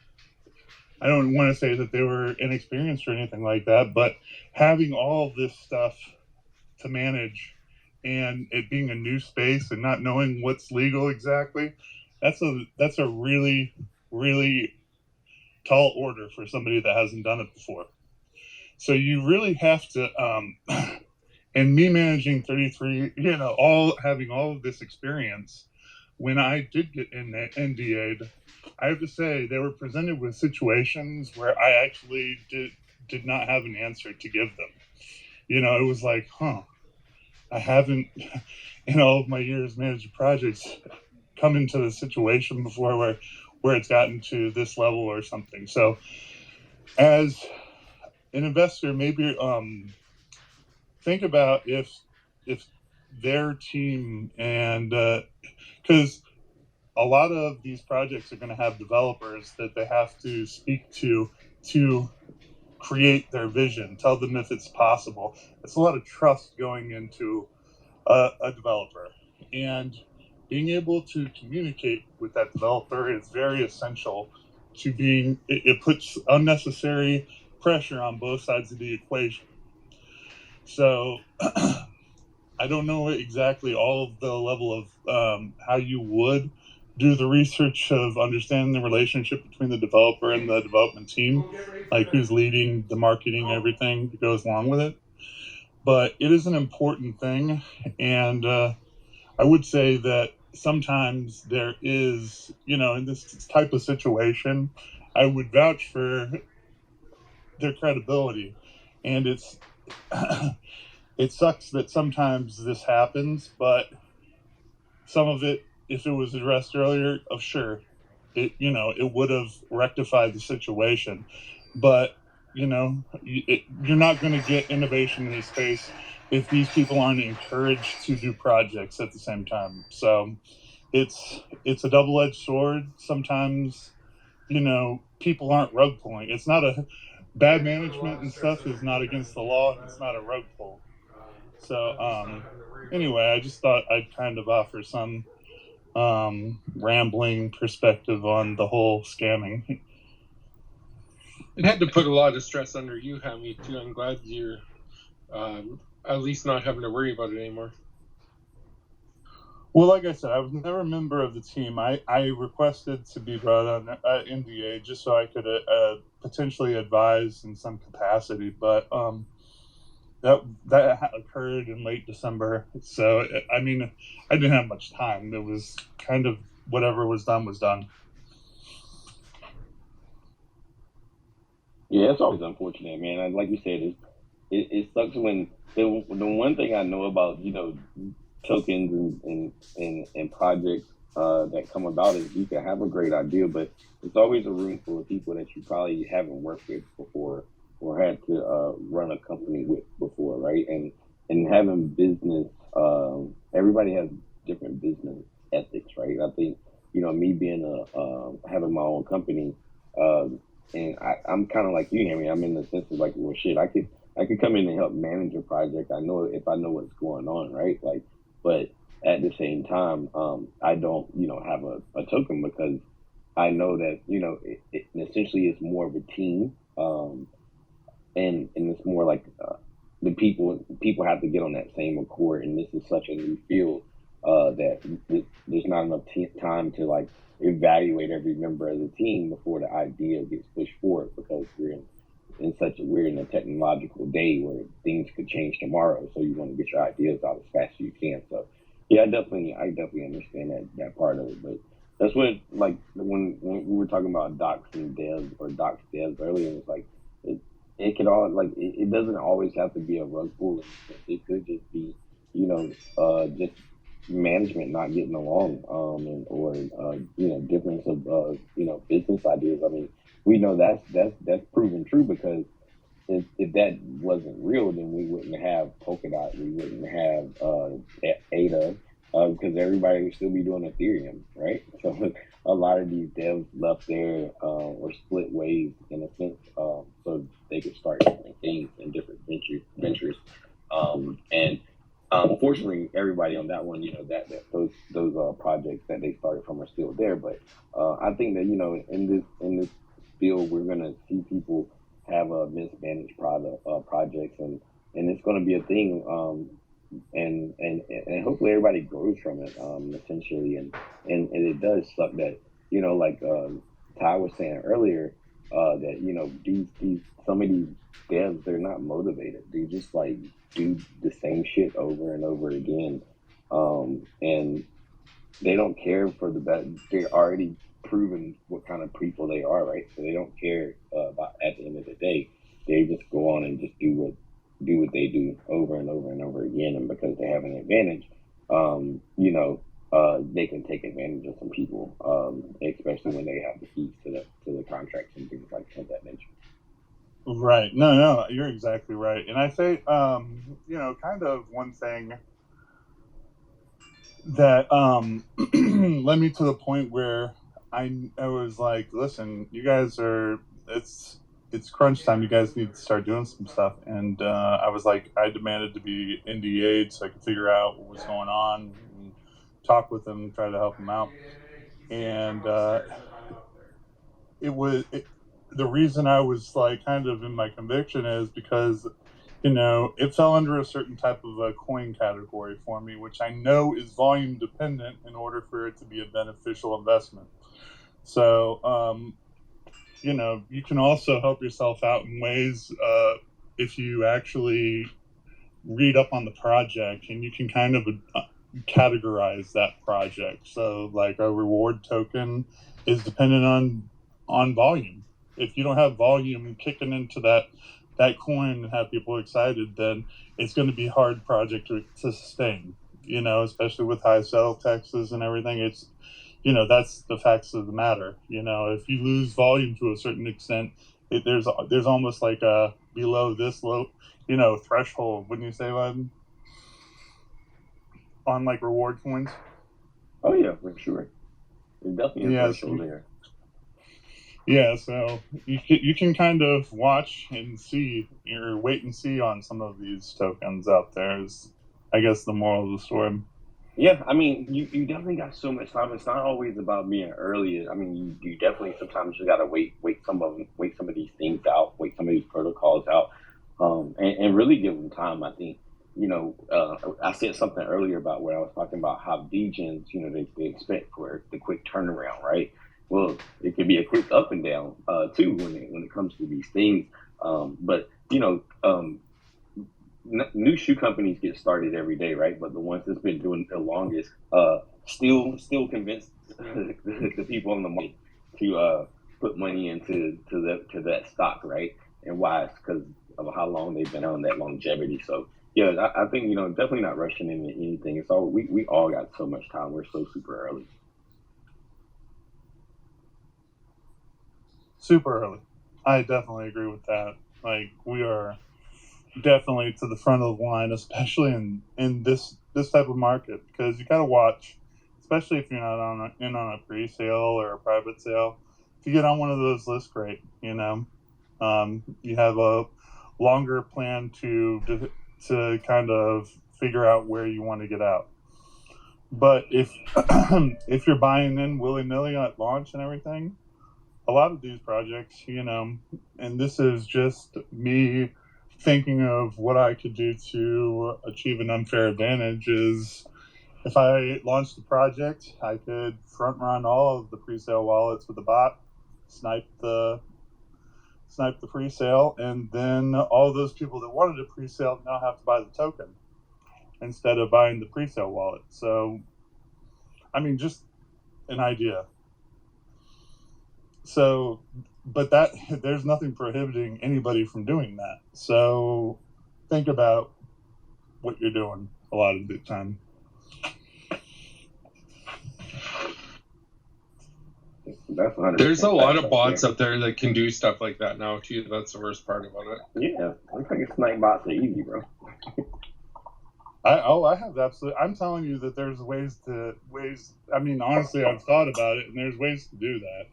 I don't want to say that they were inexperienced or anything like that, but having all of this stuff to manage and it being a new space and not knowing what's legal exactly, that's a really, really tall order for somebody that hasn't done it before. So you really have to, and me managing 33, having all of this experience, when I did get in that NDA'd, I have to say they were presented with situations where I actually did not have an answer to give them. It was like, I haven't, in all of my years managing projects, come into the situation before where it's gotten to this level or something. So as an investor, maybe think about if their team, and because a lot of these projects are going to have developers that they have to speak to create their vision, tell them if it's possible. It's a lot of trust going into a developer, and being able to communicate with that developer is very essential to it puts unnecessary pressure on both sides of the equation. So I don't know exactly all of the level of how you would do the research of understanding the relationship between the developer and the development team, like who's leading the marketing, everything that goes along with it. But it is an important thing, and I would say that sometimes there is, in this type of situation, I would vouch for their credibility, and it sucks that sometimes this happens, but some of it, if it was addressed earlier, it would have rectified the situation. But, you're not going to get innovation in this space if these people aren't encouraged to do projects at the same time. So it's a double-edged sword. Sometimes, people aren't rug pulling. It's not bad management and stuff is not against the law. It's not a rug pull. So anyway, I just thought I'd kind of offer some rambling perspective on the whole scamming. It had to put a lot of stress under you, Hammy, too. I'm glad you're at least not having to worry about it anymore. Well, like I said, I was never a member of the team. I requested to be brought on NDA just so I could potentially advise in some capacity, but that occurred in late December. So, I mean, I didn't have much time. It was kind of whatever was done was done. Yeah, it's always unfortunate, man. Like you said, it sucks when the one thing I know about, tokens and projects that come about is you can have a great idea, but it's always a room full of people that you probably haven't worked with before or had to run a company with before, right? And having business, everybody has different business ethics, right? I think, me being having my own company, and I'm kind of like you, Henry. I'm in the sense of like, well, shit, I could come in and help manage a project. I know if I know what's going on, right? Like, but at the same time, I don't, have a token because I know that, it essentially is more of a team, and it's more like the people have to get on that same accord, and this is such a new field that there's not enough time to like evaluate every member of the team before the idea gets pushed forward, because we're in a technological day where things could change tomorrow, so you want to get your ideas out as fast as you can. So yeah, I definitely understand that part of it. But that's what, like, when we were talking about docs and devs or docs devs earlier, it's like it could all, like, it doesn't always have to be a rug pull. It could just be, just management not getting along, or difference of business ideas. I mean, we know that's proven true, because if that wasn't real, then we wouldn't have Polkadot, we wouldn't have ADA, because everybody would still be doing Ethereum, right? So a lot of these devs left there or split ways in a sense. So they could start different things and different ventures. And unfortunately, everybody on that one, those projects that they started from are still there. But I think that in this field, we're gonna see people have mismanaged projects, and it's gonna be a thing. And hopefully everybody grows from it, essentially. And it does suck that like Ty was saying earlier, that these some of these devs, they're not motivated. They just like do the same shit over and over again, and they don't care for the best. They're already proven what kind of people they are, right? So they don't care about, at the end of the day, they just go on and just do what they do over and over and over again. And because they have an advantage, they can take advantage of some people, especially when they have the keys to the contracts and things like that nature. Right. No, you're exactly right. And I say, kind of one thing that led me to the point where I was like, listen, you guys it's crunch time. You guys need to start doing some stuff. And I was like, I demanded to be NDA'd so I could figure out what was going on and talk with them, try to help them out. And the reason I was like kind of in my conviction is because, it fell under a certain type of a coin category for me, which I know is volume dependent in order for it to be a beneficial investment. So, you can also help yourself out in ways if you actually read up on the project, and you can kind of categorize that project. So like a reward token is dependent on volume. If you don't have volume kicking into that coin and have people excited, then it's going to be a hard project to sustain, especially with high sell taxes and everything. It's, that's the facts of the matter. If you lose volume to a certain extent, there's almost like a below this low, threshold, wouldn't you say, Len? On like reward coins? Oh yeah, for sure. There's definitely a threshold there. Yeah, so you can kind of watch and see, or wait and see on some of these tokens out there is, I guess, the moral of the story. Yeah, I mean, you definitely got so much time. It's not always about being early. I mean, you definitely sometimes you gotta wait some of these things out, wait some of these protocols out, and really give them time. I think, I said something earlier about where I was talking about how degens, they expect for the quick turnaround, right? Well, it can be a quick up and down too when it comes to these things. But new shoe companies get started every day, right? But the ones that's been doing it the longest still convince the people in the market to put money into that stock, right? And why? It's because of how long they've been on that longevity. So yeah, I think definitely not rushing into anything. It's all we all got so much time. We're so super early. Super early. I definitely agree with that. Like, we are definitely to the front of the line, especially in this type of market, because you got to watch, especially if you're not on a pre-sale or a private sale. If you get on one of those lists, great. You have a longer plan to kind of figure out where you want to get out. But if if you're buying in willy-nilly at launch and everything, a lot of these projects, and this is just me thinking of what I could do to achieve an unfair advantage, is if I launched the project, I could front run all of the pre-sale wallets with a bot, snipe the pre-sale, and then all those people that wanted a pre-sale now have to buy the token instead of buying the pre-sale wallet. So, I mean, just an idea. So, but there's nothing prohibiting anybody from doing that. So think about what you're doing a lot of the time. There's a lot of bots out there that can do stuff like that now too. That's the worst part about it. Yeah, I think snipe bots are easy, bro. I have absolutely. I'm telling you that there's ways. I mean, honestly, I've thought about it, and there's ways to do that.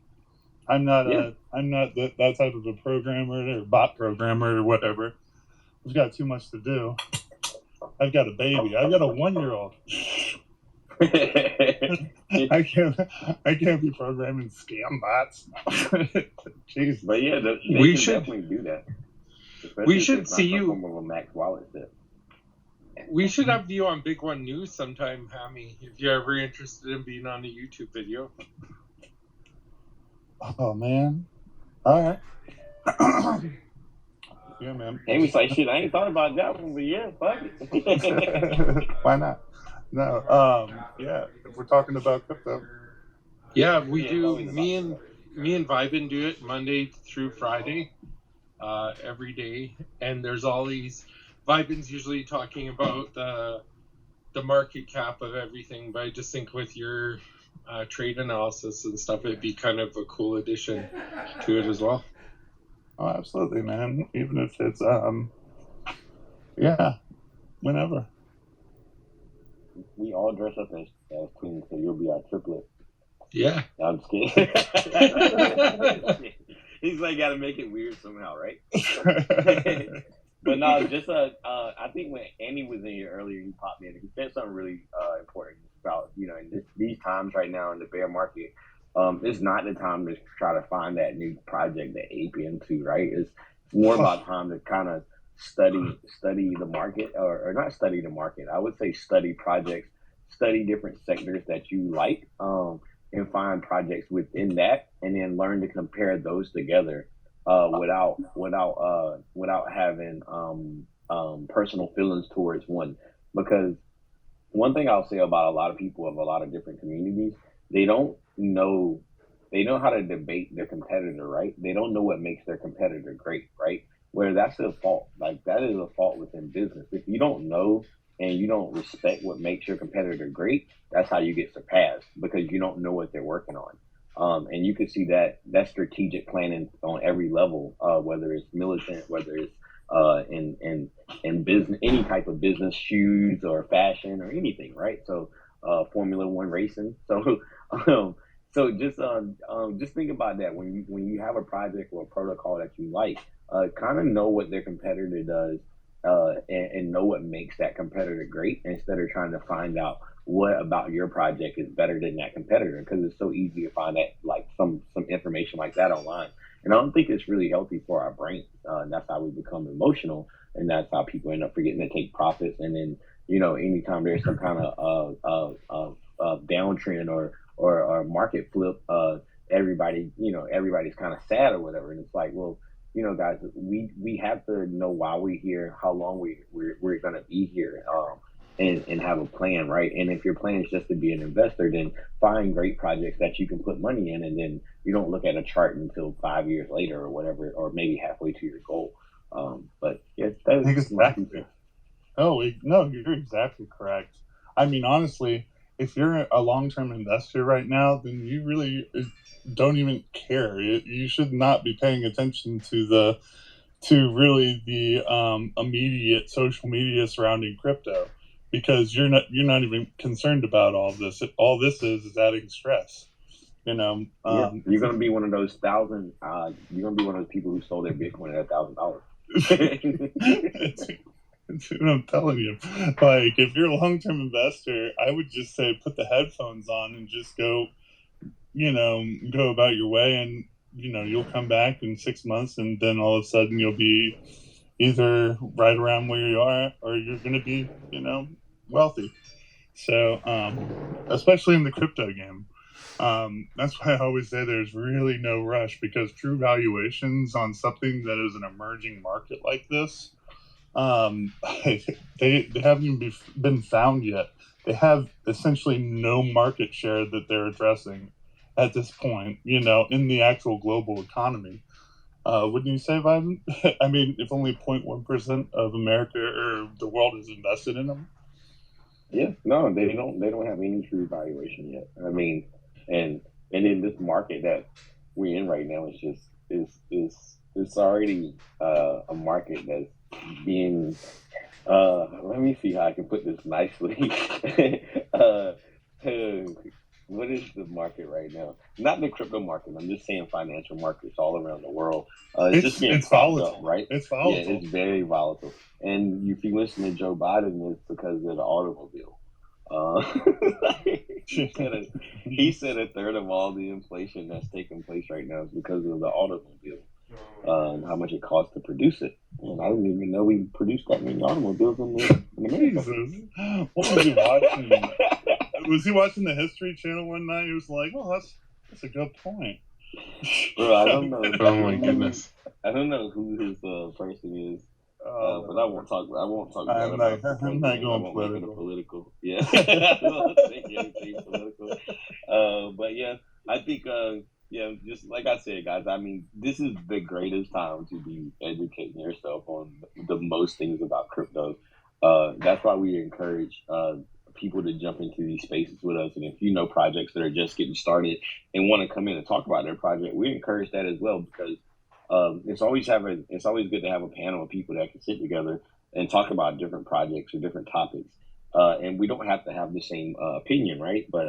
I'm not that type of a programmer or bot programmer or whatever. I've got too much to do. I've got a baby. I've got a 1-year-old. I can't be programming scam bots. Jeez. But yeah, we can should definitely do that. We should see you. Of a Max Wallet set. We should have you on BigONE News sometime, Hammy, if you're ever interested in being on a YouTube video. Oh man! All right. Yeah, man. Amy's like, shit, I ain't thought about that one, but yeah, fuck it. Why not? No, yeah, if we're talking about crypto. Yeah, we do. Me and Vibin do it Monday through Friday, every day. And there's all these. Vibin's usually talking about the market cap of everything, but I just think with your trade analysis and stuff, it'd be kind of a cool addition to it as well. Oh, absolutely, man. Even if it's yeah, whenever. We all dress up as queens, so you'll be our triplet. Yeah. No, I'm just kidding. He's like, gotta make it weird somehow, right? But no, just I think when Andy was in here earlier, he popped in and he said something really important about, you know, in these times right now in the bear market, it's not the time to try to find that new project to ape into, right? It's more about time to kind of study the market, or not study the market. I would say study projects, study different sectors that you like, and find projects within that, and then learn to compare those together, without having personal feelings towards one. Because one thing I'll say about a lot of people of a lot of different communities, they know how to debate their competitor, right? They don't know what makes their competitor great, right? Where that's a fault. Like, that is a fault within business. If you don't know and you don't respect what makes your competitor great, that's how you get surpassed, because you don't know what they're working on. And you can see that strategic planning on every level, whether it's militant, whether it's in business, any type of business, shoes or fashion or anything, right? So Formula One racing. So so just think about that when you have a project or a protocol that you like, kind of know what their competitor does, and know what makes that competitor great, instead of trying to find out what about your project is better than that competitor, because it's so easy to find that, like, some information like that online. And I don't think it's really healthy for our brains. That's how we become emotional, and that's how people end up forgetting to take profits. And then, you know, anytime there's some kind of downtrend or market flip, everybody's kind of sad or whatever. And it's like, well, you know, guys, we have to know why we're here, how long we're going to be here, and have a plan, right? And if your plan is just to be an investor, then find great projects that you can put money in, and then you don't look at a chart until 5 years later or whatever, or maybe halfway to your goal. But yeah, that's exactly. No, you're exactly correct. I mean, honestly, if you're a long-term investor right now, then you really don't even care. You should not be paying attention to the immediate social media surrounding crypto, because you're not even concerned about all this. All this is adding stress. You know, you're gonna be one of those you're gonna be one of those people who sold their Bitcoin at $1,000. That's what I'm telling you. Like, if you're a long-term investor, I would just say put the headphones on and just go about your way, and you'll come back in 6 months, and then all of a sudden you'll be either right around where you are, or you're going to be, wealthy. So, especially in the crypto game. That's why I always say there's really no rush, because true valuations on something that is an emerging market like this, they haven't even been found yet. They have essentially no market share that they're addressing at this point, in the actual global economy. Wouldn't you say, Vibin? I mean, if only 0.1% of America or the world is invested in them. Yeah, no, they don't have any true valuation yet. I mean, and in this market that we're in right now, it's already a market that's being let me see how I can put this nicely. What is the market right now? Not the crypto market. I'm just saying financial markets all around the world. It's just being propped up, right? It's volatile. Yeah, it's very volatile. And if you listen to Joe Biden, it's because of the automobile. He said a third of all the inflation that's taking place right now is because of the automobile. How much it costs to produce it. And I didn't even know we produced that many automobiles in America. Jesus. What was he watching? Was he watching the History Channel one night? He was like, "Oh, that's a good point." Bro, I don't know. Oh my goodness. I don't know who his person is. But I won't talk. I won't talk about it. I'm not going political. Yeah, I won't say anything political. But yeah, I think just like I said, guys. I mean, this is the greatest time to be educating yourself on the most things about crypto. That's why we encourage people to jump into these spaces with us. And if you know projects that are just getting started and want to come in and talk about their project, we encourage that as well, because it's always good to have a panel of people that can sit together and talk about different projects or different topics. And we don't have to have the same opinion, right? But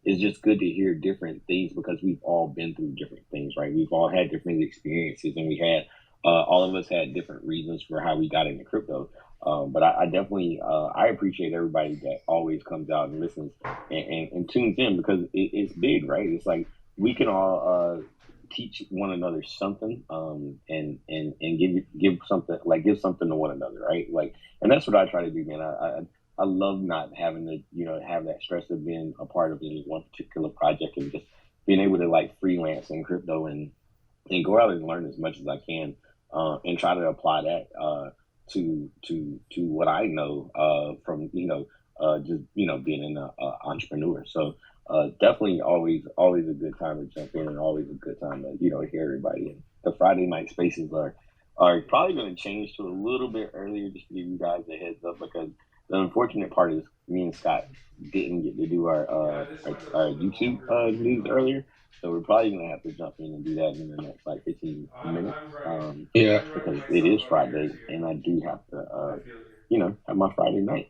it's just good to hear different things, because we've all been through different things, right? We've all had different experiences, and we had all of us had different reasons for how we got into crypto. But I definitely I appreciate everybody that always comes out and listens and tunes in, because it's big, right? It's like we can all teach one another something, and give something, like give something to one another, right? Like, and that's what I try to do, man. I love not having to have that stress of being a part of any one particular project, and just being able to like freelance in crypto and go out and learn as much as I can, and try to apply that to what I know from just being an entrepreneur. So definitely always a good time to jump in, and always a good time to hear everybody. And the Friday night spaces are probably going to change to a little bit earlier, just to give you guys a heads up, because the unfortunate part is me and Scott didn't get to do our YouTube news earlier. So we're probably going to have to jump in and do that in the next like 15 minutes. Because it is Friday, and I do have to, have my Friday night.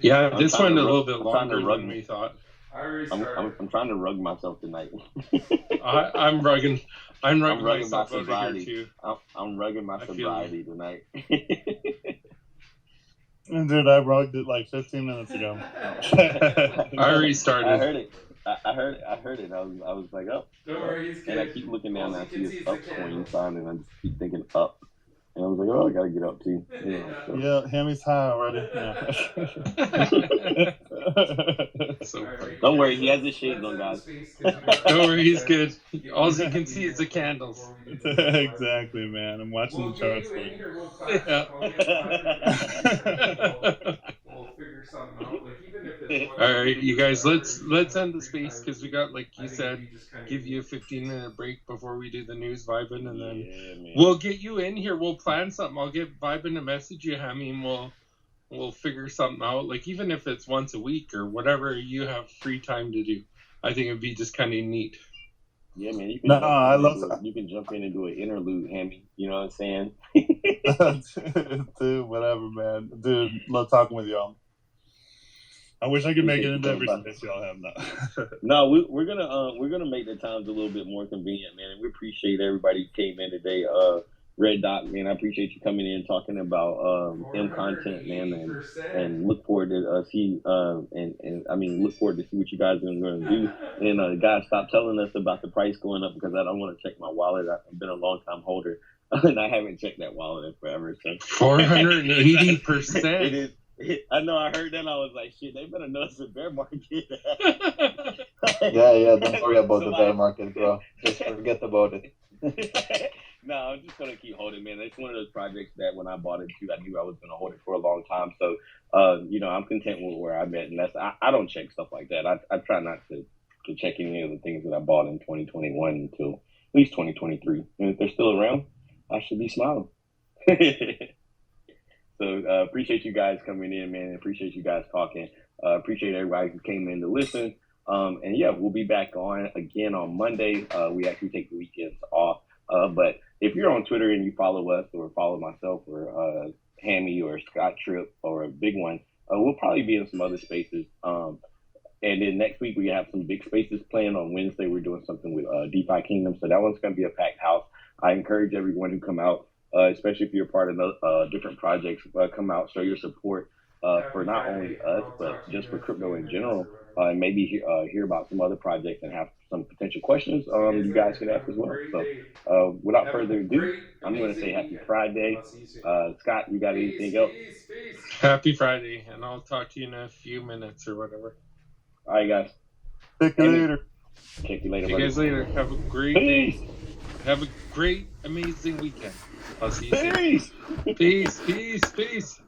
Yeah, this went a little bit longer than we thought. I'm trying to rug myself tonight. I'm rugging myself over sobriety. here too. I'm rugging my sobriety tonight. Dude, I rugged it like 15 minutes ago. I already started. I heard it. I heard it. I was like, up. Don't worry, he's good. And I keep looking down, and I see a up coin sign, and I just keep thinking up. And I was like, oh, I gotta get up too. Yeah, Hammy's high already. Yeah. So don't worry, he has his shades on, guys. Don't worry, he's good. All he can see is the candles. Exactly, man. I'm watching the charts. We'll figure something out. Like, even if it's all right, you guys, let's end the space, because we got, like you said, give you a 15-minute break before we do the news, Vibin, and then we'll get you in here. We'll plan something. I'll get Vibin to message you, Hammy, and we'll figure something out. Like, even if it's once a week or whatever you have free time to do, I think it'd be just kind of neat. Yeah, man. You can jump in and do an interlude, Hammy. You know what I'm saying? Dude, whatever, man. Dude, love talking with y'all. I wish I could make it into every space y'all have now. No, we're gonna make the times a little bit more convenient, man. And we appreciate everybody who came in today. Red Dot, man, I appreciate you coming in talking about content, man, and look forward to see look forward to see what you guys are going to do. And guys, stop telling us about the price going up, because I don't want to check my wallet. I've been a long time holder, and I haven't checked that wallet in forever. So 480%. It is. I know. I heard that. And I was like, shit. They better know it's a bear market. Yeah. Don't worry about the bear market, bro. Just forget about it. No, I'm just gonna keep holding, man. It's one of those projects that when I bought it too, I knew I was gonna hold it for a long time. So, I'm content with where I'm at, and I don't check stuff like that. I try not to check any of the things that I bought in 2021 until at least 2023. And if they're still around, I should be smiling. So appreciate you guys coming in, man. Appreciate you guys talking. Appreciate everybody who came in to listen. And yeah, we'll be back on again on Monday. We actually take the weekends off. But if you're on Twitter and you follow us or follow myself or Hammy or Scott Tripp or BigONE, we'll probably be in some other spaces And then next week we have some big spaces planned. On Wednesday we're doing something with DeFi Kingdom, so that one's going to be a packed house. I encourage everyone who come out, especially if you're part of different projects, come out, show your support for not only us but just for crypto in general, and maybe hear about some other projects and have some potential questions you guys can ask as well. So without further ado, I'm going to say happy Friday. Scott, you got anything else? Happy Friday, and I'll talk to you in a few minutes or whatever. All right, guys. Check you later. Check you later. See you guys later. Have a great day. Have a great, amazing weekend. I'll see you soon. Peace. Peace.